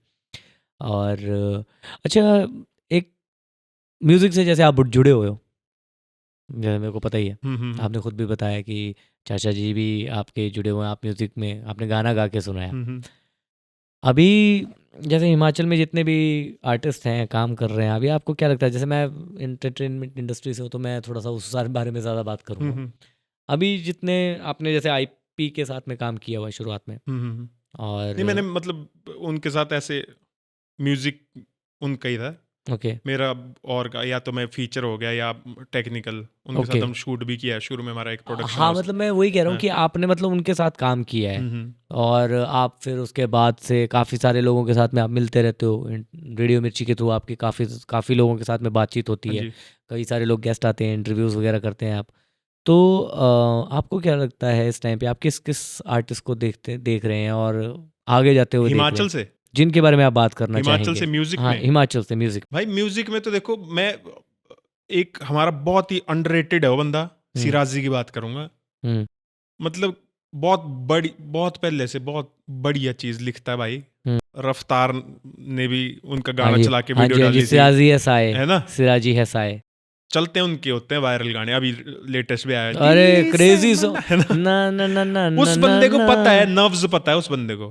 और अच्छा, एक म्यूज़िक से जैसे आप जुड़े हुए हो, जैसे मेरे को पता ही है, आपने खुद भी बताया कि चाचा जी भी आपके जुड़े हुए हैं, आप म्यूज़िक में आपने गाना गा के सुनाया। अभी जैसे हिमाचल में जितने भी आर्टिस्ट हैं काम कर रहे हैं, अभी आपको क्या लगता है, जैसे मैं एंटरटेनमेंट इंडस्ट्री से हूँ तो मैं थोड़ा सा उस सारे बारे में ज़्यादा बात करूँगा। अभी जितने आपने जैसे आईपी के साथ में काम किया हुआ है शुरुआत में, और नहीं, मैंने मतलब उनके साथ ऐसे म्यूजिक उनका ही था ओके मेरा, और या तो मैं फीचर हो गया या टेक्निकल, उनके ओके साथ हम शूट भी किया है शुरू में, हमारा एक प्रोडक्शन हाँ, मतलब मैं वही कह रहा हूँ कि आपने मतलब उनके साथ काम किया है, और आप फिर उसके बाद से काफ़ी सारे लोगों के साथ में आप मिलते रहते हो। रेडियो मिर्ची के थ्रू आपकी काफ़ी लोगों के साथ में बातचीत होती है, कई सारे लोग गेस्ट आते हैं, इंटरव्यूज़ वगैरह करते हैं आप। तो आपको क्या लगता है इस टाइम पे आप किस किस आर्टिस्ट को देख रहे हैं और आगे जाते हुए देख रहे हिमाचल हैं, से जिनके बारे में आप बात करना हिमाचल चाहेंगे? से म्यूजिक हाँ, में हिमाचल से म्यूजिक। भाई म्यूजिक में तो देखो, मैं एक हमारा बहुत ही अंडररेटेड है वो बंदा, सिराजी की बात करूंगा। मतलब बहुत पहले से बहुत बढ़िया चीज लिखता है भाई। रफ्तार ने भी उनका गाना चला के वीडियो डाली थी, सिराजी है साए, है ना? सिराजी है साए, चलते हैं उनके, होते हैं वायरल गाने, अभी लेटेस्ट भी आया है, अरे दी क्रेजी से सो मना, है ना? ना ना ना ना ना उस बंदे को पता है, नव्स पता है उस बंदे को,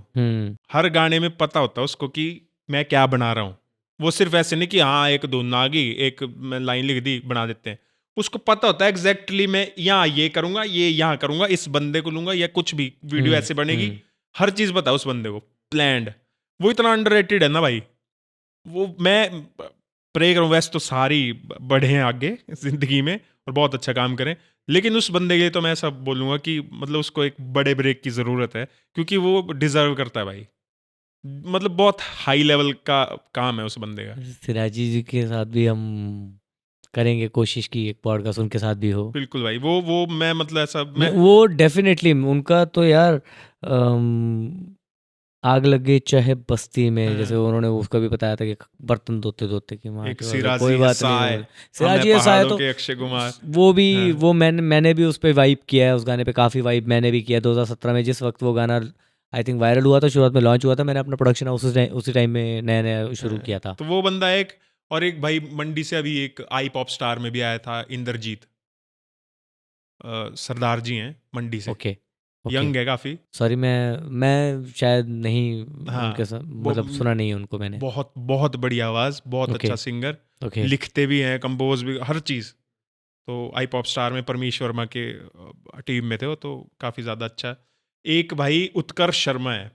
हर गाने में पता होता है उसको कि मैं क्या बना रहा हूँ। वो सिर्फ ऐसे नहीं कि हाँ एक धुन आ गई, एक मैं लाइन लिख दी बना देते हैं। उसको पता होता है एग्जैक्टली मैं यहाँ ये करूंगा, ये यहाँ करूंगा, इस बंदे को लूंगा, या कुछ भी वीडियो ऐसे बनेगी, हर चीज पता है उस बंदे को, प्लान्ड। वो इतना अंडररेटेड है ना भाई। वो मैं प्रे करूँ, वैसे तो सारी बढ़े हैं आगे जिंदगी में और बहुत अच्छा काम करें, लेकिन उस बंदे के लिए तो मैं ऐसा बोलूँगा कि मतलब उसको एक बड़े ब्रेक की ज़रूरत है, क्योंकि वो डिज़र्व करता है भाई। मतलब बहुत हाई लेवल का काम है उस बंदे का। सिराजी जी के साथ भी हम करेंगे कोशिश की एक पॉडकास्ट उनके साथ भी हो। बिल्कुल भाई, वो मैं मतलब ऐसा मैं वो डेफिनेटली उनका तो यार आग लगे चाहे बस्ती में, जैसे उन्होंने उसका भी बताया था कि बर्तन धोते धोते कि माँ एक की बात है, सिराजी कोई बात हसाए, नहीं। सिराजी हसाए तो के अक्षय कुमार, वो भी वो मैंने भी उस पर वाइब किया है, उस गाने पे काफ़ी वाइब मैंने भी किया 2017 में, जिस वक्त वो गाना आई थिंक वायरल हुआ था, शुरुआत में लॉन्च हुआ था, मैंने अपना प्रोडक्शन उसी टाइम में नया नया शुरू किया था। तो वो बंदा एक, और एक भाई मंडी से अभी एक आई पॉप स्टार में भी आया था, इंद्रजीत सरदार जी हैं मंडी से, ओके यंग है काफी। सॉरी, मैं शायद नहीं हाँ, उनके साथ मतलब सुना नहीं है उनको मैंने। बहुत बहुत बड़ी आवाज़, बहुत ओके, अच्छा सिंगर, ओके लिखते भी हैं, कंपोज भी, हर चीज़। तो आई पॉप स्टार में परमीश वर्मा के टीम में थे वो, तो काफ़ी ज़्यादा अच्छा। एक भाई उत्कर्ष शर्मा है,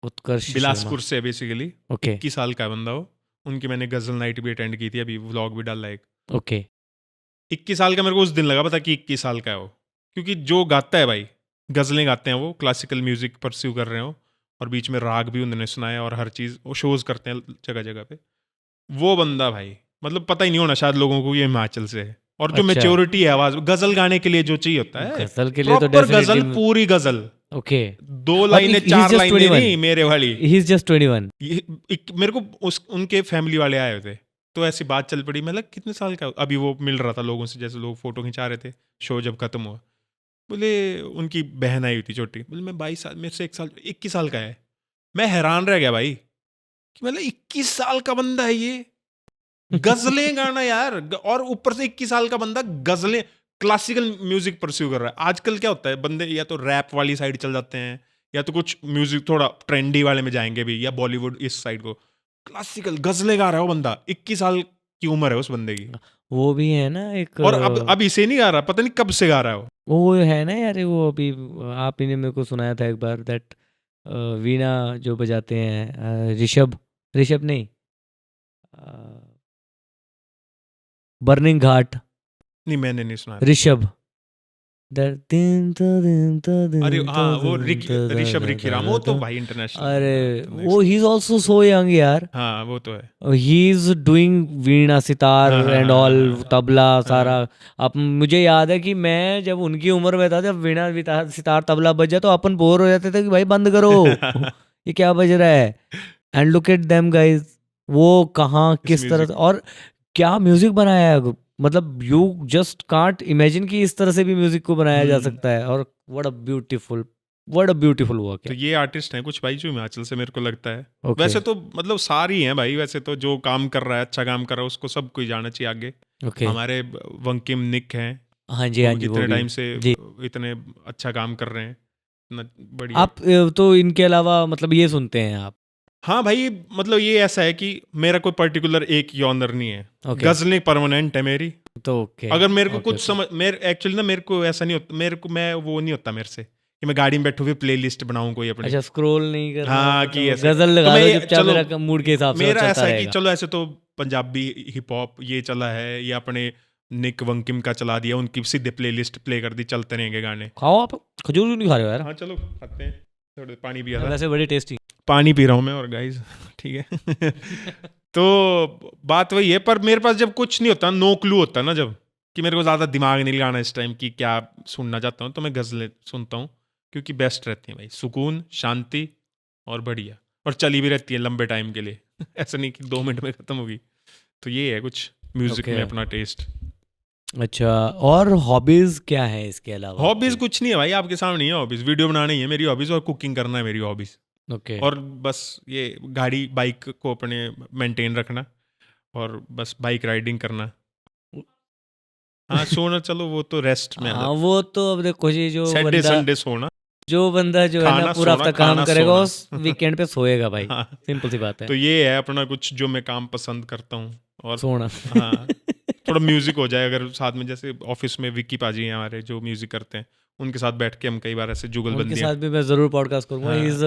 उत्कर्ष बिलासपुर से बेसिकली, ओके 21 साल का है बंदा वो। उनकी मैंने गज़ल नाइट भी अटेंड की थी, अभी व्लॉग भी डाला एक। ओके 21 साल का मेरे को उस दिन लगा पता कि 21 साल का है वो, क्योंकि जो गाता है भाई, गज़लें गाते हैं वो, क्लासिकल म्यूज़िक परस्यू कर रहे हो, और बीच में राग भी उन्होंने सुनाया, और हर चीज़ वो शोज़ करते हैं जगह जगह पे। वो बंदा भाई मतलब पता ही नहीं होना शायद लोगों को ये हिमाचल से है, और जो अच्छा। मैच्योरिटी है आवाज़, गज़ल गाने के लिए जो चाहिए होता है, गजल के लिए तो प्रॉपर गज़ल, डेफिनेटली पूरी गज़ल, ओके 2 लाइनें 4 just लाइनें 21. नहीं मेरे वाली। ही इज जस्ट 21 मेरे को उनके फैमिली वाले आए थे, तो ऐसी बात चल पड़ी, मतलब कितने साल का, अभी वो मिल रहा था लोगों से, जैसे लोग फोटो खिंचा रहे थे शो जब खत्म हुआ। बोले उनकी बहन आई हुई थी छोटी, बोले मैं 22 साल, मेरे से 21 साल का है। मैं हैरान रह गया भाई कि मतलब 21 साल का बंदा है ये, गजलें गाना यार, और ऊपर से 21 साल का बंदा गजलें, क्लासिकल म्यूजिक परस्यू कर रहा है। आजकल क्या होता है, बंदे या तो रैप वाली साइड चल जाते हैं, या तो कुछ म्यूजिक थोड़ा ट्रेंडी वाले में जाएंगे भी, या बॉलीवुड इस साइड को। क्लासिकल गजलें गा रहा है वो बंदा, 21 साल की उम्र है उस बंदे की, वो भी है ना एक, और अब इसे नहीं गा रहा, पता नहीं कब से गा रहा है वो। वो है ना यार, वो अभी आप ही ने मेरे को सुनाया था एक बार, दैट वीणा जो बजाते हैं, ऋषभ नहीं, बर्निंग घाट, नहीं मैंने नहीं सुना। ऋषभ, अरे हाँ, वो ऋषभ रिकी राम, वो तो भाई इंटरनेशनल। अरे वो he is also so young यार, हाँ वो तो है। ही इज डूइंग वीणा सितार हाँ, एंड हाँ, ऑल, हाँ, तबला सारा। अब मुझे याद है कि मैं जब उनकी उम्र में था, जब वीणा सितार तबला बजा तो अपन बोर हो जाते थे कि भाई बंद करो ये क्या बज रहा है। And look at them guys, वो कहाँ किस तरह से और क्या म्यूजिक बनाया है, मतलब यू जस्ट कांट इमेजिन कि इस तरह से भी म्यूजिक को बनाया जा सकता है। और व्हाट अ ब्यूटीफुल वर्क तो है। ये आर्टिस्ट हैं कुछ भाई जो हिमाचल से, मेरे को लगता है। Okay. वैसे तो मतलब सारी हैं भाई, वैसे तो जो काम कर रहा है, अच्छा काम कर रहा है, उसको सब कोई जाना चाहिए आगे। Okay. हमारे वंकिम निक हैं, हाँ जी, हाँ जी, इतने वो टाइम भी से जी। इतने अच्छा काम कर रहे हैं, इतना बढ़िया। आप तो इनके अलावा मतलब ये सुनते हैं आप? हाँ भाई, मतलब ये ऐसा है कि मेरा कोई पर्टिकुलर एक यॉनर नहीं है। Okay. गजलें परमानेंट है मेरी। तो ओके, अगर मेरे को ओके, कुछ ओके। समझ, मेरे एक्चुअली ना, मेरे को ऐसा नहीं होता, मेरे को मैं वो नहीं होता मेरे से कि मैं गाड़ी में बैठू हुई प्ले लिस्ट बनाऊं कोई अपनी। अच्छा, स्क्रॉल नहीं कर रहा, हाँ मतलब कि ऐसे गजल तो लगा मैं दो ये- चुपचाप, चलो, मेरा मूड के हिसाब से वो मेरा चलता ऐसा है कि रहेगा। चलो ऐसे तो पंजाबी हिप हॉप ये चला है, या अपने निक वंकिम का चला दिया, उनकी सीधे प्ले लिस्ट प्ले कर दी, चलते रहेंगे गाने। खाओ आप, खजूर क्यों नहीं खा रहे हो यार? हाँ चलो खाते हैं, थोड़े पानी पिया था, वैसे बड़ी टेस्टी। पानी पी रहा हूँ मैं और गाइस, ठीक है। तो बात वही है, पर मेरे पास जब कुछ नहीं होता, नो क्लू होता ना, जब कि मेरे को ज़्यादा दिमाग नहीं लगाना इस टाइम कि क्या सुनना चाहता हूँ, तो मैं गज़लें सुनता हूँ, क्योंकि बेस्ट रहती हैं भाई, सुकून, शांति और बढ़िया, और चली भी रहती है लंबे टाइम के लिए। ऐसा नहीं कि 2 मिनट में ख़त्म होगी। तो ये है कुछ म्यूज़िक Okay. में अपना टेस्ट। अच्छा, और हॉबीज क्या है इसके अलावा? हॉबीज़ कुछ नहीं है भाई, आपके सामने ही है हॉबीज़, वीडियो बनाना ही है मेरी हॉबीज़, और कुकिंग करना है मेरी हॉबीज़, ओके, और बस ये गाड़ी बाइक को अपने मेंटेन रखना, और बस बाइक राइडिंग करना। हाँ सोना, चलो वो तो रेस्ट में हाँ वो तो अब देखो जी, सैटरडे संडे सोना, जो बंदा जो है ना खाना, पूरा सोना, हफ्ता काम खाना, करेगा, सोना। उस वीकेंड पे सोएगा भाई। हाँ, सिंपल सी बात है, तो ये है अपना कुछ जो मैं काम पसंद करता हूँ। और सोना। हाँ, थोड़ा म्यूजिक हो जाए अगर साथ में, जैसे ऑफिस में विक्की पाजी हैं हमारे जो म्यूजिक करते हैं, उनके साथ बैठ के हम कई बार ऐसे उनके जुगलबंदियाँ। साथ भी मैं जरूर पॉडकास्ट करूंगा। हाँ। He is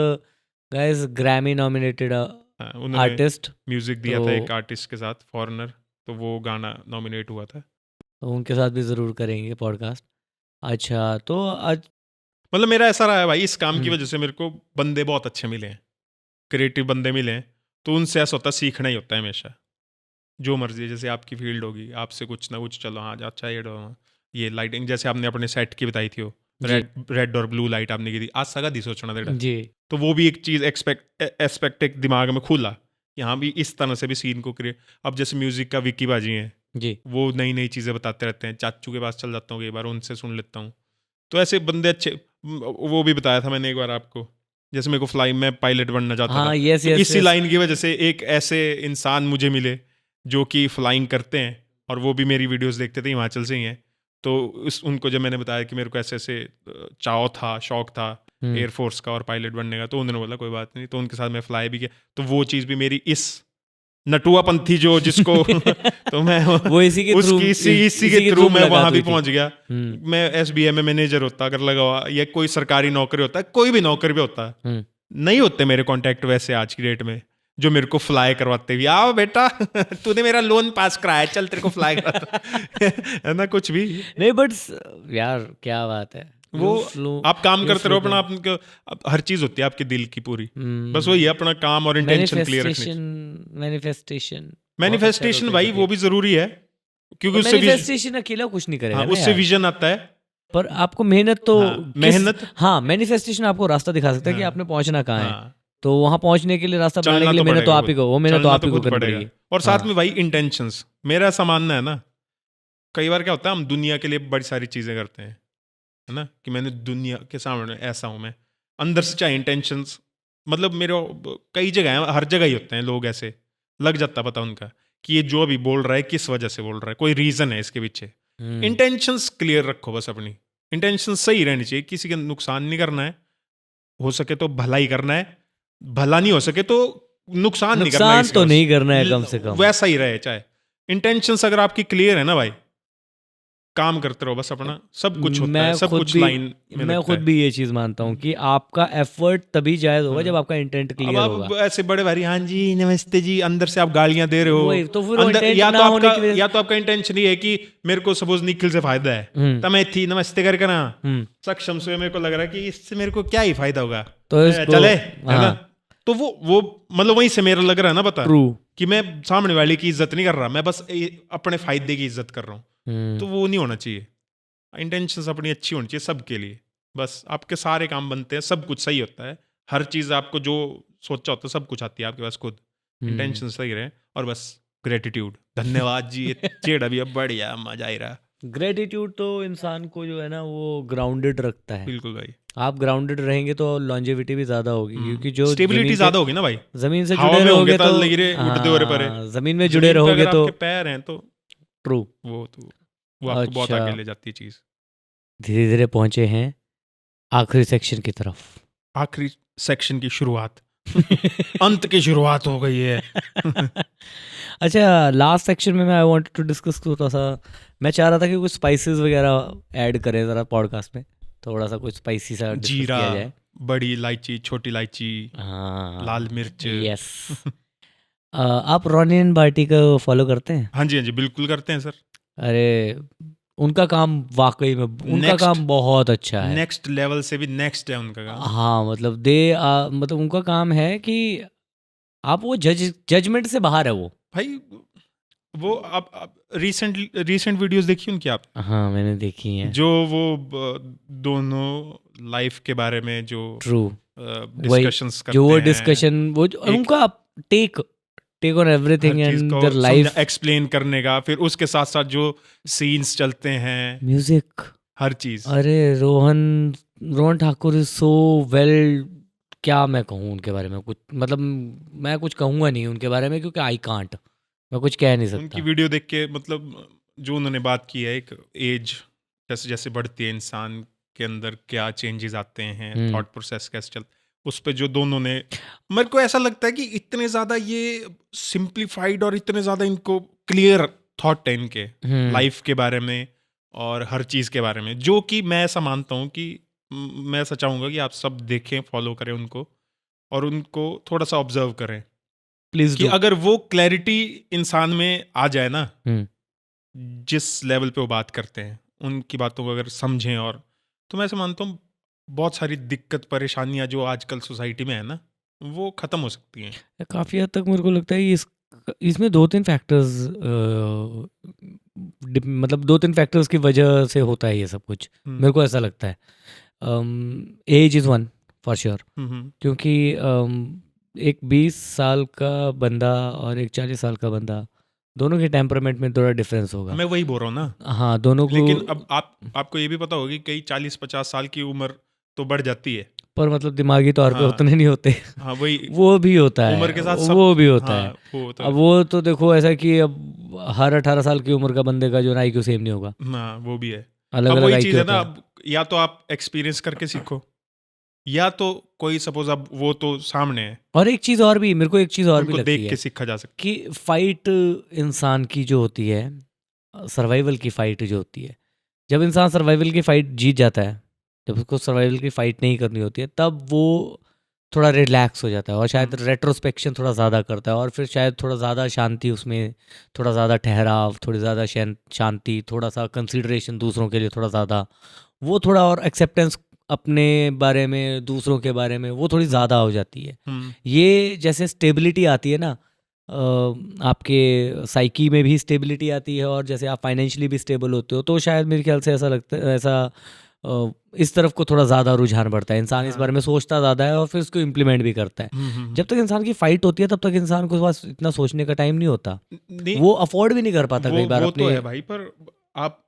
guys Grammy nominated हाँ, उन्होंने आर्टिस्ट, म्यूजिक दिया था तो- एक आर्टिस्ट के साथ, फॉरेनर, तो वो गाना नॉमिनेट हुआ था। तो उनके साथ भी जरूर करेंगे पॉडकास्ट। अच्छा, तो आज मतलब मेरा ऐसा रहा है भाई, इस काम की हम्म। वजह से मेरे को बंदे बहुत अच्छे मिले हैं, क्रिएटिव बंदे मिले हैं, तो उनसे ऐसा होता है, सीखना ही होता है हमेशा, जो मर्जी है। जैसे आपकी फील्ड होगी, आपसे कुछ ना कुछ, चलो हाँ अच्छा ये लाइटिंग, जैसे आपने अपने सेट की बताई थी, वो जी। रेड और ब्लू लाइट आपने की थी, आज सगा दी सोचना देड़ा, जी, तो वो भी एक चीज़ एस्पेक्ट एक दिमाग में खुला कि हाँ भी इस तरह से भी सीन को क्रिएट। अब जैसे म्यूजिक का विक्की बाजी हैं, जी, वो नई नई चीज़ें बताते रहते हैं, चाचू के पास चल जाता हूँ कई बार, उनसे सुन लेता हूँ। तो ऐसे बंदे अच्छे, वो भी बताया था मैंने एक बार आपको, जैसे मेरे को फ्लाई में पायलट बनना चाहता था, हाँ, यस तो यस इसी लाइन की वजह से एक ऐसे इंसान मुझे मिले जो कि फ्लाइंग करते हैं, और वो भी मेरी वीडियोस देखते थे, हिमाचल से ही हैं। तो उनको जब मैंने बताया कि मेरे को ऐसे ऐसे चाव था, शौक था एयरफोर्स का और पायलट बनने का, तो उन्होंने बोला कोई बात नहीं, तो उनके साथ मैं फ्लाई भी किया। तो वो चीज़ भी मेरी इस नटुआपंथी जो जिसको तो मैं वो इसी के थ्रू इसी के थ्रू मैं वहाँ भी पहुँच गया। हम्म। मैं SBI में मैनेजर होता अगर लगा हुआ, या कोई सरकारी नौकरी होता, कोई भी नौकरी भी होता, नहीं होते मेरे कॉन्टैक्ट वैसे आज की डेट में जो मेरे को फ्लाई करवाते भी, आओ बेटा तूने मेरा लोन पास कराया, चल तेरे को फ्लाई कराता है ना, कुछ भी नहीं, बट यार क्या बात है, वो आप काम करते रहो अपना, आपको हर चीज होती है आपके दिल की पूरी, बस वही है अपना काम और इंटेंशन क्लियर रखनी। मैनिफेस्टेशन भाई वो भी जरूरी है, क्योंकि उससे मैनिफेस्टेशन अकेला कुछ नहीं करेगा हाँ, ना उससे यार। विजन आता है, पर आपको मेहनत तो मेहनत, हाँ, मैनिफेस्टेशन आपको रास्ता दिखा सकता है कि आपने पहुंचना कहाँ है, तो वहां पहुंचने के लिए रास्ता बनाने के लिए मेहनत तो आप ही को, वो मेहनत तो आप ही को करनी पड़ेगी। और साथ हाँ। में भाई इंटेंशंस। मेरा ऐसा मानना है ना, कई बार क्या होता है हम दुनिया के लिए बड़ी सारी चीज़ें करते हैं, है ना, कि मैंने दुनिया के सामने ऐसा हूँ मैं, अंदर से चाहे इंटेंशंस, मतलब मेरे कई जगह हैं, हर जगह ही होते हैं लोग ऐसे, लग जाता पता उनका कि ये जो अभी बोल रहा है किस वजह से बोल रहा है, कोई रीज़न है इसके पीछे। इंटेंशंस क्लियर रखो बस, अपनी इंटेंशंस सही रहनी चाहिए, किसी का नुकसान नहीं करना है, हो सके तो भलाई करना है, भला नहीं हो सके तो नुकसान नहीं करना है नुकसान किसी का तो बस। नहीं करना है कम से कम। वैसा ही रहे, चाहे इंटेंशंस अगर आपकी क्लियर है ना भाई, काम करते रहो बस अपना, सब कुछ होता है, सब कुछ लाइन में मैं लगता खुद है। भी ये चीज़ मानता हूँ कि आपका एफर्ट तभी जायज़ होगा जब आपका इंटेंट अब क्लियर आप होगा। ऐसे बड़े भारी हाँ जी नमस्ते जी, अंदर से आप गालियां दे रहे हो, वही तो, फिर वो अंदर intent या ना तो होने आपका की वजह- या तो आपका इंटेंशन ये है कि मेरे को सपोज निखिल से फायदा है, तो मैं थी नमस्ते करके ना सक्षम से मेरे को लग रहा है कि इससे मेरे को क्या ही फायदा होगा, तो इसको- चले, है ना, तो वो मतलब वहीं से मेरा लग रहा है ना, पता ट्रू। कि मैं सामने वाले की इज्जत नहीं कर रहा, मैं बस अपने फायदे की इज्जत कर रहा हूँ, तो वो नहीं होना चाहिए। इंटेंशंस अपनी अच्छी होनी चाहिए सबके लिए, बस आपके सारे काम बनते हैं, सब कुछ सही होता है, हर चीज़ आपको जो सोचा होता है सब कुछ आती है आपके पास खुद, इंटेंशन सही रहे, और बस ग्रेटिट्यूड, धन्यवाद जी, ये चेड़ा भी अब बढ़िया मजा आ रहा। ग्रेटिट्यूड तो इंसान को जो है ना वो ग्राउंडेड रखता है। बिल्कुल भाई, आप ग्राउंडेड रहेंगे तो लॉन्जेविटी भी ज़्यादा होगी, क्योंकि जो स्टेबिलिटी ज्यादा होगी ना भाई, ज़मीन से हवा जुड़े में होंगे रहोगे तो तो लगिरे उड़ते हो रे परे, ज़मीन में जुड़े जमीन पे रहोगे अगर तो आपके पैर हैं तो ट्रू। वो आपको बहुत अच्छा। आगे ले जाती है चीज़। धीरे धीरे पहुंचे हैं आखिरी सेक्शन की तरफ। आखिरी सेक्शन की शुरुआत अंत की शुरुआत हो गई है। अच्छा, लास्ट सेक्शन में मैं आई वांटेड टू डिस्कस थोड़ा सा, मैं चाह रहा था कि कुछ स्पाइसेस वगैरह ऐड करें ज़रा पॉडकास्ट में, थोड़ा सा कुछ स्पाइसी सा डिस्कस जीरा, किया जाए। बड़ी इलायची, छोटी इलायची, हाँ, लाल मिर्च। यस। आप रॉनियन बार्टी को फॉलो करते हैं? हाँ जी बिल्कुल करते हैं सर। अरे उनका काम वाकई में, उनका Next- काम बहुत अच्छा है। नेक्स्ट लेवल से भी नेक्स्ट है उनका काम। हाँ मतलब मतलब उनका काम है कि आप वो जजमेंट से बाहर है वो। भाई वो आप रीसेंट वीडियोस देखी उनकी आप, हाँ मैंने देखी है। जो वो दोनों लाइफ के बारे में जो ट्रू। डिस्कशंस करते जो वो हैं, डिस्कशन, वो उनका take on everything and their life, explain करने का, फिर उसके साथ साथ जो सीन्स चलते हैं, म्यूजिक, हर चीज। अरे Rohan Thakur is so well, क्या मैं कहूँ उनके बारे में, कुछ मतलब मैं कुछ कहूँगा नहीं उनके बारे में, क्योंकि आई कांट, मैं कुछ कह नहीं उनकी सकता। वीडियो देख के मतलब जो उन्होंने बात की है, एक एज जैसे जैसे बढ़ती है इंसान के अंदर क्या चेंजेस आते हैं, थॉट प्रोसेस कैसे चलता, उस पे जो दोनों ने, मेरे को ऐसा लगता है कि इतने ज़्यादा ये सिंप्लीफाइड और इतने ज़्यादा इनको क्लियर थॉट है इनके लाइफ के बारे में और हर चीज़ के बारे में, जो कि मैं ऐसा मानता हूँ कि मैं ऐसा चाहूँगा कि आप सब देखें, फॉलो करें उनको, और उनको थोड़ा सा ऑब्जर्व करें प्लीज कि अगर वो क्लैरिटी इंसान में आ जाए ना, हम्म। जिस लेवल पे वो बात करते हैं, उनकी बातों को अगर समझें, और तो मैं ऐसा मानता हूँ बहुत सारी दिक्कत परेशानियां जो आजकल सोसाइटी में है ना, वो ख़त्म हो सकती हैं। काफ़ी हद तक मेरे को लगता है इसमें 2-3 फैक्टर्स, मतलब 2-3 फैक्टर्स की वजह से होता है ये सब कुछ, मेरे को ऐसा लगता है। Age is one for sure, क्योंकि एक 20 साल का बंदा और एक 40 साल का बंदा, दोनों के टेम्परामेंट में थोड़ा डिफरेंस होगा। मैं वही बोल रहा हूँ ना। हाँ दोनों को, लेकिन अब आपको ये भी पता होगी कई 40-50 साल की उम्र तो बढ़ जाती है, पर मतलब दिमागी तौर पे हाँ। उतने नहीं होते। हाँ वही, वो भी होता है, उम्र के साथ सब, वो भी होता हाँ, है। वो होता अब वो तो देखो ऐसा कि अब हर 18 साल की उम्र का बंदे का जो ना IQ सेम नहीं होगा, हाँ वो भी है। अलग अब अलग वही IQ चीज़ है होता ना, है। अब या तो आप एक्सपीरियंस करके सीखो, या तो कोई सपोज अब वो तो सामने है, और एक चीज़ और भी, मेरे को एक चीज़ और भी उनको लगती देख है के सीखा जा सकता कि फाइट इंसान की जो होती है, सर्वाइवल की फाइट जो होती है, जब इंसान सर्वाइवल की फाइट जीत जाता है, जब उसको सर्वाइवल की फाइट नहीं करनी होती है, तब वो थोड़ा रिलैक्स हो जाता है और शायद रेट्रोस्पेक्शन थोड़ा ज़्यादा करता है, और फिर शायद थोड़ा ज़्यादा शांति उसमें, थोड़ा ज़्यादा ठहराव, थोड़ी ज़्यादा शांति, थोड़ा सा कंसिडरेशन दूसरों के लिए थोड़ा ज़्यादा, वो थोड़ा और एक्सेप्टेंस अपने बारे में, दूसरों के बारे में, वो थोड़ी ज़्यादा हो जाती है। है। ये जैसे स्टेबिलिटी आती है ना, आपके साइकी में भी स्टेबिलिटी आती है, और जैसे आप फाइनेंशियली भी स्टेबल होते हो, तो शायद मेरे ख्याल से ऐसा लगता है, ऐसा इस तरफ को थोड़ा ज़्यादा रुझान बढ़ता है। इंसान इस बारे में सोचता ज़्यादा है और फिर उसको इम्प्लीमेंट भी करता है। जब तक इंसान की फाइट होती है तब तक इंसान को बस इतना सोचने का टाइम नहीं होता, नहीं, वो अफोर्ड भी नहीं कर पाता कई बार वो तो अपने। है भाई, पर आप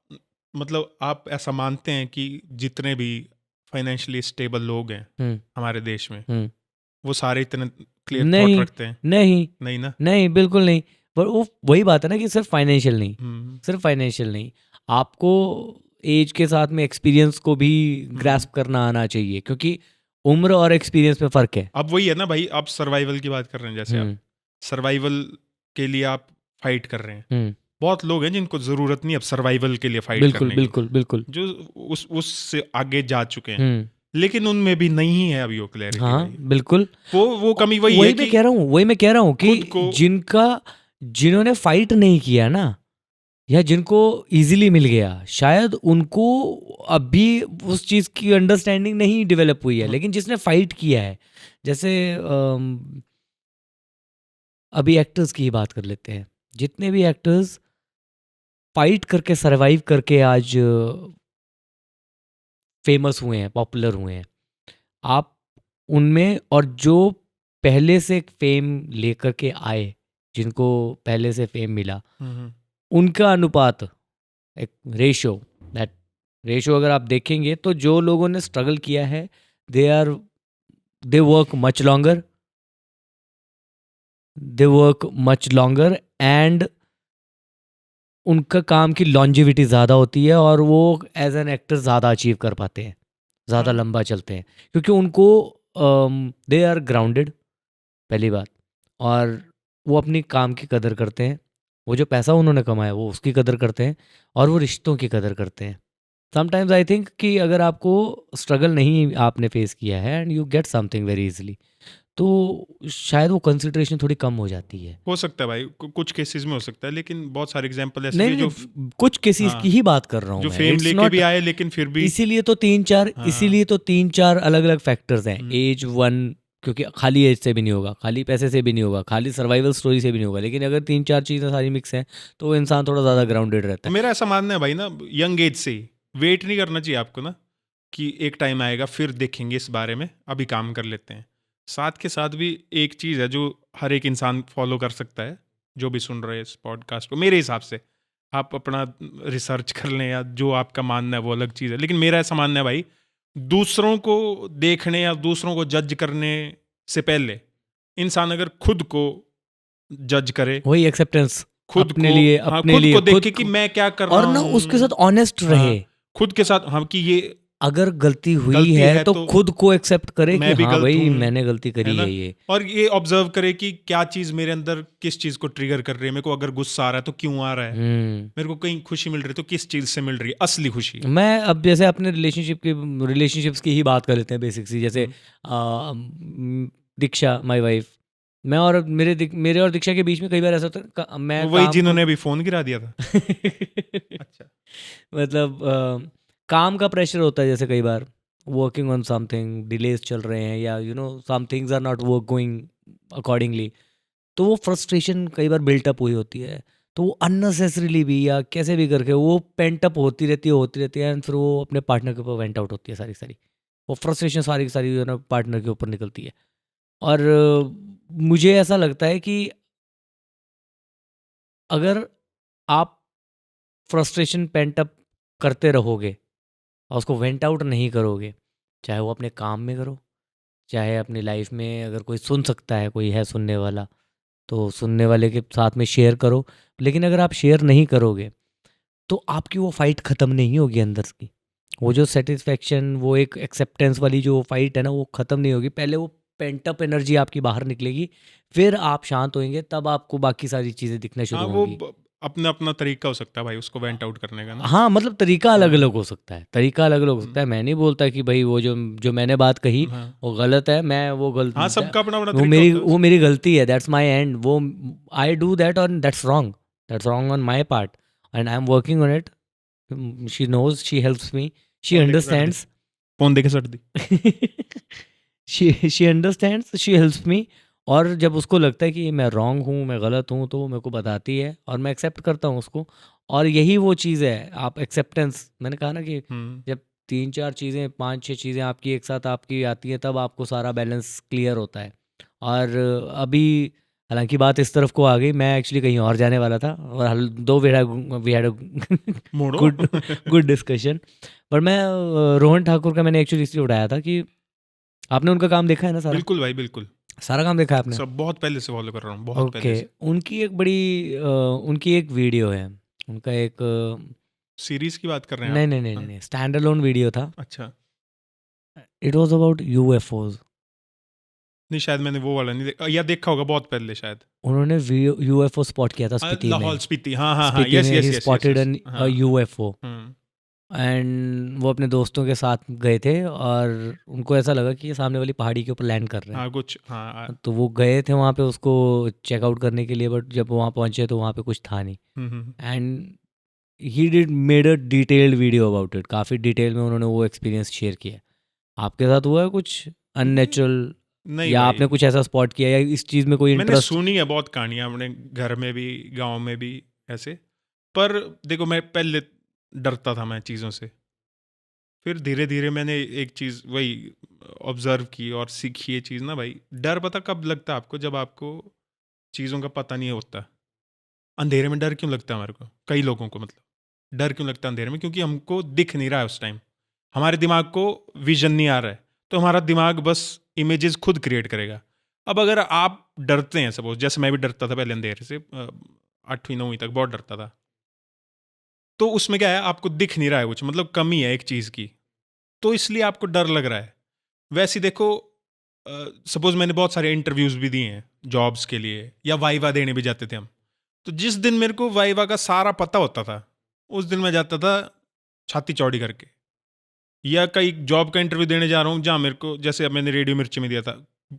मतलब आप ऐसा मानते हैं कि जितने भी फाइनेंशियली स्टेबल लोग हैं हम्म, हमारे देश में, हम्म। वो सारे इतने क्लियर नहीं थॉट रखते हैं? नहीं नहीं ना। नहीं, बिल्कुल नहीं। पर वो वही बात है ना कि सिर्फ फाइनेंशियल नहीं, हम्म, सिर्फ फाइनेंशियल नहीं, आपको एज के साथ में एक्सपीरियंस को भी ग्रास्प करना आना चाहिए, क्योंकि उम्र और एक्सपीरियंस में फ़र्क है। अब वही है ना भाई, आप सर्वाइवल की बात कर रहे हैं, जैसे आप हम्म, सर्वाइवल के लिए आप फाइट कर रहे हैं। हम्म, बहुत लोग हैं जिनको जरूरत नहीं अब सर्वाइवल के लिए फाइट बिल्कुल करने की, बिल्कुल बिल्कुल। जो उससे आगे जा चुके हैं, हम्म, लेकिन उनमें भी नहीं है अभी वो क्लैरिटी हाँ भाई। बिल्कुल। वो कमी वही है वही मैं कि कह रहा हूँ, वही मैं कह रहा हूँ कि खुद को जिन्होंने फाइट नहीं किया ना, या जिनको इजीली मिल गया, शायद उनको अभी उस चीज़ की अंडरस्टैंडिंग नहीं डेवलप हुई है। लेकिन जिसने फाइट किया है, जैसे अभी एक्टर्स की ही बात कर लेते हैं, जितने भी एक्टर्स फाइट करके सरवाइव करके आज फेमस हुए हैं, पॉपुलर हुए हैं, आप उनमें और जो पहले से फेम लेकर के आए, जिनको पहले से फेम मिला, उनका अनुपात, एक रेशो, दैट रेशो अगर आप देखेंगे तो जो लोगों ने स्ट्रगल किया है, they work much longer and उनका काम की लॉन्जिविटी ज़्यादा होती है और वो एज एन एक्टर ज़्यादा अचीव कर पाते हैं, ज़्यादा हाँ। लंबा चलते हैं, क्योंकि उनको दे आर ग्राउंडेड, पहली बात, और वो अपनी काम की कदर करते हैं, वो जो पैसा उन्होंने कमाया वो उसकी कदर करते हैं, और वो रिश्तों की कदर करते हैं। समटाइम्स आई थिंक कि अगर आपको स्ट्रगल नहीं आपने फेस किया है and you get something very easily, तो शायद वो कंसिडरेशन थोड़ी कम हो जाती है। हो सकता है भाई, कुछ केसेस में हो सकता है, लेकिन बहुत सारे एग्जांपल ऐसे नहीं भी जो नहीं, कुछ केसेस हाँ, की ही बात कर रहा हूँ जो मैं, फेम इट्स लेके नॉट। भी आए लेकिन फिर भी इसीलिए तो हाँ। 3-4 अलग अलग फैक्टर्स हैं। हम्म। एज वन, क्योंकि खाली एज से भी नहीं होगा, खाली पैसे से भी नहीं होगा, खाली सर्वाइवल स्टोरी से भी नहीं होगा, लेकिन अगर 3-4 चीज़ें सारी मिक्स हैं तो वो इंसान थोड़ा ज़्यादा ग्राउंडेड रहता तो है। मेरा ऐसा मानना है भाई ना, यंग एज से ही वेट नहीं करना चाहिए आपको ना, कि एक टाइम आएगा फिर देखेंगे इस बारे में, अभी काम कर लेते हैं। साथ के साथ भी एक चीज़ है जो हर एक इंसान फॉलो कर सकता है, जो भी सुन रहे हैं इस पॉडकास्ट को, मेरे हिसाब से आप अपना रिसर्च कर लें या जो आपका मानना है वो अलग चीज़ है, लेकिन मेरा ऐसा मानना है भाई, दूसरों को देखने या दूसरों को जज करने से पहले इंसान अगर खुद को जज करे, वही एक्सेप्टेंस, खुद अपने को लिए, हाँ, अपने खुद लिए को खुद देखे कि मैं क्या कर और रहा ना हूँ, उसके साथ ऑनेस्ट हाँ, रहे। खुद के साथ, हाँ, कि ये अगर गलती हुई गलती है है तो तो खुद को एक्सेप्ट करे कि मैं भी हाँ गलत भाई हूँ, मैंने गलती है करी ना? है ये। और ये ऑब्जर्व करे कि क्या चीज़ मेरे अंदर किस चीज़ को ट्रिगर कर रही है, मेरे को अगर गुस्सा आ रहा है तो क्यों आ रहा है, मेरे को कहीं खुशी मिल रही है तो किस चीज़ से मिल रही है असली खुशी। मैं अब जैसे अपने रिलेशनशिप्स की ही बात कर लेते हैं बेसिक सी, जैसे दीक्षा माय वाइफ, मैं और मेरे और दीक्षा के बीच में कई बार ऐसा होता है मैं वही काम जिन्होंने अभी फोन गिरा दिया था। अच्छा। मतलब काम का प्रेशर होता है, जैसे कई बार वर्किंग ऑन समथिंग, डिलेज चल रहे हैं, या some things are not work going accordingly, तो वो फ्रस्ट्रेशन कई बार बिल्टअप हुई होती है, तो वो अननेसेसरीली भी या कैसे भी करके वो पेंट अप होती रहती है एंड फिर वो अपने पार्टनर के ऊपर वेंट आउट होती है, सारी वो फ्रस्ट्रेशन सारी की सारी पार्टनर के ऊपर निकलती है। और मुझे ऐसा लगता है कि अगर आप फ्रस्ट्रेशन पेंट अप करते रहोगे और उसको वेंट आउट नहीं करोगे, चाहे वो अपने काम में करो, चाहे अपनी लाइफ में, अगर कोई सुन सकता है, कोई है सुनने वाला, तो सुनने वाले के साथ में शेयर करो। लेकिन अगर आप शेयर नहीं करोगे तो आपकी वो फाइट ख़त्म नहीं होगी अंदर की, वो जो सेटिस्फेक्शन, वो एक एक्सेप्टेंस वाली जो फाइट है ना, वो ख़त्म नहीं होगी। पहले वो पेंटअप एनर्जी आपकी बाहर निकलेगी, फिर आप शांत होंगे, तब आपको बाकी सारी चीज़ें दिखना हाँ, शुरू वो होंगी। अपना अपना तरीका हो सकता है भाई उसको वेंट आउट करने का ना। हाँ, मतलब तरीका अलग हाँ। अलग हो सकता है, तरीका अलग अलग हो सकता है। मैं नहीं बोलता कि भाई वो जो मैंने बात कही हाँ, वो गलत है, मैं वो हाँ, गलत, सबका अपना अपना वो तरीका मेरी होता है। वो मेरी गलती है, दैट्स माय एंड, वो आई डू दैट और that's wrong on my part and I am working on it. She knows, she helps me, she phone देके सट दी, अंडरस्टैंड्स फोन देके सट दी। She understands, she helps me. और जब उसको लगता है कि मैं रॉन्ग हूँ, मैं गलत हूँ, तो वो मेरे को बताती है और मैं एक्सेप्ट करता हूँ उसको। और यही वो चीज़ है, आप एक्सेप्टेंस, मैंने कहा ना कि हम्म, जब 3-4 चीज़ें 5-6 चीज़ें आपकी एक साथ आपकी आती हैं, तब आपको सारा बैलेंस क्लियर होता है। और अभी हालांकि बात इस तरफ को आ गई, मैं एक्चुअली कहीं और जाने वाला था, और though we had more good good discussion. पर मैं रोहन ठाकुर का मैंने एक्चुअली इसलिए उठाया था कि आपने उनका काम देखा है ना सारा? बिल्कुल भाई, बिल्कुल। सारा काम देखा है आपने? सब बहुत पहले से फॉलो कर रहा हूँ, बहुत पहले ओके। से। उनकी एक वीडियो है, उनका एक सीरीज की बात कर रहे हैं नहीं आप? नहीं नहीं हाँ, नहीं स्टैंड अलोन वीडियो था। अच्छा। It was about UFOs. नहीं, शायद मैंने वो वाला नहीं देखा, या देखा होगा बहुत पहले शायद। उन्होंने यूएफओ स्पॉट किया था स्पीति लाहौल में। स्पीति, हाँ हाँ हाँ, स्पीति यस में यस ही यस स्पॉटेड यस, एन हाँ। यूएफओ, हम्म, एंड वो अपने दोस्तों के साथ गए थे, और उनको ऐसा लगा कि ये सामने वाली पहाड़ी के ऊपर लैंड कर रहे हैं। हाँ कुछ, हाँ। तो वो गए थे वहाँ पे उसको चेकआउट करने के लिए, बट जब वहाँ पहुँचे तो वहाँ पे कुछ था नहीं। And he did made a detailed video about it. काफ़ी डिटेल में उन्होंने वो एक्सपीरियंस शेयर किया। आपके साथ हुआ है कुछ अननेचुरल, नहीं या भाई, आपने कुछ ऐसा स्पॉट किया, या इस चीज़ में कोई मैंने इंटरेस्ट? सुनी है बहुत कहानियां अपने घर में भी, गांव में भी ऐसे। पर देखो, मैं पहले डरता था मैं चीज़ों से, फिर धीरे धीरे मैंने एक चीज़ वही ऑब्जर्व की और सीखी। ये चीज़ ना भाई, डर पता कब लगता है आपको? जब आपको चीज़ों का पता नहीं होता। अंधेरे में डर क्यों लगता है हमारे को, कई लोगों को मतलब डर क्यों लगता है अंधेरे में? क्योंकि हमको दिख नहीं रहा है उस टाइम, हमारे दिमाग को विजन नहीं आ रहा है, तो हमारा दिमाग बस इमेजेस खुद क्रिएट करेगा। अब अगर आप डरते हैं, सपोज जैसे मैं भी डरता था पहले अंधेरे से, 8वीं 9वीं तक बहुत डरता था, तो उसमें क्या है, आपको दिख नहीं रहा है कुछ, मतलब कमी है एक चीज़ की, तो इसलिए आपको डर लग रहा है। वैसे ही देखो, सपोज मैंने बहुत सारे इंटरव्यूज भी दिए हैं जॉब्स के लिए, या वाइवा देने भी जाते थे हम। तो जिस दिन मेरे को वाइवा का सारा पता होता था, उस दिन मैं जाता था छाती चौड़ी करके। या कई जॉब का इंटरव्यू देने जा रहा हूँ जहाँ मेरे को, जैसे अब मैंने रेडियो मिर्ची में दिया था,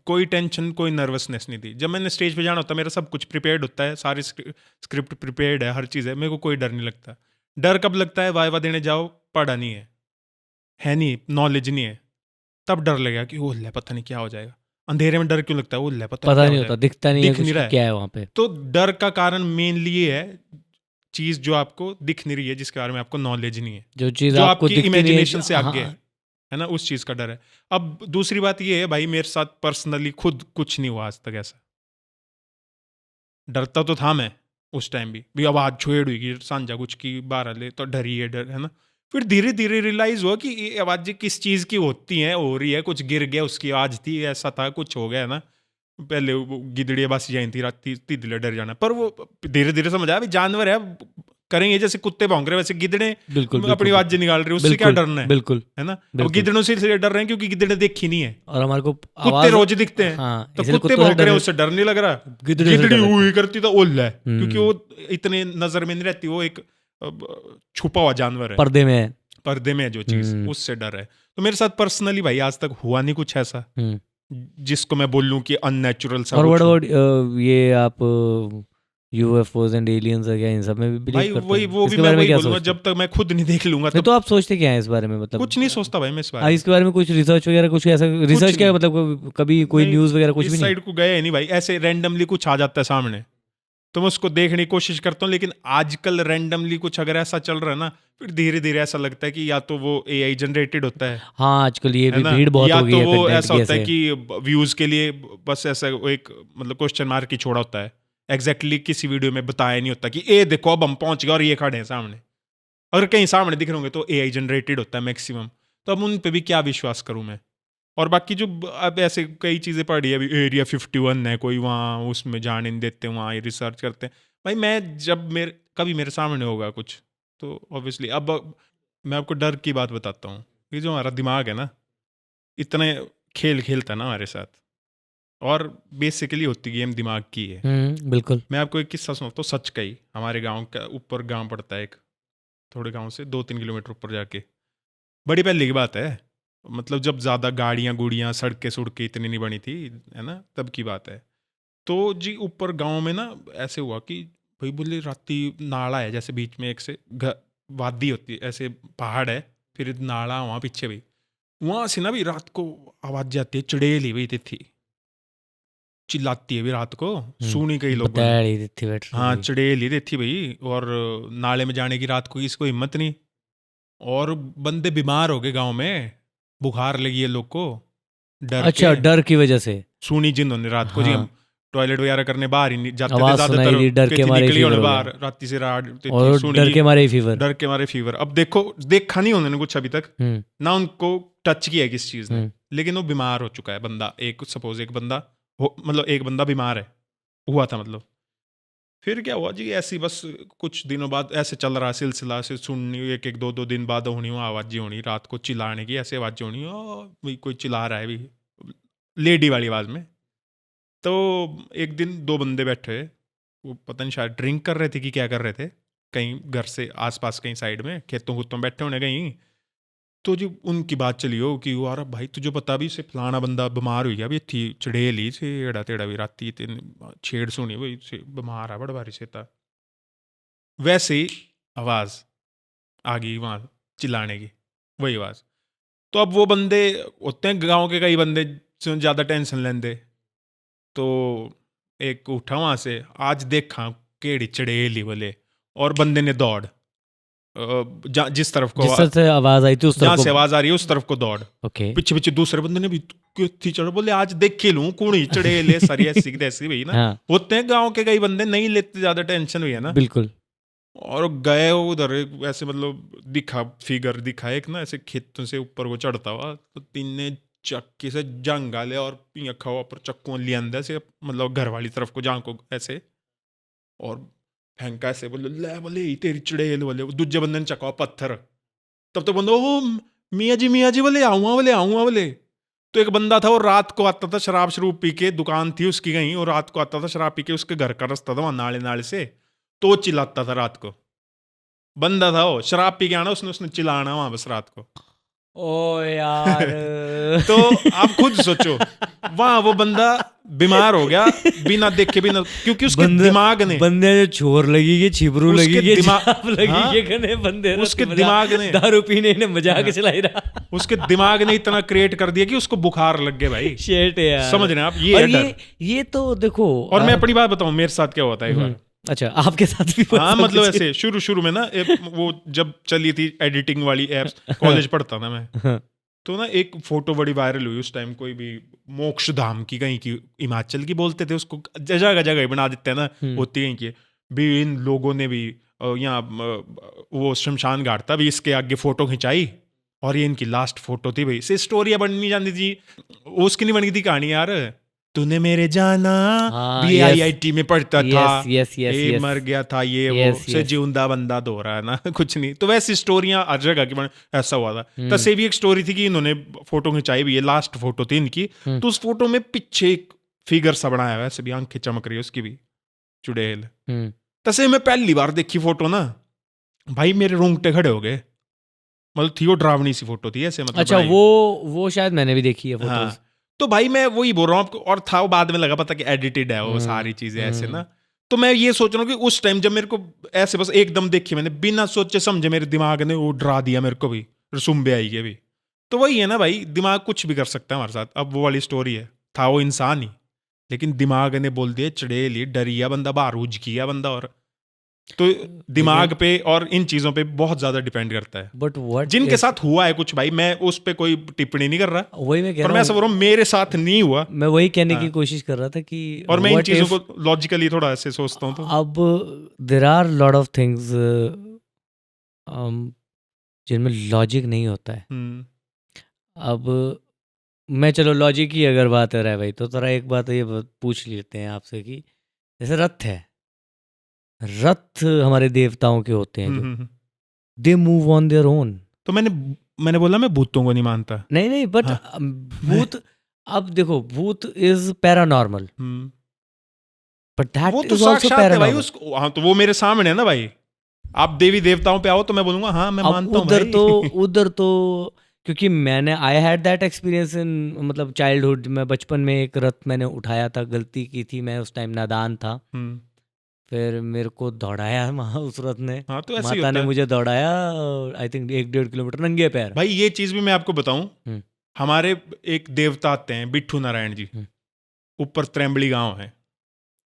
कोई टेंशन कोई नर्वसनेस नहीं थी। जब मैंने स्टेज पे जाना होता, मेरा सब कुछ प्रिपेयर्ड होता है, सारी स्क्रिप्ट प्रिपेयर्ड है, हर चीज़ है, मेरे को कोई डर नहीं लगता। डर कब लगता है? वाइवा देने जाओ, पढ़ा नहीं है नहीं, नॉलेज नहीं है, तब डर लगेगा कि ओह ले पता नहीं क्या हो जाएगा। अंधेरे में डर क्यों लगता है? ओह ले पता पता क्या नहीं हो होता, जाएगा, दिखता नहीं है दिख कुछ नहीं रहा कि है। क्या है वहाँ पे। तो डर का कारण मेनली ये है, चीज़ जो आपको दिख नहीं रही है, जिसके बारे में आपको नॉलेज नहीं है, जो चीज़ जो आपको आपकी दिखती नहीं है, इमेजिनेशन से आगे हाँ, है ना, उस चीज़ का डर है। अब दूसरी बात ये है भाई, मेरे साथ पर्सनली खुद कुछ नहीं हुआ आज तक ऐसा। डरता तो था मैं उस टाइम भी आवाज़ छुएड़ हुई कि सांझा कुछ की बारह ले, तो डर ही है ना। फिर धीरे धीरे रियलाइज हुआ कि ये आवाज़ किस चीज़ की होती हैं, हो रही है, कुछ गिर गया उसकी आवाज़ थी, ऐसा था, कुछ हो गया है ना। पहले वो गिदड़िया बासी जाई थी रात, तीसरे डर जाना, पर वो धीरे धीरे समझ आया भी जानवर है, करेंगे जैसे कुत्ते भौंक रहे वैसे गिदड़े बिल्कुल अपनी आवाज़ें निकाल रहे, उससे क्या बिल्कुल डरना बिल्कुल है ना। अब बिल्कुल। गिदड़ों से इसलिए डर रहे हैं क्योंकि गिदड़े देखी नहीं है, और हमारे को कुत्ते आवाज, रोज दिखते हैं, हाँ, तो इसलिए कुत्ते कुत्तों से भौंक रहे हैं, डर, उससे डर नहीं लग रहा। गिदड़े से गिदड़ी डर लगता हुई करती तो ओल्ला है, हम्म। क्योंकि वो इतने नजर में नहीं रहती, वो एक छुपा हुआ जानवर है, पर्दे में है। पर्दे में है जो चीज, उससे डर है। तो मेरे साथ पर्सनली भाई आज तक हुआ नहीं कुछ ऐसा जिसको मैं बोलूं कि अननेचुरल सा और कुछ व्हाट हो। अबाउट ये आप यूएफओज एंड एलियंस वगैरह इन सब में भी भाई बिलीव करते वही, हैं? वो भी इसके मैं बारे में वही क्या बोलूंगा, सोचते हैं? जब तक मैं खुद नहीं देख लूंगा नहीं तब तो आप सोचते क्या है इस बारे में, मतलब कुछ नहीं सोचता भाई मैं इस बारे हाँ, में। इसके बारे में कुछ रिसर्च वगैरह, कुछ ऐसा रिसर्च क्या है, नहीं। मतलब कभी कोई नहीं, न्यूज़ वगैरह कुछ इस भी नहीं? साइड को गए नहीं भाई, ऐसे रैंडमली कुछ आ जाता है सामने, तो मैं उसको देखने की कोशिश करता हूँ। लेकिन आजकल रैंडमली कुछ अगर ऐसा चल रहा है ना, फिर धीरे धीरे ऐसा लगता है कि या तो वो एआई जनरेटेड होता है हाँ, आजकल ये भी ना, भीड़ बहुत या हो गई तो है वो कंटेंट ऐसा की होता है ऐसे। कि व्यूज के लिए बस ऐसा वो एक मतलब क्वेश्चन मार्क ही छोड़ा होता है, एग्जैक्टली किसी वीडियो में बताया नहीं होता कि ए देखो अब हम पहुंच गए और ये खड़े हैं सामने। अगर कहीं सामने दिख रहे होंगे तो एआई जनरेटेड होता है मैक्सिमम, तो अब उन पे भी क्या विश्वास करूं मैं। और बाकी जो अब ऐसे कई चीज़ें पढ़ी है, अभी एरिया 51 है, कोई वहाँ उसमें जाने नहीं देते, वहाँ ये रिसर्च करते हैं। भाई मैं जब कभी मेरे सामने होगा कुछ, तो ऑब्वियसली अब मैं आपको डर की बात बताता हूँ। ये जो हमारा दिमाग है ना, इतने खेल खेलता है ना हमारे साथ, और बेसिकली होती गेम दिमाग की है। बिल्कुल। मैं आपको एक किस्सा सुनाता हूँ, सच का ही। हमारे गांव का ऊपर गांव पड़ता है एक, थोड़े गांव से 2-3 किलोमीटर ऊपर जाके, बड़ी पहले की बात है, मतलब जब ज़्यादा गाड़ियाँ गुड़ियाँ सड़कें सुड़कें इतनी नहीं बनी थी, है ना, तब की बात है। तो जी ऊपर गांव में ना ऐसे हुआ कि भाई बोले राती नाला है, जैसे बीच में एक से वादी होती है, ऐसे पहाड़ है, फिर नाला वहाँ पीछे भी, वहाँ से ना भी रात को आवाज़ आती है, चुड़ैल ही हुई थी, चिल्लाती है भी रात को, सुनी कई लोगों ने। बताया ही थी बैठ हाँ, चुड़ैल ही थी भाई, और नाले में जाने की रात को इसको हिम्मत नहीं, और बंदे बीमार हो गए गांव में, बुखार लगी है लोग को डर अच्छा, के। डर की वजह से सुनी जिन्होंने रात को जी, हाँ। हम टॉयलेट वगैरह करने बाहर ही नहीं जाते थे आवाज ज्यादातर, सुनाई दी, डर के कि मारे निकली फीवर होने हो बाहर गया, रात से रात और सुनी डर जी, के मारे फीवर। डर के मारे फीवर। अब देखो, देखा नहीं उन्होंने कुछ अभी तक, ना उनको टच किया है किस चीज ने, लेकिन वो बीमार हो चुका है बंदा। एक सपोज एक बंदा मतलब एक बंदा बीमार है हुआ था, मतलब फिर क्या हुआ जी, ऐसी बस कुछ दिनों बाद ऐसे चल रहा सिलसिला, से सुननी एक एक दो दो दिन बाद होनी वो आवाज़ें होनी, रात को चिल्लाने की ऐसे आवाज़ें होनी, भाई कोई चिल्ला रहा है भी लेडी वाली आवाज़ में। तो एक दिन दो बंदे बैठे, वो पता नहीं शायद ड्रिंक कर रहे थे कि क्या कर रहे थे, कहीं घर से आसपास कहीं साइड में खेतों खुतों में बैठे होने कहीं। तो जो उनकी बात चली हो कि वो यार भाई तुझे पता भी से फलाना बंदा बीमार हो गया भी थी चढ़ेली से एड़ा तेड़ा भी राती तेन छेड़ सुनी वही से बीमार है बड़ा भारी से था। वैसे ही आवाज़ आ गई वहाँ चिल्लाने की, वही आवाज़। तो अब वो बंदे होते हैं गांव के, कई बंदे ज़्यादा टेंशन लेंदे, तो एक उठा वहाँ से, आज देखा केड़ी चढ़ेली बोले, और बंदे ने दौड़ जिस तरफ को जिस तरह से आवाज आई थी उस जहाँ तरफ से को। आवाज आ रही है उस तरफ को दौड़। ओके, पीछे पीछे दूसरे बंदे ने भी थी चढ़, बोले आज देख के लूं कौन ही चढ़ेले सारी ऐसी ऐसी भाई ना। हाँ होते हैं गांव के कई बंदे नहीं लेते ज्यादा टेंशन हुई है ना, बिल्कुल। और गए उधर ऐसे मतलब दिखा फिगर दिखा एक ना ऐसे खेतों से ऊपर को चढ़ता हुआ, तो तीन ने चक्की से जंगा ले और पिया हुआ पर चक्कू लिया अंदर से मतलब घर वाली तरफ को जहाँ को ऐसे, और फेंका ऐसे, बोले ले बोले ई तेरी चढ़ेल बोले। वो दूजे बंदे ने चका पत्थर, तब तो बंदो ओ मियाँ जी बोले आऊँगा बोले। तो एक बंदा था वो रात को आता था शराब शरूब पी के, दुकान थी उसकी कहीं, और रात को आता था शराब पी के, उसके घर का रास्ता था वहाँ नाले नाले से, तो वो चिल्लाता था रात को। बंदा था वो शराब पी के आना, उसने चिल्लाना वहाँ बस रात को। ओ यार तो आप खुद सोचो, वहाँ वो बंदा बीमार हो गया बिना देखे, बिना, क्योंकि उसके दिमाग ने, बंदे ने छोर लगी के छिबरू उसके लगी के दिमाग- छाप लगी हाँ, के कने बंदे ने उसके मजाक- दिमाग ने- दारू पीने ने मजाक चलाई रहा। उसके दिमाग ने इतना क्रिएट कर दिया कि उसको बुखार लग गया भाई। शेट यार, समझ रहे हैं आप, ये और है डर। ये तो देखो। और मैं अपनी बात बताऊं, मेरे साथ क्या होता है एक बार। अच्छा, आपके साथ भी हाँ सब मतलब कुछ- ऐसे शुरू में ना वो जब चली थी एडिटिंग वाली एप्स, कॉलेज पढ़ता था मैं, हाँ, तो ना एक फोटो बड़ी वायरल हुई उस टाइम, कोई भी मोक्ष धाम की कहीं की, हिमाचल की बोलते थे उसको, जगह जगह बना देते हैं ना, होती कहीं की भी। इन लोगों ने भी यहाँ वो शमशान घाट था भी, इसके आगे फोटो खिंचाई, और ये इनकी लास्ट फोटो थी भाई। से स्टोरियाँ बननी जाती थी, उसकी नहीं बन गई थी कहानी यार। तूने मेरे जाना हाँ, भी IIT में पढ़ता था, यस ये मर गया था, ये वो से जिंदा बंदा दो रहा है ना कुछ नहीं। तो वैसी स्टोरियां हर जगह की ऐसा हुआ था। तसे भी एक स्टोरी थी कि इन्होंने फोटो खिंचाई भी, ये लास्ट फोटो थी इनकी, तो उस फोटो में पीछे एक फिगर सा बनाया हुआ है, ऐसे भी आंखें चमक रही है उसकी भी, चुड़ैल। तसे मैं पहली बार देखी फोटो ना भाई, मेरे रोंगटे खड़े हो गए। मतलब थी वो डरावनी सी फोटो थी ऐसे, मतलब अच्छा, बनाई। वो शायद मैंने भी देखी है फोटोज। हाँ, तो भाई मैं वही बोल रहा हूँ आपको, और था वो बाद में लगा पता कि एडिटेड है वो सारी चीजें ऐसे ना। तो मैं ये सोच रहा हूँ कि उस टाइम जब मेरे को ऐसे बस एकदम देखी मैंने, बिना सोचे समझे मेरे दिमाग ने वो डरा दिया मेरे को भी, रसुम्बे आई गए भी। तो वही है ना भाई, दिमाग कुछ भी कर सकता है हमारे साथ। अब वो वाली स्टोरी है, था वो इंसान ही, लेकिन दिमाग ने बोल दिया चढ़ेल, डरिया बंदा, बारूज किया बंदा। और तो दिमाग पे और इन चीजों पे बहुत ज्यादा डिपेंड करता है। बट व्हाट जिनके साथ हुआ है कुछ भाई, मैं उस पे कोई टिप्पणी नहीं कर रहा, वही मैं कह पर रहा मैं ऐसा बोल रहा हूँ मेरे साथ नहीं हुआ। मैं वही कहने की कोशिश कर रहा था कि और मैं इन what चीजों if- को लॉजिकली थोड़ा ऐसे सोचता हूँ। तो अब there are lot of things जिनमें लॉजिक नहीं होता है। अब मैं चलो लॉजिक की अगर बात है भाई, तो जरा एक बात ये पूछ लेते हैं आपसे कि जैसे रथ है, रथ हमारे देवताओं के होते हैं जो they move on their own. तो मैंने बोला मैं भूतों को नहीं मानता। नहीं बट भूत, अब देखो भूत इज पैरानॉर्मल, बट दैट वो तो इज आल्सो साक्षात है भाई पैरानॉर्मल। उसको। हाँ तो वो मेरे सामने है ना भाई। आप देवी देवताओं पे आओ तो मैं बोलूंगा हाँ मैं मानता हूँ उधर भाई। उधर तो क्योंकि मैंने I had that experience in मतलब चाइल्डहुड में, बचपन में एक रथ मैंने उठाया था, गलती की थी, मैं उस टाइम नादान था। फिर मेरे को दौड़ाया वहाँ उस रथ ने। हाँ तो ऐसे ही माता होता ने है मुझे दौड़ाया, आई थिंक 1-1.5 किलोमीटर नंगे पैर। भाई। ये चीज भी मैं आपको बताऊं, हमारे एक देवता आते हैं बिट्ठू नारायण जी, ऊपर त्रेम्बली गांव है,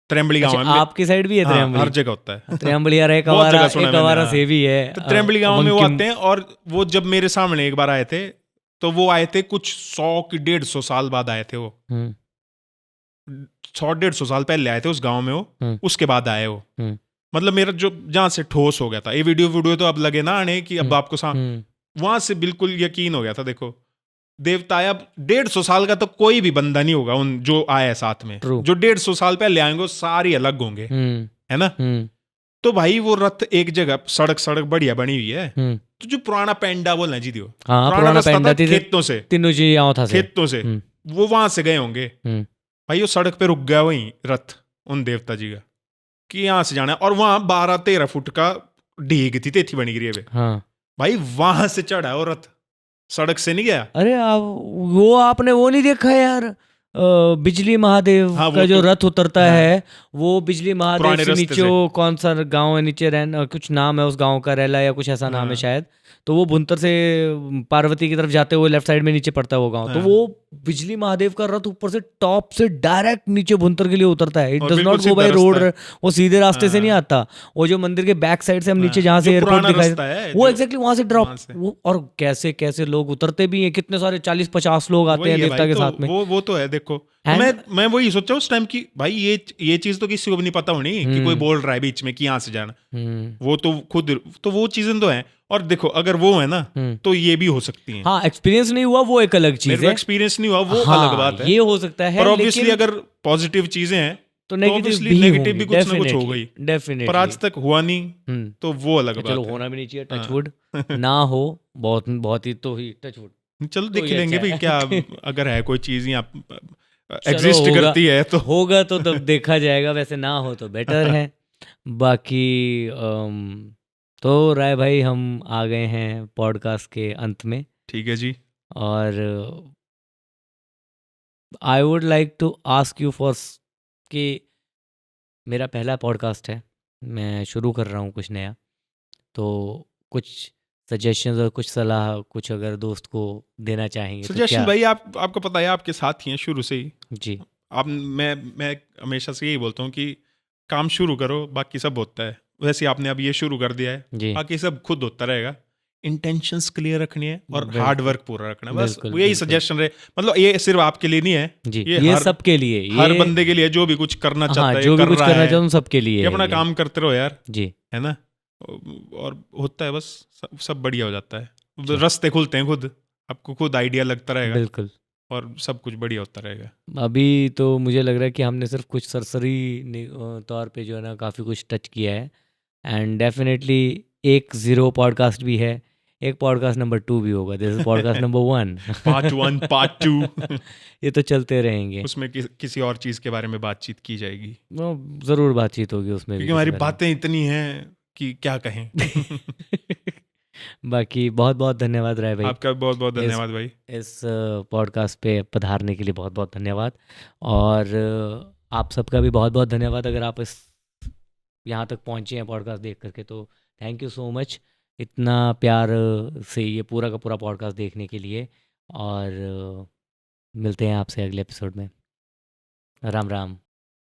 त्रेम्बली गांव अच्छा, है आपकी साइड भी है हाँ, हर त्रियम्बली? जगह होता है। त्रियम्बली यार, एक बहुत हमारा जगह सुना एक मैंने, हमारा हाँ। से भी है। तो त्रेम्बली गांव में वो वंकिम। आते हैं, और वो जब मेरे सामने एक बार आए थे, तो वो आए थे कुछ 100 की 150 साल बाद आए थे वो, हम्म, 100-150 साल पहले आए थे उस गांव में वो, हम्म, उसके बाद आए वो। हम्म, मतलब मेरा जो जहाँ से ठोस हो गया था, ये वीडियो तो अब लगे ना आने कि अब हम्म, आपको हम्म, वहां से बिल्कुल यकीन हो गया था। देखो देवता अब 150 साल का तो कोई भी बंदा नहीं होगा उन जो आया है साथ में, True. जो 150 साल पहले आएंगे वो सारे अलग होंगे, हम्म, है ना। हम्म, तो भाई वो रथ एक जगह, सड़क बढ़िया बनी हुई है, हम्म। तो जो पुराना पेंडा बोलना जी दियो, हाँ, पुराना पुराना रास्ता था पेंडा थी खेतों से, तीनों जी यहाँ था से। खेतों से हम्म, वो वहां से गए होंगे। हम्म, भाई वो सड़क पे रुक गया वहीं रथ उन देवता जी का, कि यहाँ से जाना है, और वहां 12-13 फुट का ढीग थी, तेथी बनी गिरी है। हाँ। भाई वहां से चढ़ा है वो रथ, सड़क से नहीं गया। अरे वो आपने वो नहीं देखा यार, बिजली महादेव हाँ, वो का जो तो- रथ उतरता हाँ। है, वो बिजली महादेव पुराने से रास्ते नीचे से। वो कौन सा गांव है नीचे कुछ नाम है उस गांव का, रेला या कुछ ऐसा नाम है हाँ। शायद। तो वो भुंतर से पार्वती की तरफ जाते हुए लेफ्ट साइड में नीचे पड़ता है वो गांव। तो हाँ। वो बिजली महादेव का रथ ऊपर से टॉप से डायरेक्ट नीचे भुंतर के लिए उतरता है। इट और डज बिल्कुल नॉट गो सीधा बाय रोड, रास्ता है। वो सीधे रास्ते से नहीं हाँ। आता। वो जो मंदिर के बैक साइड से हम नीचे हाँ, जहाँ से जो एयरपोर्ट पुराना दिखाई, रास्ता है, वो जो- एग्जैक्टली वहां से ड्रॉप, वहां से। और कैसे कैसे लोग उतरते भी हैं, कितने सारे 40-50 लोग आते वही हैं है देवता भाई, के तो साथ में। वो तो है। देखो And- मैं वही सोचा उस टाइम की, भाई ये चीज तो किसी को भी नहीं पता होनी कि कोई बोल रहा है बीच में कि यहाँ से जाना। वो तो खुद, तो वो चीजें तो है। और देखो अगर वो है ना, तो ये भी हो सकती है। हाँ, एक्सपीरियंस नहीं हुआ वो एक अलग मेरे चीज को है। एक्सपीरियंस नहीं हुआ, वो हाँ, अलग बात है। ये हो सकता है, पर ऑब्वियसली लेकिन अगर पॉजिटिव चीजें हैं तो obviously नेगेटिव भी negative होंगी, भी कुछ ना कुछ होगा ही। डेफिनेटली। पर आज तक हुआ नहीं, तो वो अलग बात चलो है। होना भी नहीं चाहिए, हाँ। टचवुड ना हो, बहुत बहुत ही तो ही टचवुड। चलो तो देख ये लेंगे अच्छा भाई, है। क्या अगर है कोई चीज यहाँ चलो एग्जिस्ट होगा- करती है तो होगा तो तब देखा जाएगा, वैसे ना हो तो बेटर है। बाकी तो राय भाई, हम आ गए हैं पॉडकास्ट के अंत में, ठीक है जी। और I would like to ask you for कि मेरा पहला पॉडकास्ट है, मैं शुरू कर रहा हूँ कुछ नया, तो कुछ सजेशंस और कुछ सलाह कुछ अगर दोस्त को देना चाहेंगे तो सजेशन क्या? भाई, आपको पता है आपके साथ ही हैं शुरू से ही। जी, आप मैं हमेशा से यही बोलता हूँ कि काम शुरू करो, बाकी सब होता है। वैसे आपने अब ये शुरू कर दिया है, जी, बाकी सब खुद होता रहेगा। इंटेंशंस क्लियर रखनी है और बिल्कुल, हार्ड वर्क पूरा रखना है, बस बिल्कुल, यही बिल्कुल। सजेशन रहे। मतलब ये सिर्फ आपके लिए नहीं है, जी, ये ये हर- सबके लिए, हर ये बंदे के लिए जो भी कुछ करना चाहता हाँ, है, जो भी कर कुछ रहा करना है, चाहता हूँ सबके लिए ये है अपना ये। काम करते रहो यार, जी, है ना। और होता है बस, सब बढ़िया हो जाता है। रास्ते खुलते हैं खुद, आपको खुद आइडिया लगता रहेगा बिल्कुल। और सब कुछ बढ़िया होता रहेगा। अभी तो मुझे लग रहा है कि हमने सिर्फ कुछ सरसरी तौर पे जो है ना काफ़ी कुछ टच किया है, एंड डेफिनेटली एक 0 पॉडकास्ट भी है, एक पॉडकास्ट नंबर 2 भी होगा, this is podcast number 1। Part 1 part 2 ये तो चलते रहेंगे, उसमें किसी और चीज के बारे में बातचीत की जाएगी, वो ज़रूर बातचीत होगी उसमें भी क्योंकि हमारी किसी बारे बातें इतनी हैं कि क्या कहें। में। बाकी बहुत बहुत धन्यवाद राय भाई, आपका बहुत बहुत धन्यवाद भाई। इस पॉडकास्ट पे पधारने के लिए बहुत बहुत धन्यवाद। और आप सबका भी बहुत बहुत धन्यवाद, अगर आप इस यहाँ तक पहुँचे हैं पॉडकास्ट देख करके, तो थैंक यू सो मच इतना प्यार से ये पूरा का पूरा पॉडकास्ट देखने के लिए। और मिलते हैं आपसे अगले एपिसोड में। राम राम।